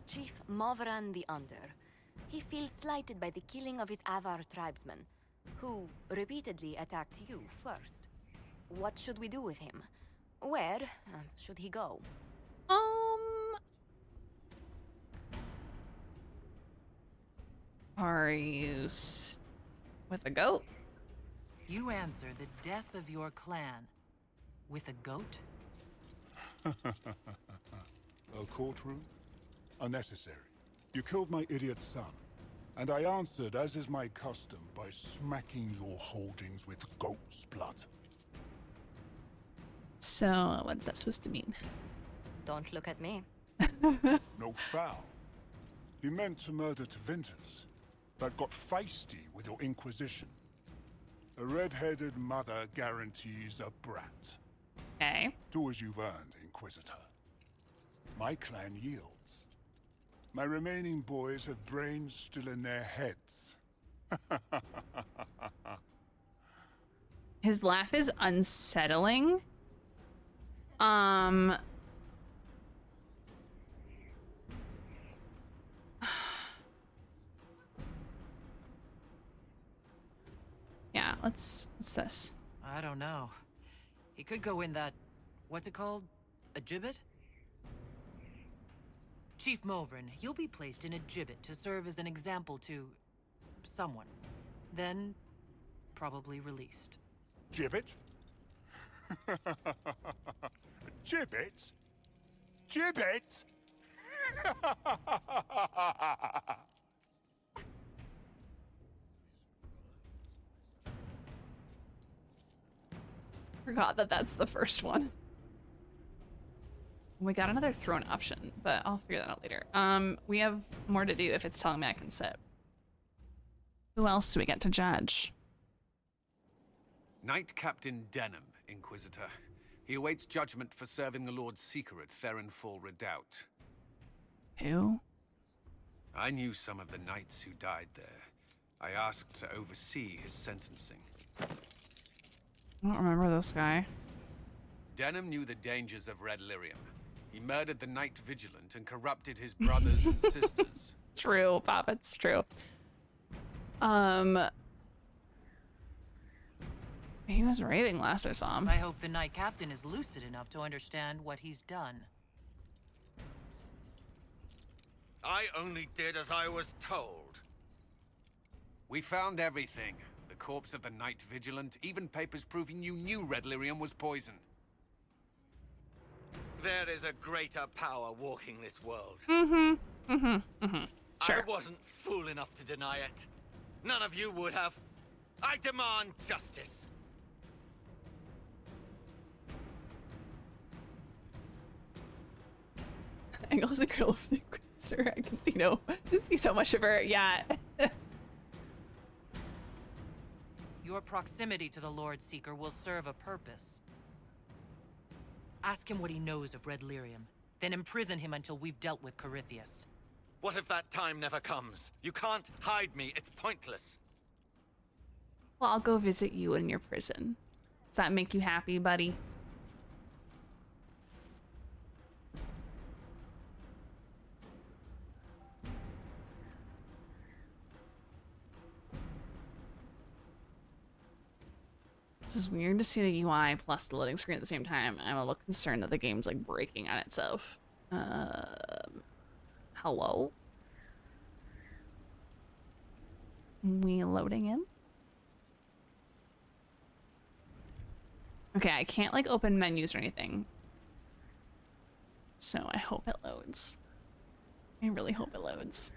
B: Chief Movran the Under. He feels slighted by the killing of his Avar tribesmen, who repeatedly attacked you first. What should we do with him? Where should he go?
A: Are you with a goat?
C: You answer the death of your clan with a goat?
F: A courtroom? Unnecessary. You killed my idiot son, and I answered, as is my custom, by smacking your holdings with goat's blood.
A: So, what's that supposed to mean?
B: Don't look at me.
F: No foul. He meant to murder Tevinters, but got feisty with your Inquisition. A red-headed mother guarantees a brat.
A: Okay.
F: Do as you've earned, Inquisitor. My clan yields. My remaining boys have brains still in their heads.
A: His laugh is unsettling. Yeah, what's this?
C: I don't know. He could go in that... what's it called? A gibbet? Chief Movran, you'll be placed in a gibbet to serve as an example to... someone. Then, probably released.
F: Gibbet? Gibbet? Gibbet?
A: Forgot that that's the first one. We got another throne option, but I'll figure that out later. We have more to do if it's telling me I can sit. Who else do we get to judge?
D: Knight Captain Denham, Inquisitor. He awaits judgment for serving the Lord's Seeker at Therenfall Redoubt.
A: Who?
D: I knew some of the knights who died there. I asked to oversee his sentencing.
A: I don't remember this guy.
D: Denham knew the dangers of Red Lyrium. He murdered the Knight Vigilant and corrupted his brothers and sisters.
A: True, Pop, it's true. He was raving last I saw him.
C: I hope the Knight Captain is lucid enough to understand what he's done.
N: I only did as I was told.
D: We found everything. The corpse of the Knight Vigilant, even papers proving you knew red lyrium was poison.
N: There is a greater power walking this world.
A: Sure.
N: I wasn't fool enough to deny it. None of you would have. I demand justice.
A: Angle's a girl of the Inquisitor. I can see so much of her. Yeah.
C: Your proximity to the Lord Seeker will serve a purpose. Ask him what he knows of red lyrium, then imprison him until we've dealt with Corypheus.
N: What if that time never comes? You can't hide me. It's pointless.
A: Well, I'll go visit you in your prison. Does that make you happy, buddy? This is weird to see the UI plus the loading screen at the same time. I'm a little concerned that the game's like breaking on itself. Hello? We loading in? Okay, I can't like open menus or anything. So I hope it loads. I really hope it loads.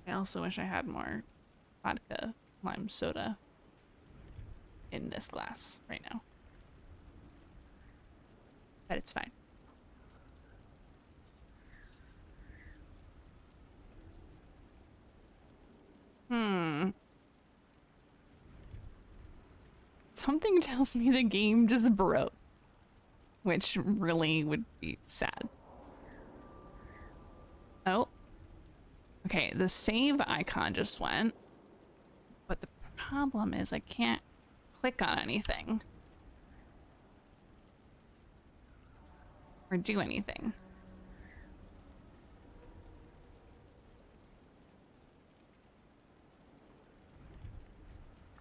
A: I also wish I had more vodka lime soda in this glass right now. But it's fine. Something tells me the game just broke, which really would be sad. Oh. Okay, the save icon just went, but the problem is I can't click on anything or do anything.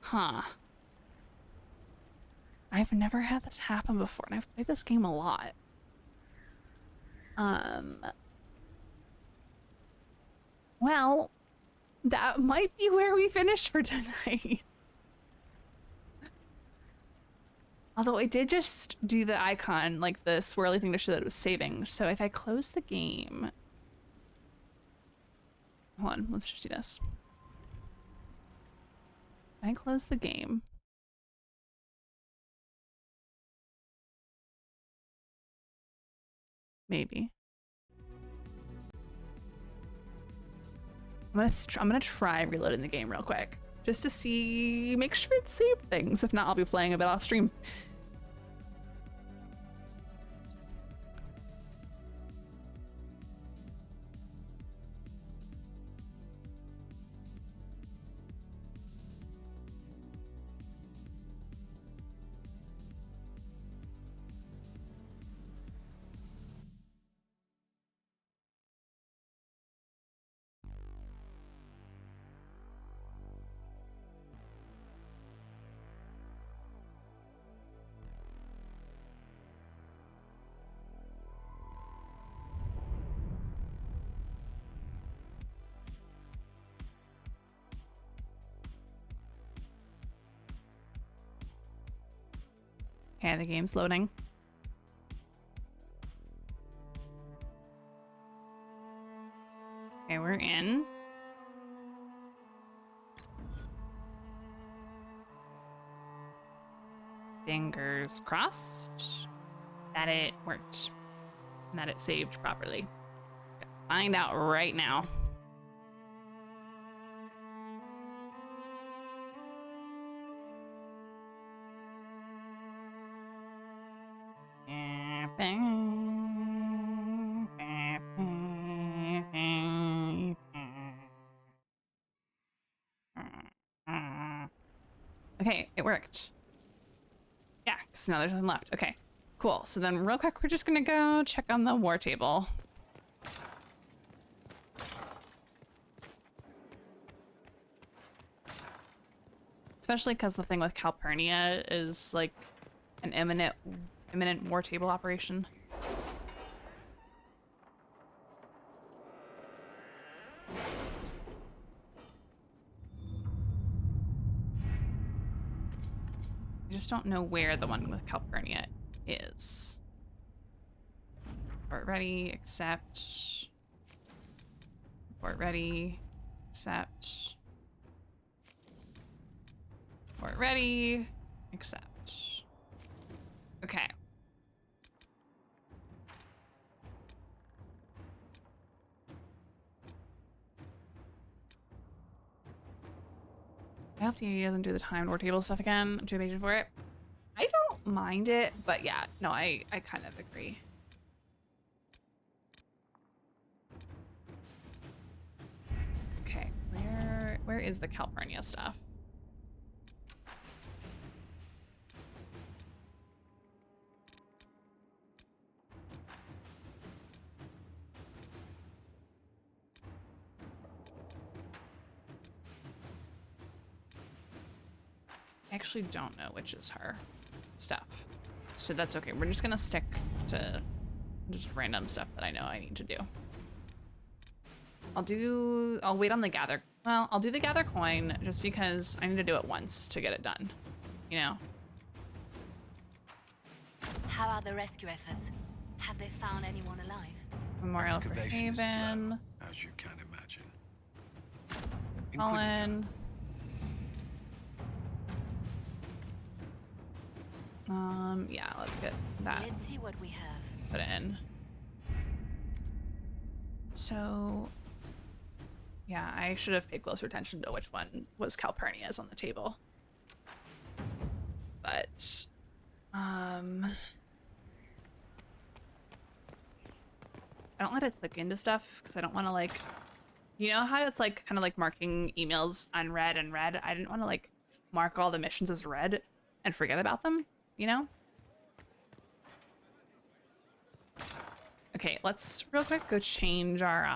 A: Huh. I've never had this happen before, and I've played this game a lot. Well, that might be where we finish for tonight. Although I did just do the icon, like the swirly thing to show that it was saving. So if I close the game... Hold on, let's just do this. I close the game. Maybe. I'm gonna try reloading the game real quick, just to see, make sure it saved things. If not, I'll be playing a bit off stream. Okay, the game's loading. Okay, we're in. Fingers crossed that it worked and that it saved properly. Find out right now. Okay, it worked. Yeah, because now there's nothing left. Okay, Cool. So then real quick, we're just gonna go check on the war table. Especially because the thing with Calpurnia is like an imminent war table operation. I just don't know where the one with Calpurnia is. Report ready, accept. Report ready, accept. Report ready, accept. Okay. I hope he doesn't do the timed war table stuff again. I'm too impatient for it. I don't mind it, but yeah, no, I kind of agree. Okay, where is the Calpurnia stuff? I actually don't know which is her stuff. So that's okay. We're just gonna stick to just random stuff that I know I need to do. I'll wait on the gather. Well, I'll do the gather coin just because I need to do it once to get it done, you know?
B: How are the rescue efforts? Have they found anyone alive?
A: Memorial for
D: Excavation is
A: Haven.
D: slow, as you can imagine.
A: Colin. Yeah, let's get that.
B: Let's see what we have.
A: Put in. So, yeah, I should have paid closer attention to which one was Calpurnia's on the table. But, I don't let it click into stuff because I don't want to like, you know how it's like kind of like marking emails unread and read? I didn't want to like mark all the missions as read and forget about them, you know? Okay, let's real quick go change our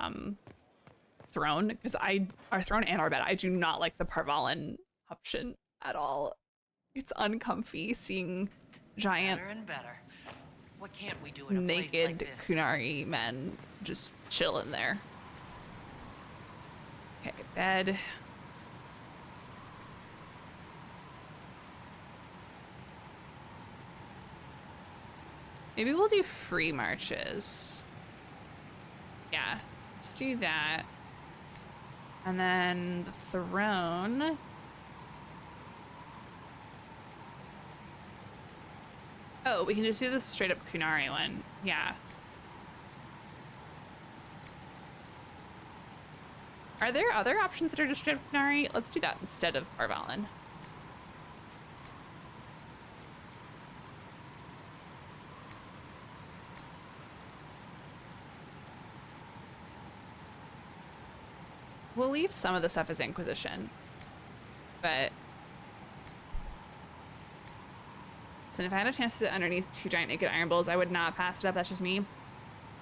A: throne because our throne and our bed. I do not like the Parvalan option at all. It's uncomfy seeing giant
C: Better and better. What can't we do in a
A: naked
C: place like this?
A: Qunari men just chilling there. Okay, bed. Maybe we'll do free marches. Yeah, let's do that. And then the throne. Oh, we can just do this straight up Qunari one. Yeah. Are there other options that are just straight up Qunari? Let's do that instead of Parvalan. We'll leave some of the stuff as Inquisition, but so if I had a chance to sit underneath two giant naked iron bulls, I would not pass it up. That's just me.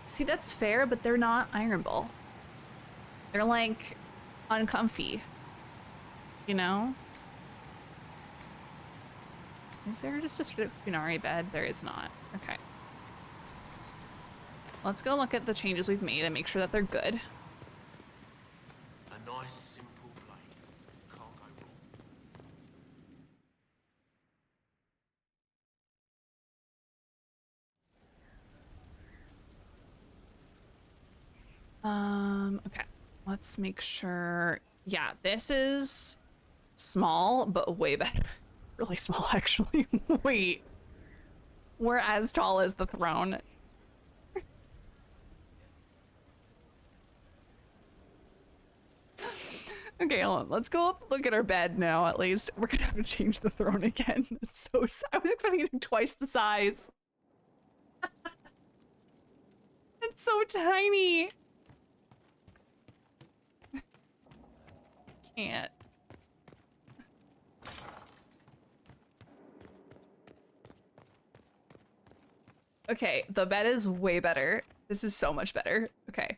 A: See, that's fair, but they're not iron bull. They're like uncomfy, you know? Is there just a straight up Qunari bed? There is not. Okay. Let's go look at the changes we've made and make sure that they're good.
U: A nice, simple blade. Can't go
A: wrong. Okay. Let's make sure. Yeah, this is small, but way better. Really small, actually. Wait. We're as tall as the throne. Okay, hold on. Let's go up and look at our bed now, at least. We're gonna have to change the throne again. It's so I was expecting it to be twice the size. It's so tiny. Can't. Okay, the bed is way better. This is so much better. Okay,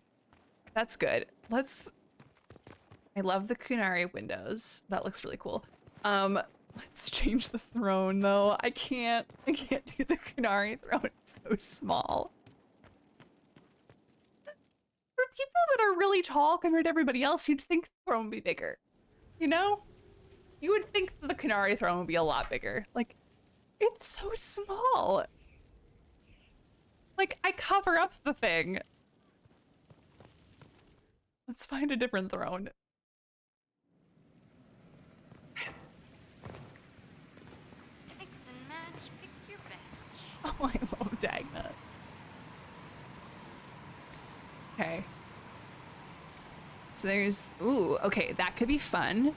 A: that's good. I love the Qunari windows. That looks really cool. Let's change the throne though. I can't do the Qunari throne. It's so small. For people that are really tall compared to everybody else, you'd think the throne would be bigger. You know? You would think the Qunari throne would be a lot bigger. Like, it's so small. Like, I cover up the thing. Let's find a different throne.
H: Mix and match, pick your batch.
A: Oh, I love Dagna. Okay. So there's, ooh, okay, that could be fun.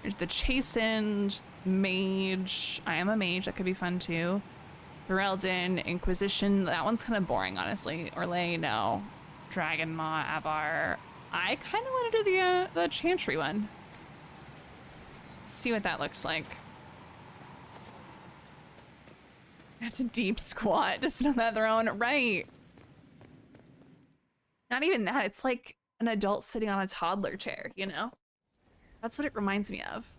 A: There's the Chastened, Mage. I am a mage, that could be fun too. Ferelden, Inquisition, that one's kind of boring, honestly. Orlais, no. Dragon Maw, Avar. I kind of want to do the Chantry one. Let's see what that looks like. I have to deep squat to sit on that throne, right? Not even that, it's like an adult sitting on a toddler chair, you know? That's what it reminds me of.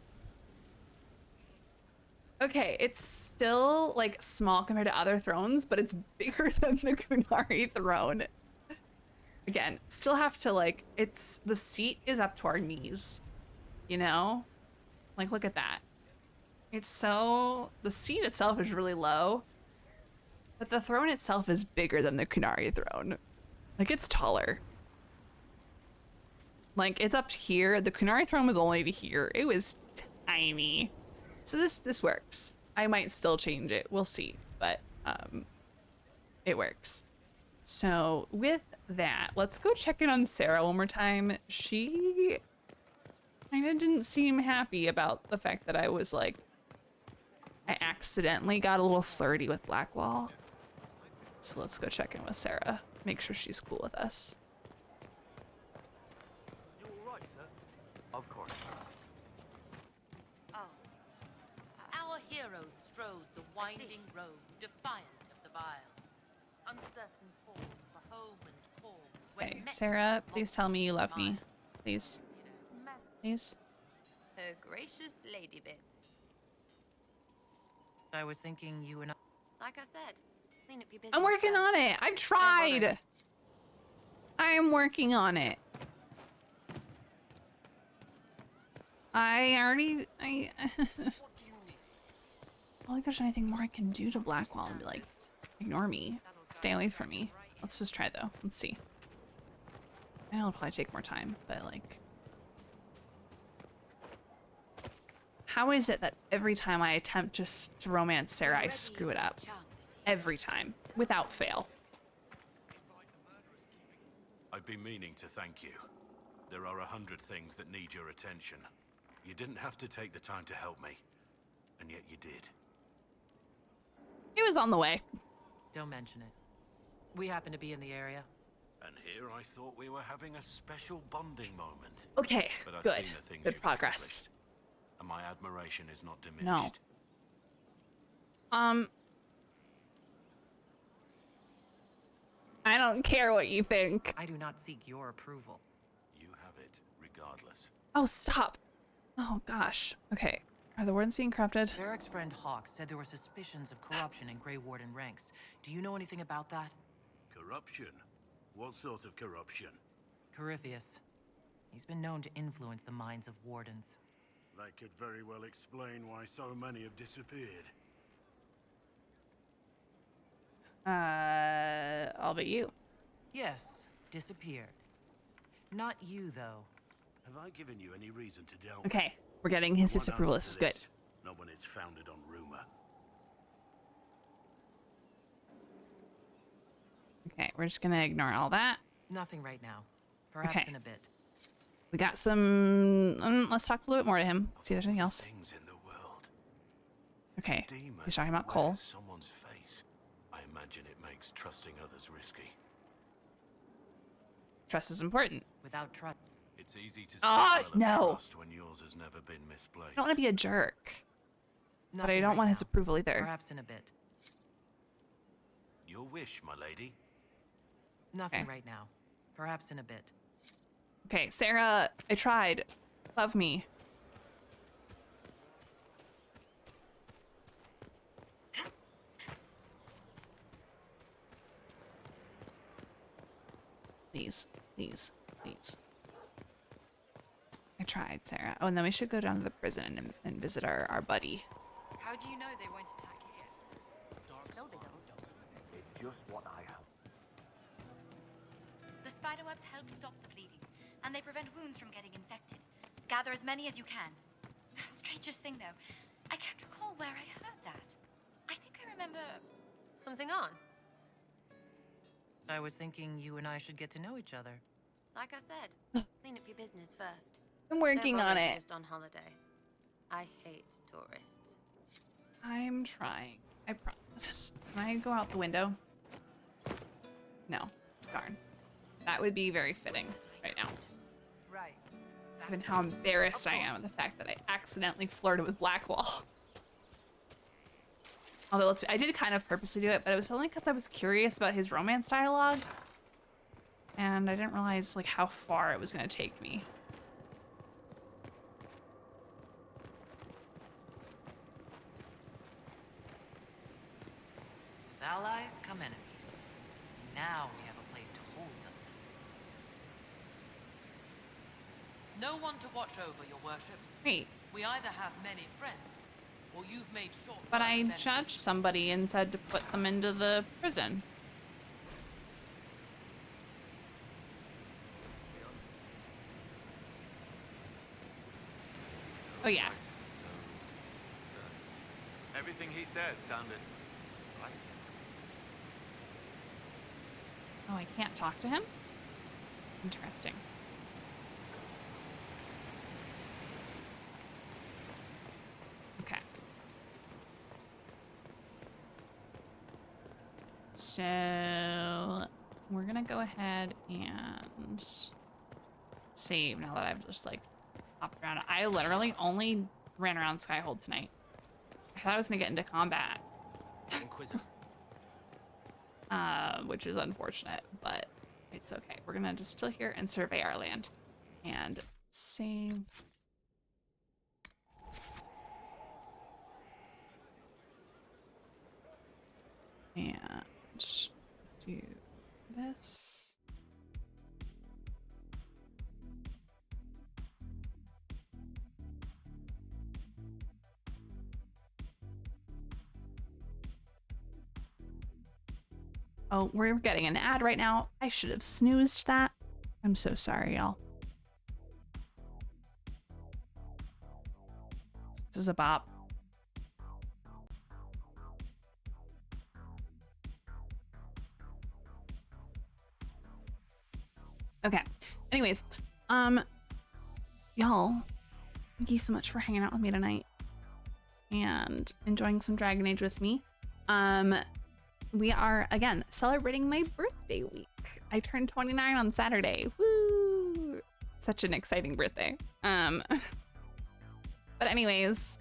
A: Okay, it's still like small compared to other thrones, but it's bigger than the Qunari throne. Again, still have to like, the seat is up to our knees, you know? Like, look at that. The seat itself is really low, but the throne itself is bigger than the Qunari throne. Like, it's taller. Like, it's up to here. The Qunari throne was only to here. It was tiny. So this works. I might still change it. We'll see. But it works. So with that, let's go check in on Sarah one more time. She kind of didn't seem happy about the fact that I was like, I accidentally got a little flirty with Blackwall. So let's go check in with Sarah. Make sure she's cool with us.
O: You all right, sir? Of course.
M: Oh. Our heroes strode the winding road, defiant of the vile. Uncertain fall for home and cause.
A: Okay, Sarah, please tell me you love me. Please. Please.
H: A gracious lady bit.
C: I was thinking you and I...
H: Like I said, clean up your business.
A: I'm working on it. I've tried. I am working on it. I don't think there's anything more I can do to Blackwall and be like, ignore me. Stay away from me. Let's just try though. Let's see. I know it'll probably take more time, but like... How is it that every time I attempt just to romance Sarah, I screw it up? Every time, without fail.
K: I've been meaning to thank you. There are 100 things that need your attention. You didn't have to take the time to help me, and yet you did.
A: It was on the way.
C: Don't mention it. We happen to be in the area.
K: And here I thought we were having a special bonding moment.
A: Okay,
K: But I've
A: good.
K: seen the things
A: Good
K: you've
A: progress.
K: accomplished, and my admiration is not diminished.
A: No. I don't care what you think.
C: I do not seek your approval.
K: You have it, regardless.
A: Oh, stop. Oh, gosh. Okay. Are the wardens being corrupted?
C: Derek's friend Hawk said there were suspicions of corruption in Grey Warden ranks. Do you know anything about that?
K: Corruption? What sort of corruption?
C: Corypheus. He's been known to influence the minds of wardens.
K: That could very well explain why so many have disappeared.
A: All but you.
C: Yes, disappeared. Not you, though.
K: Have I given you any reason to doubt?
A: Okay, we're getting his
K: One
A: disapproval.
K: answer
A: This is
K: to
A: good.
K: this. Not when it's founded on rumor.
A: Okay, we're just gonna ignore all that.
C: Nothing right now. Perhaps
A: Okay.
C: in a bit.
A: We got some... let's talk a little bit more to him. See if there's anything else.
K: Things in the world.
A: Okay,
K: Demon
A: he's talking about Cole.
K: wears someone's face. I imagine it makes trusting others risky.
A: Trust is important.
C: Without trust.
K: It's easy to
A: Oh, no.
K: trust when yours has never been misplaced.
A: I don't want to be a jerk. But I
C: Nothing
A: don't
C: right
A: want
C: now.
A: his approval either.
C: Perhaps in a bit.
K: Your wish, my lady.
C: Nothing right now. Perhaps in a bit.
A: Okay, Sarah, I tried. Love me. Please, please, please. I tried, Sarah. Oh, and then we should go down to the prison and visit our buddy.
H: How do you know they won't attack here?
O: No, they don't. It's just what I have.
B: The spiderwebs help stop the bleeding, and they prevent wounds from getting infected. Gather as many as you can. The strangest thing, though, I can't recall where I heard that. I think I remember...
L: Something on?
C: I was thinking you and I should get to know each other.
H: Like I said, clean up your business first.
A: I'm working on it.
H: Just on holiday. I hate tourists.
A: I'm trying. I promise. Can I go out the window? No. Darn. That would be very fitting right now.
M: Right.
A: Given how embarrassed I am at the fact that I accidentally flirted with Blackwall. Although I did kind of purposely do it, but it was only because I was curious about his romance dialogue. And I didn't realize like how far it was going to take me.
C: With allies come enemies. Now we have a place to hold them.
M: No one to watch over, your worship.
A: Wait.
M: We either have many friends, or you've made short.
A: But I judged somebody and said to put them into the prison. Oh yeah.
O: Everything he said sounded right.
A: Oh, I can't talk to him? Interesting. Okay. So we're gonna go ahead and save now that I've just like hopped around. I literally only ran around Skyhold tonight. I thought I was gonna get into combat.
Q: Inquisitor.
A: Which is unfortunate, but it's okay. We're gonna just chill here and survey our land and save. And do this. Oh, we're getting an ad right now. I should have snoozed that. I'm so sorry, y'all. This is a bop. Okay. Anyways, y'all, thank you so much for hanging out with me tonight and enjoying some Dragon Age with me. We are, again, celebrating my birthday week. I turned 29 on Saturday. Woo! Such an exciting birthday. But anyways,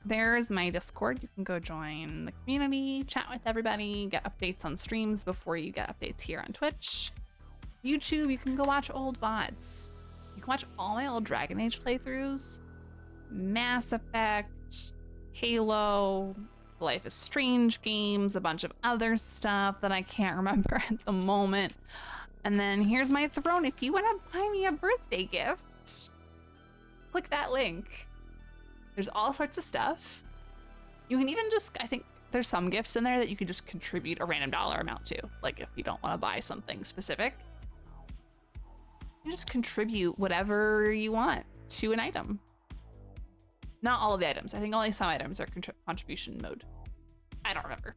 A: there's my Discord. You can go join the community, chat with everybody, get updates on streams before you get updates here on Twitch. YouTube, you can go watch old VODs. You can watch all my old Dragon Age playthroughs, Mass Effect, Halo, Life is Strange games, a bunch of other stuff that I can't remember at the moment. And then here's my throne. If you want to buy me a birthday gift, click that link. There's all sorts of stuff. You can even just, I think there's some gifts in there that you could just contribute a random dollar amount to. Like if you don't want to buy something specific, you just contribute whatever you want to an item. Not all of the items. I think only some items are contribution mode. I don't remember.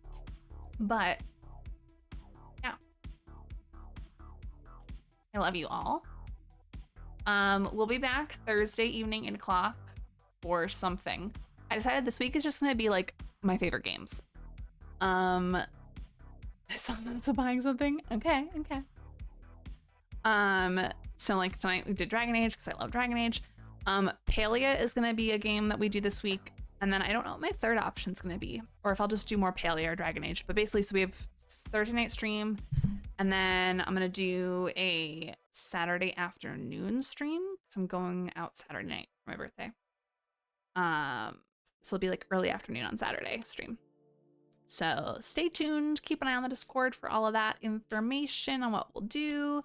A: But yeah. I love you all. We'll be back Thursday evening 8 o'clock or something. I decided this week is just gonna be like my favorite games. Someone's buying something. Okay. So like tonight we did Dragon Age because I love Dragon Age. Palia is gonna be a game that we do this week. And then I don't know what my third option's gonna be, or if I'll just do more Paleo or Dragon Age. But basically, so we have Thursday night stream, and then I'm gonna do a Saturday afternoon stream. So I'm going out Saturday night for my birthday. So it'll be like early afternoon on Saturday stream. So stay tuned. Keep an eye on the Discord for all of that information on what we'll do.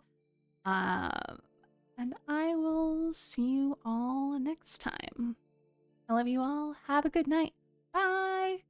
A: And I will see you all next time. I love you all. Have a good night. Bye.